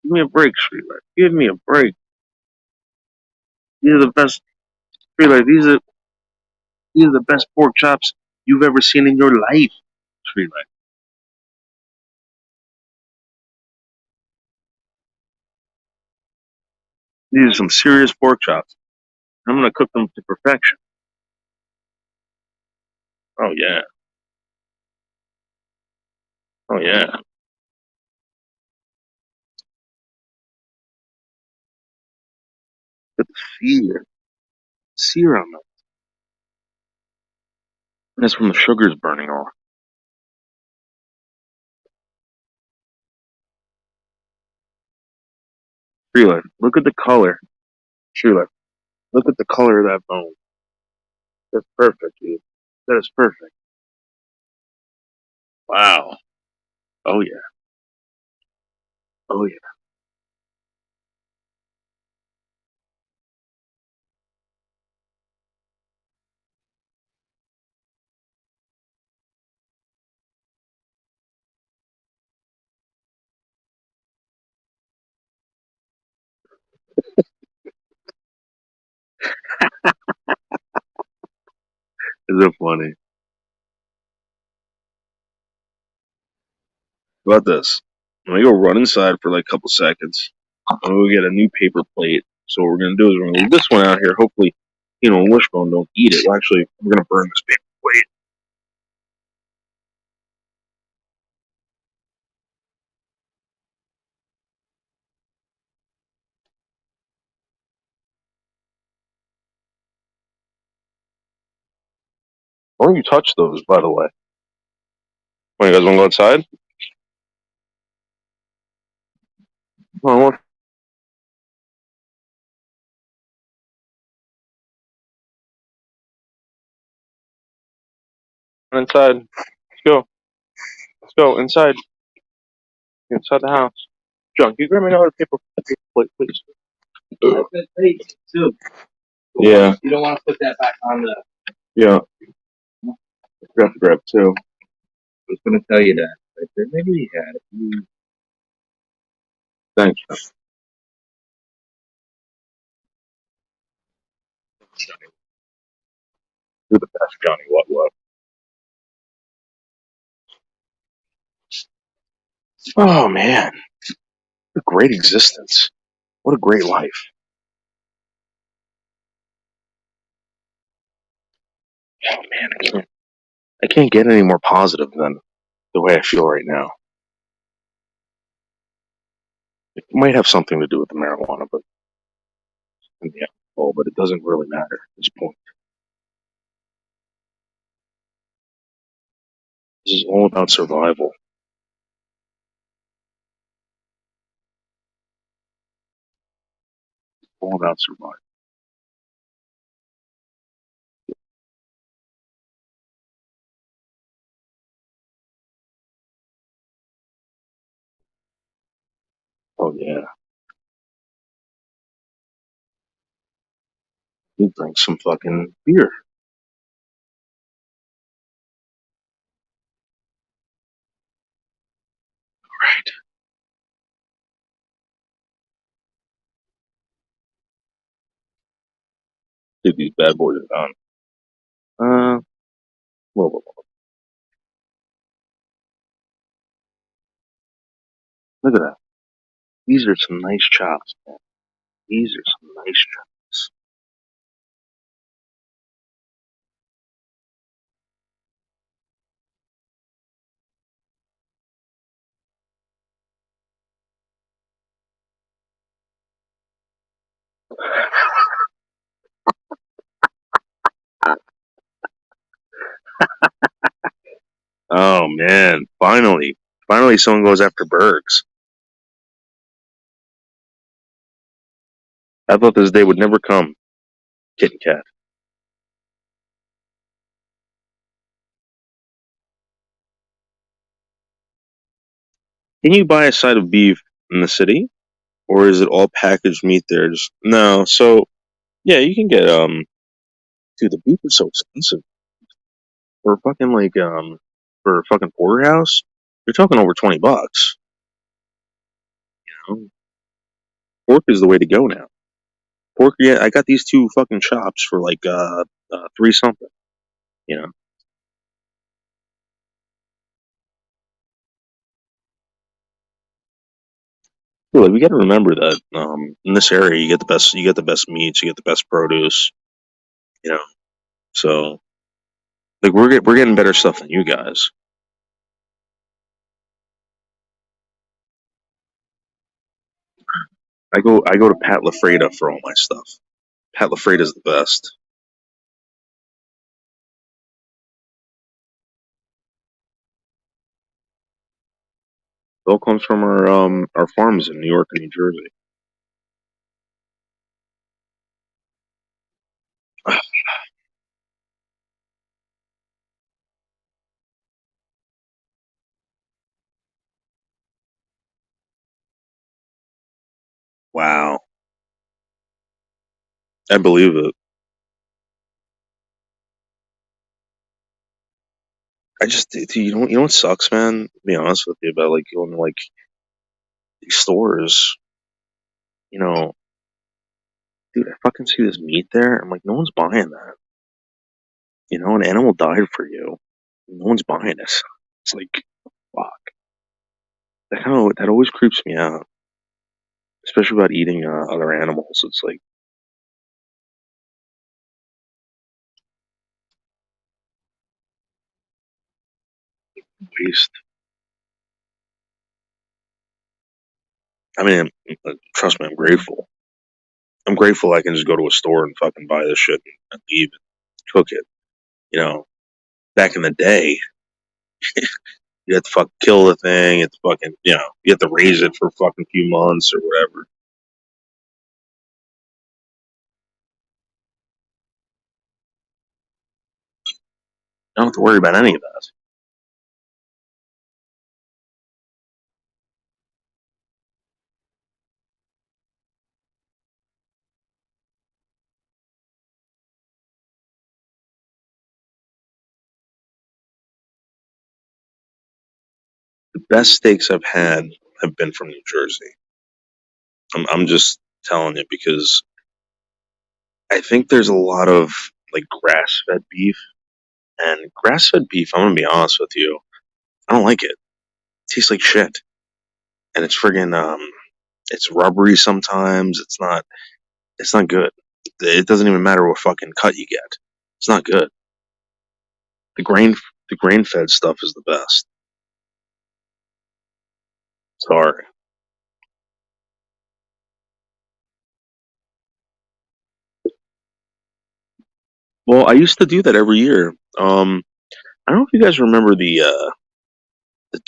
Give me a break, street lights. Give me a break. These are the best street lights. These are the best pork chops you've ever seen in your life. Street lights. These are some serious pork chops. I'm gonna cook them to perfection. Oh yeah. Oh yeah. Look at the sear on them. That's from the sugars burning off. Street look at the color. Street look at the color of that bone. That's perfect, dude. That is perfect. Wow. Oh yeah. Oh yeah. Is it funny? How about this? I'm gonna go run inside for like a couple seconds. I'm gonna go get a new paper plate. So what we're gonna do is we're gonna leave this one out here. Hopefully, Wishbone don't eat it. Well, actually, we're gonna burn this paper plate. Why don't you touch those, by the way? When you guys wanna go outside? Come on, run inside. Let's go. Let's go inside. Inside the house. John, can you grab me another paper plate, please? That plate too. Yeah. You don't want to put that back on the. Yeah. I forgot to grab two. I was going to tell you that. I said maybe he had it. Thanks. You're the best, Johnny. What? Oh man, what a great existence. What a great life. Oh man, I can't get any more positive than the way I feel right now. It might have something to do with the marijuana, and the alcohol, but it doesn't really matter at this point. This is all about survival. All about survival. Oh yeah, you drink some fucking beer. Right. Dude, these bad boys are done. Whoa, whoa, whoa. Look at that. These are some nice chops, man. These are some nice chops. Oh man, finally someone goes after Bergs. I thought this day would never come, Kitten Kat. Can you buy a side of beef in the city? Or is it all packaged meat there? No, so yeah, you can get dude, the beef is so expensive. For fucking for a fucking porterhouse, you're talking over $20. You know? Pork is the way to go now. Pork, yeah, I got these two fucking chops for like three something. You know, well, we got to remember that in this area you get the best meats, you get the best produce. You know, so like we're getting better stuff than you guys. I go to Pat LaFreda for all my stuff. Pat LaFreda is the best. It all comes from our farms in New York and New Jersey. Wow, I believe it. I just, dude, you know what sucks, man? To be honest with you, about like going to like these stores, you know, dude, I fucking see this meat there. I'm like, no one's buying that. You know, an animal died for you. No one's buying it. It's like, fuck. That always creeps me out, especially about eating other animals. It's like waste. I mean, trust me, I'm grateful. I'm grateful I can just go to a store and fucking buy this shit and leave and cook it. You know, back in the day, you had to fucking kill the thing. It's fucking, you have to raise it for a fucking few months or whatever. I don't have to worry about any of that. The best steaks I've had have been from New Jersey. I'm just telling you because I think there's a lot of like grass fed beef, and grass fed beef, I'm gonna be honest with you, I don't like it. It tastes like shit. And it's friggin' it's rubbery sometimes. It's not good. It doesn't even matter what fucking cut you get. It's not good. The grain fed stuff is the best. Sorry. Well, I used to do that every year. I don't know if you guys remember the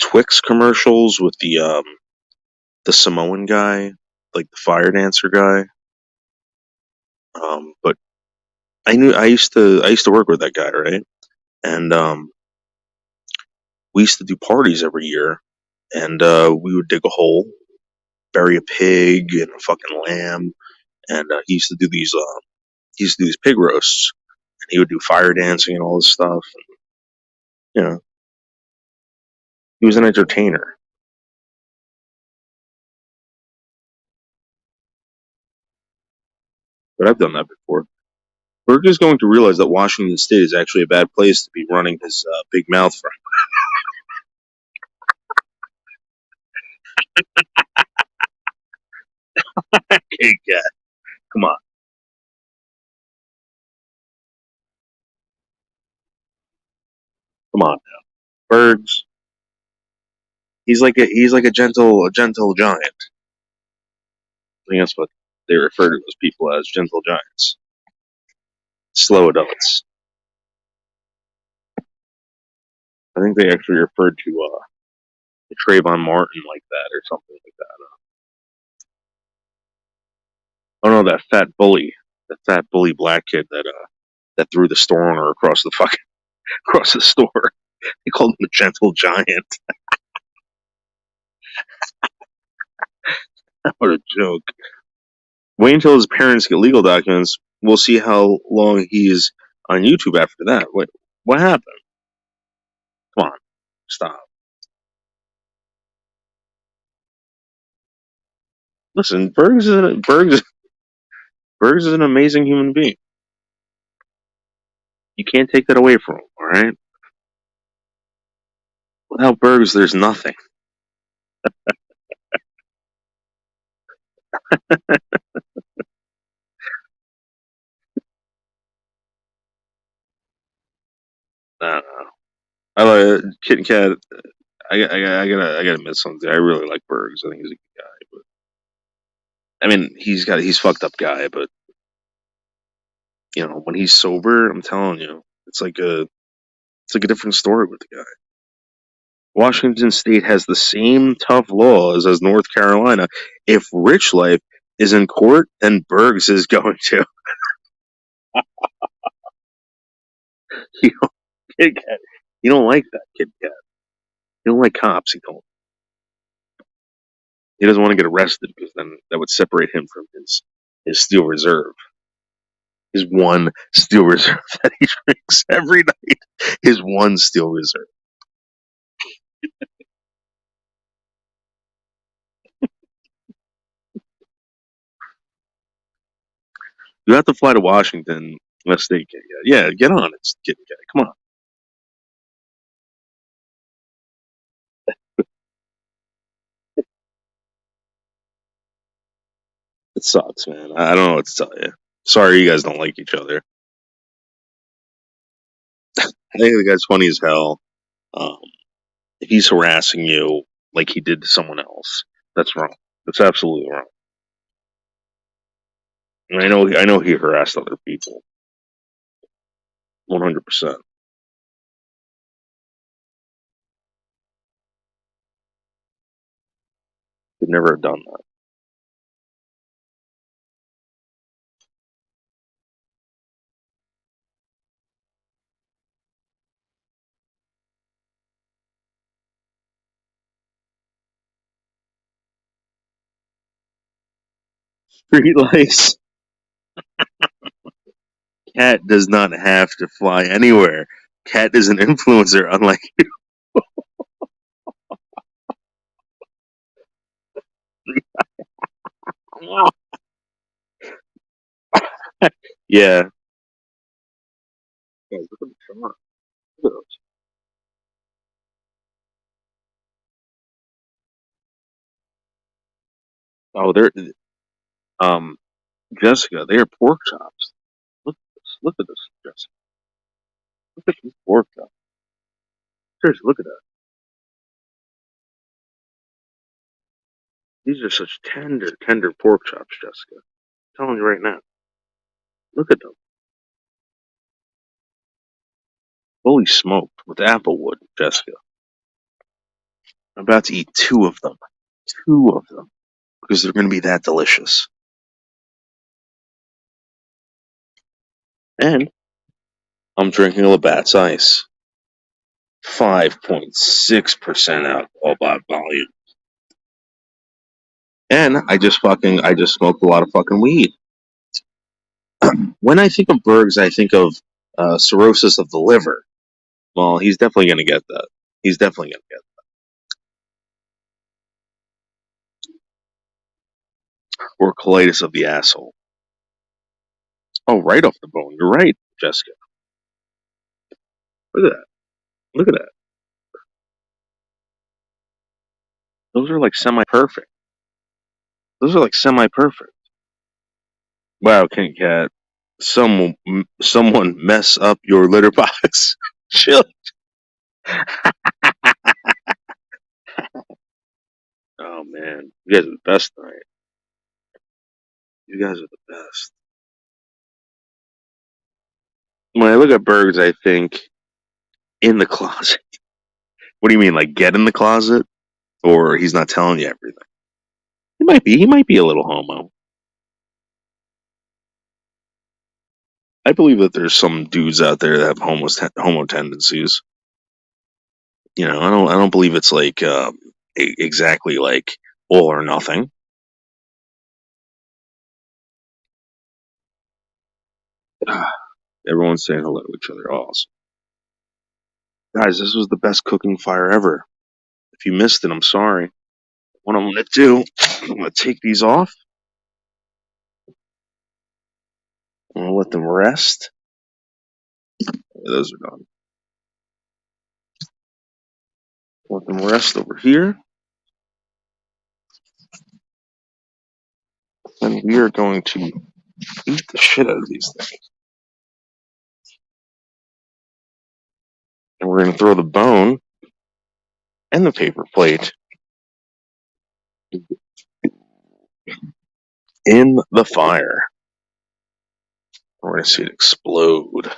Twix commercials with the Samoan guy, like the fire dancer guy. But I used to work with that guy, right? And we used to do parties every year, and we would dig a hole, bury a pig and a fucking lamb, and he used to do these pig roasts, and he would do fire dancing and all this stuff. And, you know, he was an entertainer. But I've done that before. Berg is going to realize that Washington State is actually a bad place to be running his big mouth from. Kit Kat. Come on. Come on now. Bergs. He's like a gentle giant. I think that's what they refer to those people as, gentle giants. Slow adults. I think they actually referred to Trayvon Martin like that or something like that. Oh no, that fat bully black kid that threw the store owner across the fucking across the store. They called him a gentle giant. What a joke. Wait until his parents get legal documents. We'll see how long he's on YouTube after that. What happened? Come on, stop. Listen, Bergs is an amazing human being. You can't take that away from him. All right. Without Bergs, there's nothing. No, no. I like Kit Kat. I gotta admit something. I really like Bergs. I think he's a good guy. But I mean, he's fucked up guy. But when he's sober, I'm telling you, it's like a different story with the guy. Washington State has the same tough laws as North Carolina. If Rich Life is in court, then Bergs is going to. you know, Kit Kat. You don't like that, Kit Kat. You don't like cops. He doesn't want to get arrested because then that would separate him from his Steel Reserve. His one Steel Reserve that he drinks every night. His one Steel Reserve. You have to fly to Washington. Let's stay, Kit Kat. Yeah, get on it, Kit Kat. Come on. It sucks, man. I don't know what to tell you. Sorry, you guys don't like each other. I think the guy's funny as hell. Um, if he's harassing you like he did to someone else, that's wrong. That's absolutely wrong. And I know he harassed other people. 100%. Could never have done that. Street lights. Cat does not have to fly anywhere. Cat is an influencer, unlike you. Yeah. Guys, look at the chart. Look at those. Oh, they're um Jessica. They are pork chops. Look at this. Look at this, Jessica. Look at these pork chops. Seriously, look at that. These are such tender, tender pork chops, Jessica. I'm telling you right now. Look at them. Fully smoked with applewood, Jessica. I'm about to eat two of them. Two of them. Because they're going to be that delicious. And I'm drinking a Labatt's Ice. 5.6% alcohol by volume. And I just smoked a lot of fucking weed. When I think of Bergs, I think of cirrhosis of the liver. Well, he's definitely going to get that. He's definitely going to get that. Or colitis of the asshole. Oh, right off the bone. You're right, Jessica. Look at that. Look at that. Those are like semi-perfect. Those are like semi-perfect. Wow, King Cat. Someone mess up your litter box. Chill. Oh man, you guys are the best tonight. You guys are the best. When I look at Bergs, I think in the closet. What do you mean, like get in the closet, or he's not telling you everything? He might be. He might be a little homo. I believe that there's some dudes out there that have homo tendencies. You know, I don't believe it's like exactly like all or nothing. Everyone's saying hello to each other. Awesome, guys. This was the best cooking fire ever. If you missed it, I'm sorry. What I'm gonna do, I'm gonna take these off. I'm gonna let them rest. Those are done. Let them rest over here. And we are going to eat the shit out of these things. And we're going to throw the bone and the paper plate in the fire. We're going to see it explode.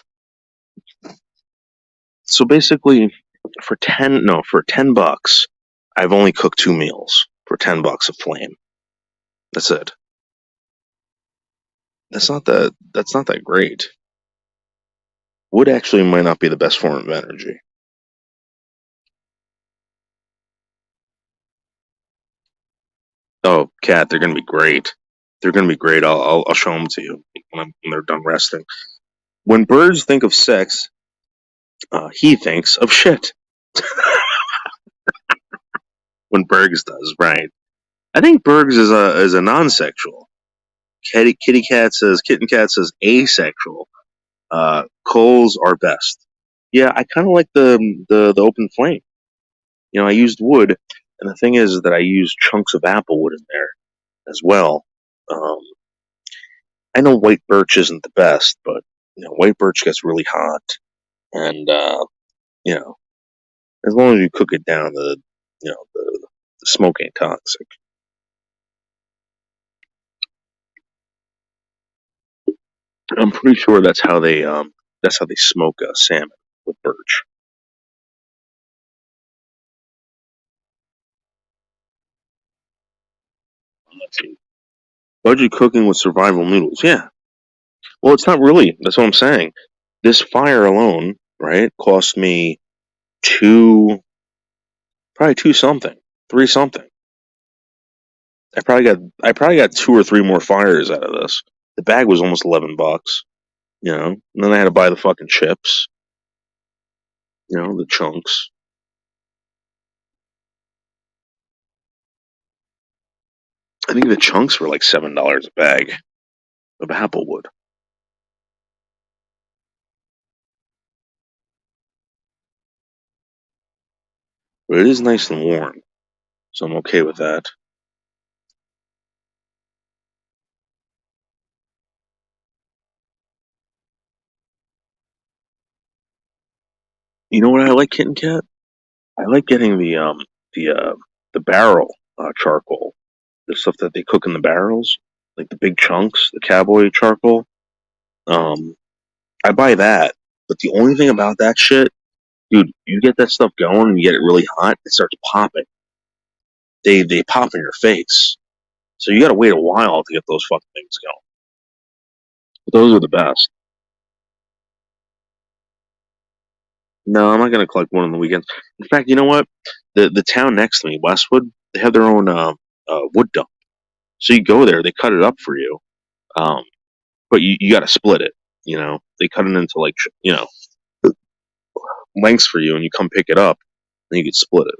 So basically, for 10 bucks, I've only cooked 2 meals for 10 bucks a flame. That's it. That's not that great. Wood actually might not be the best form of energy. Oh, Cat, they're gonna be great. They're gonna be great. I'll show them to you when they're done resting. When birds think of sex, he thinks of shit. When Bergs does, right? I think Bergs is a non-sexual. Kitten Cat says asexual. Coals are best. Yeah, I kind of like the open flame. You know, I used wood, and the thing is that I used chunks of apple wood in there as well. Um, I know white birch isn't the best, but you know, white birch gets really hot, and you know, as long as you cook it down, the smoke ain't toxic. I'm pretty sure that's how they smoke salmon with birch. Let's see. Budget cooking with survival noodles. Yeah. Well, it's not really. That's what I'm saying. This fire alone, right, cost me two, probably two something, three something. I probably got 2 or 3 more fires out of this. The bag was almost $11, you know. And then I had to buy the fucking chips, you know, the chunks. I think the chunks were like $7 a bag of applewood. But it is nice and warm, so I'm okay with that. You know what I like, Kitten Cat? I like getting the uh the barrel charcoal, the stuff that they cook in the barrels, like the big chunks, the cowboy charcoal. Um, I buy that, but the only thing about that shit, dude, you get that stuff going and you get it really hot, it starts popping. They pop in your face, so you got to wait a while to get those fucking things going. But those are the best. No, I'm not gonna collect one on the weekends. In fact, you know what? The town next to me, Westwood, they have their own wood dump. So you go there, they cut it up for you, um, but you got to split it. You know, they cut it into like lengths for you, and you come pick it up, and you can split it.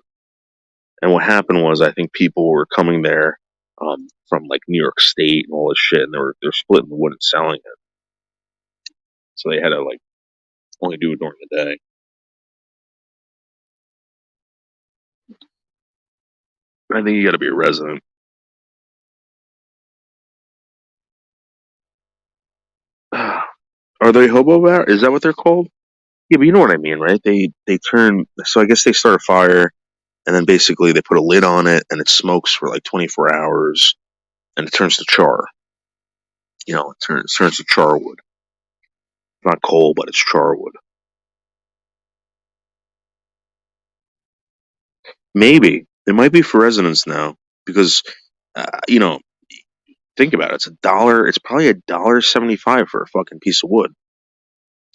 And what happened was, I think people were coming there from like New York State and all this shit, and they're splitting the wood and selling it. So they had to like only do it during the day. I think you got to be a resident. Are they hobo bar? Is that what they're called? Yeah, but you know what I mean, right? They turn. So I guess they start a fire, and then basically they put a lid on it, and it smokes for like 24 hours, and it turns to char. It turns to char wood. It's not coal, but it's char wood. Maybe it might be for residents now because you know, think about it. It's a dollar. It's probably $1.75 for a fucking piece of wood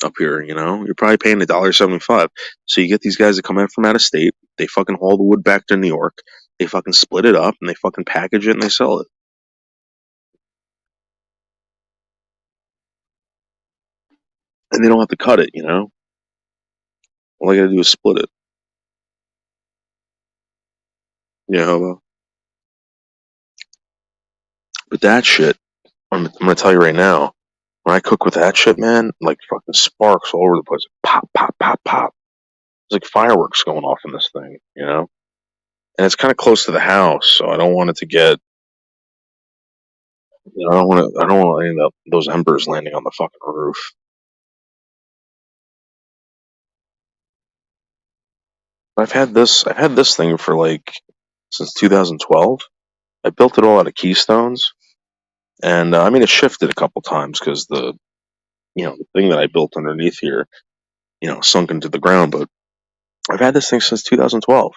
up here. You're probably paying $1.75. So you get these guys that come in from out of state. They fucking haul the wood back to New York. They fucking split it up and they fucking package it and they sell it. And they don't have to cut it. All they gotta do is split it. Yeah, hobo. But that shit, I'm gonna tell you right now. When I cook with that shit, man, like fucking sparks all over the place. Pop, pop, pop, pop. There's like fireworks going off in this thing. And it's kind of close to the house, so I don't want it to get. I don't want to. I don't want any of those embers landing on the fucking roof. I've had this. I've had this thing for like since 2012. I built it all out of keystones, and I mean it shifted a couple times because the thing that I built underneath here, sunk into the ground. But I've had this thing since 2012.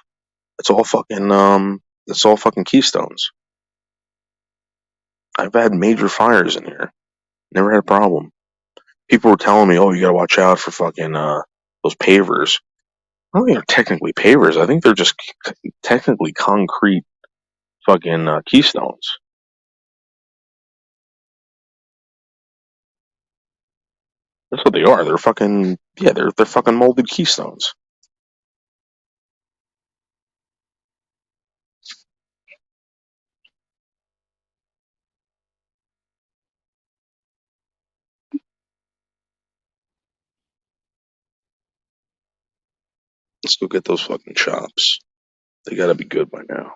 It's all fucking It's all fucking keystones. I've had major fires in here. Never had a problem. People were telling me, "Oh, you gotta watch out for fucking those pavers." I don't think they're technically pavers. I think they're just technically concrete fucking keystones. That's what they are. They're fucking yeah. They're fucking molded keystones. Let's go get those fucking chops. They gotta be good by now.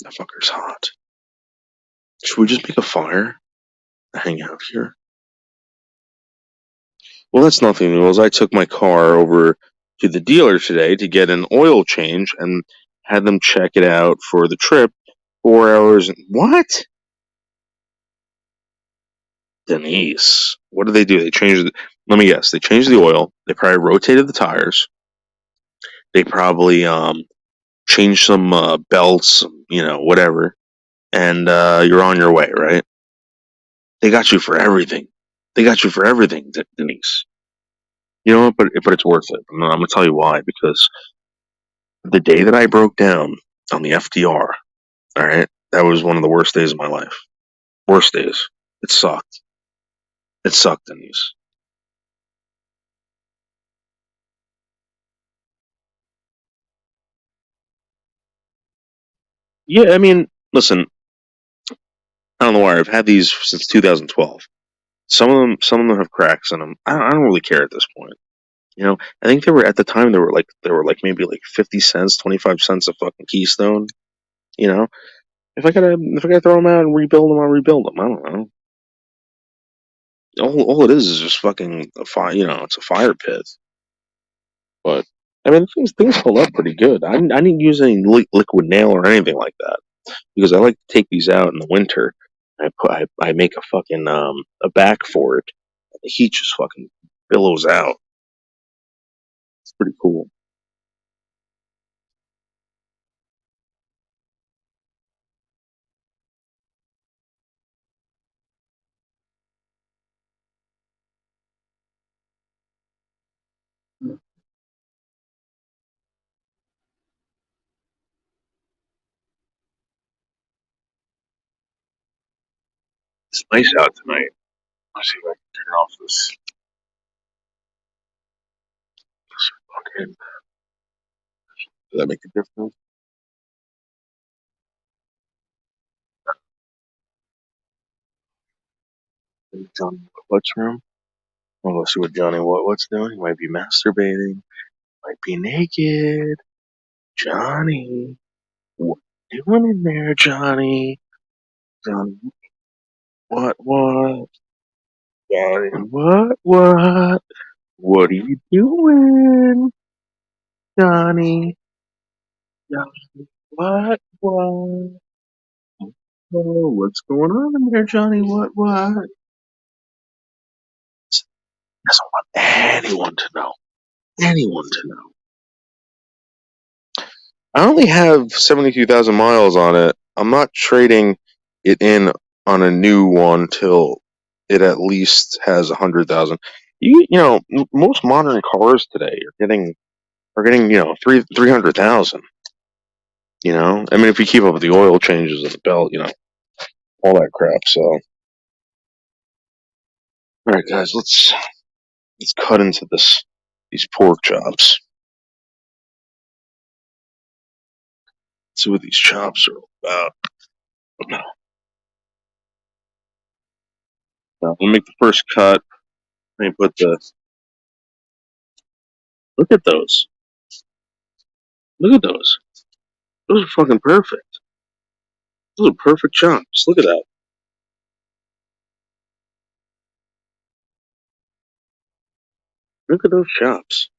That fucker's hot. Should we just make a fire and hang out here? Well, that's nothing new. As I took my car over to the dealer today to get an oil change and had them check it out for the trip. 4 hours. What? Denise. What did they do? They changed. Let me guess. They changed the oil. They probably rotated the tires. They probably changed some belts. Whatever. And you're on your way, right? They got you for everything. They got you for everything, Denise. You know what? But it's worth it. I'm gonna tell you why. Because the day that I broke down on the FDR, all right, that was one of the worst days of my life. Worst days. It sucked. It sucked, Denise. Yeah, I mean, listen, I don't know why I've had these since 2012. Some of them have cracks in them. I don't really care at this point. I think they were at the time they were like maybe like 50 cents, 25 cents a fucking keystone. You know, if I gotta throw them out and rebuild them, I'll rebuild them. I don't know. All it is just fucking a fire. It's a fire pit. But I mean, things hold up pretty good. I didn't use any liquid nail or anything like that because I like to take these out in the winter. I make a fucking a back for it. The heat just fucking billows out. It's pretty cool. It's nice out tonight. Let's see if I can turn off this fucking. Does that make a difference? In Johnny What's room? Well, let's see what Johnny What's doing. He might be masturbating. Might be naked. Johnny, what you doing in there, Johnny? Johnny, what? Johnny, what? What are you doing, Johnny? Johnny, what? Oh, what's going on in there, Johnny? What? Doesn't want anyone to know. Anyone to know. I only have 72,000 miles on it. I'm not trading it in on a new one till it at least has 100,000. Most modern cars today are getting 300,000. I mean, if you keep up with the oil changes and the belt, all that crap. So, all right, guys, let's cut into these pork chops. See what these chops are all about. Now, we'll make the first cut. Let me put the. Look at those. Look at those. Those are fucking perfect. Those are perfect chops. Look at that. Look at those chops.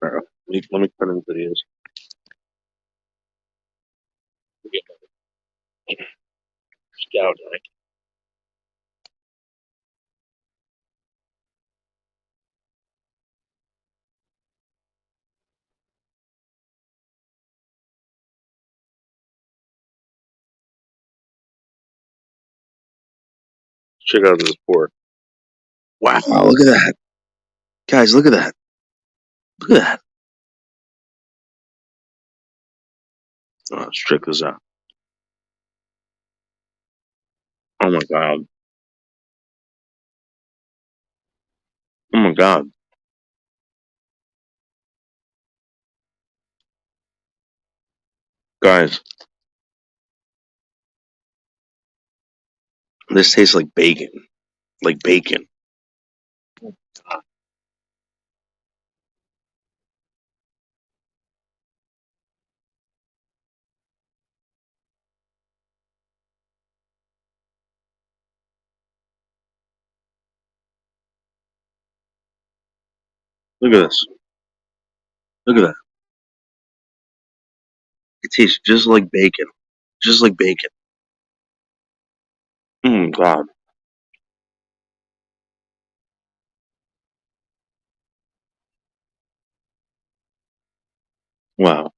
All right, let me cut into these. Scout, right? Check out this pork. Wow, look at that. Guys, look at that. Look at that. Oh, let's check this out. Oh my god. Oh my god. Guys, this tastes like bacon. Like bacon. Look at this. Look at that. It tastes just like bacon. Just like bacon. Oh god. Wow.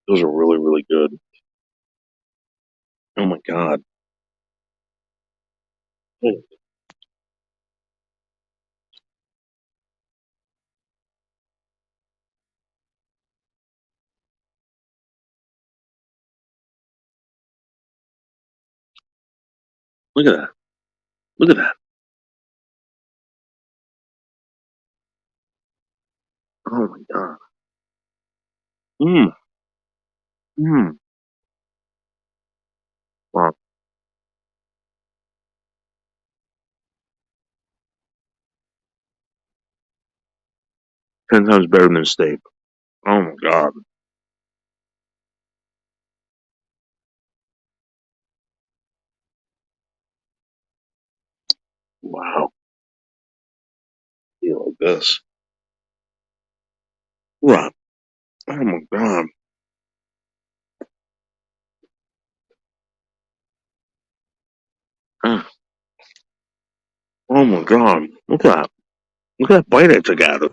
Those are really, really good. Oh my god. Oh, look at that. Look at that. Oh my god. Mmm. Mmm. Wow. 10 times better than steak. Oh my god. Wow. Feel like this. Right. Oh my god. Ah, oh my god. Look at that. Look at that bite I took out of it.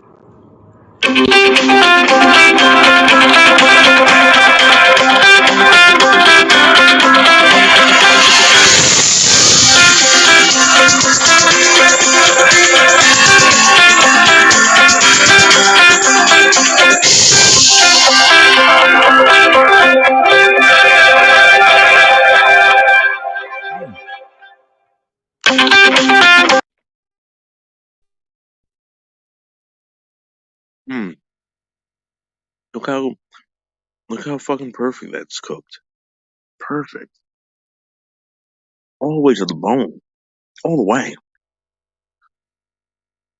Hmm. Look how fucking perfect that's cooked. Perfect. All the way to the bone. All the way.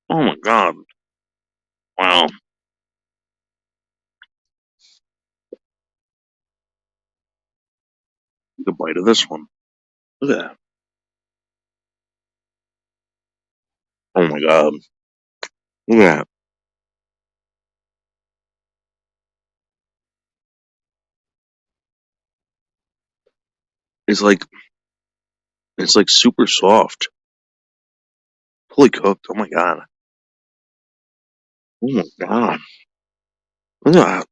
Oh my god. Wow. Take a bite of this one. Look at that. Oh my god. Look at that. It's like super soft. Fully cooked. Oh my god. Oh my god. Look at that.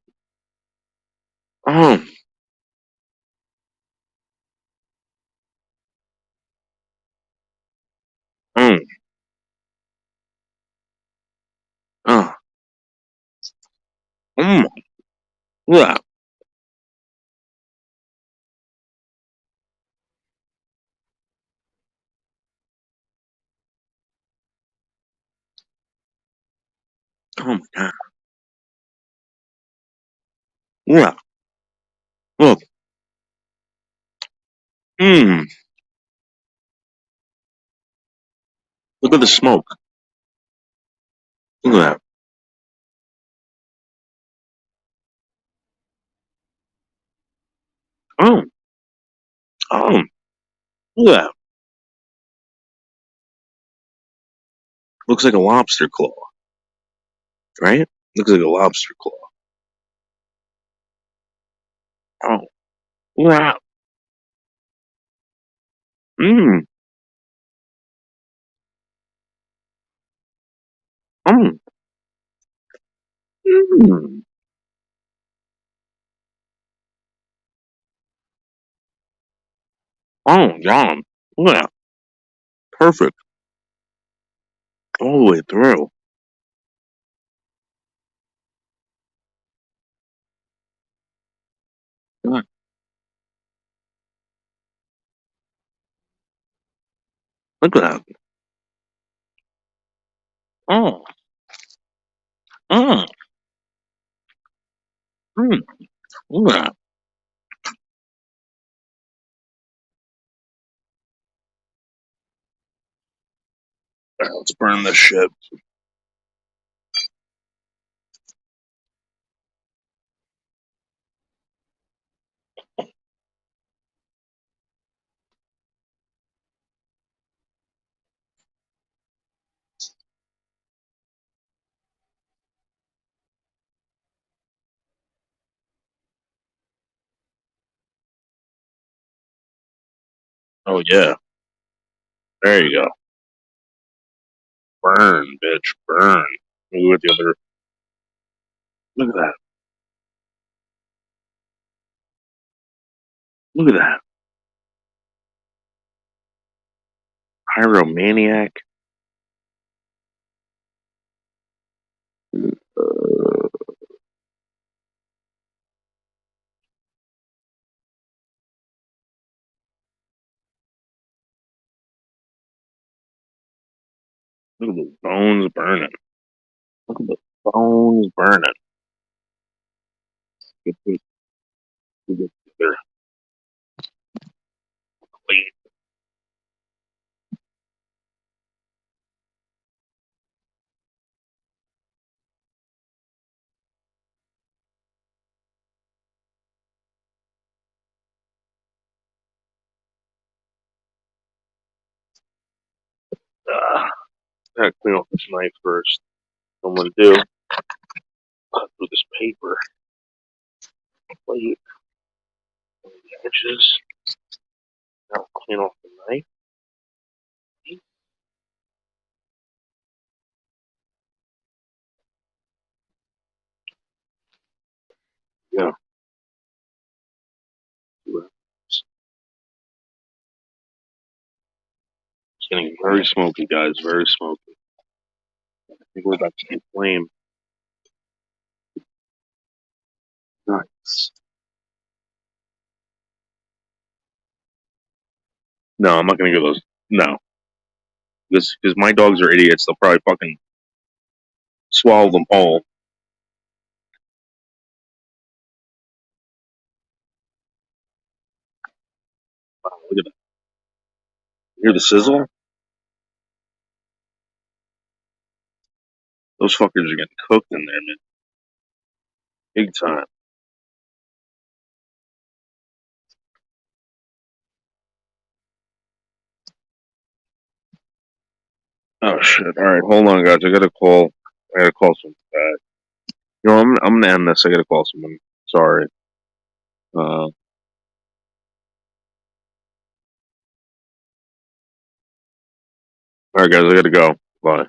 Oh. Mm. Oh. Mm. Look at that. Oh my god. Yeah. Look. Mmm. Look at the smoke. Look at that. Oh. Oh. Look at that. Looks like a lobster claw. Right? Looks like a lobster claw. Oh. Look at that. Mmm. Mm. Mmm. Oh, yum. Look at that. Perfect. All the way through. Look at that. Oh. Mm. Mm. Look at that. Alright, let's burn this shit. Oh yeah. There you go. Burn, bitch. Burn. Look at the other. Look at that. Look at that. Pyromaniac. Look at the bones burning. Look at the bones burning. Get this together. Wait. Gotta clean off this knife first. What I'm gonna do. Cut through this paper. Wait. The edges. Now clean off the knife. Yeah. It's getting very smoky, guys. Very smoky. I think we're about to flame. Nice. No, I'm not gonna give those. No, because my dogs are idiots. They'll probably fucking swallow them whole. Wow, look at that. You hear the sizzle? Those fuckers are getting cooked in there, man. Big time. Oh shit! All right, hold on, guys. I gotta call. I gotta call someone back. You know, I'm gonna end this. I gotta call someone. Sorry. All right, guys. I gotta go. Bye.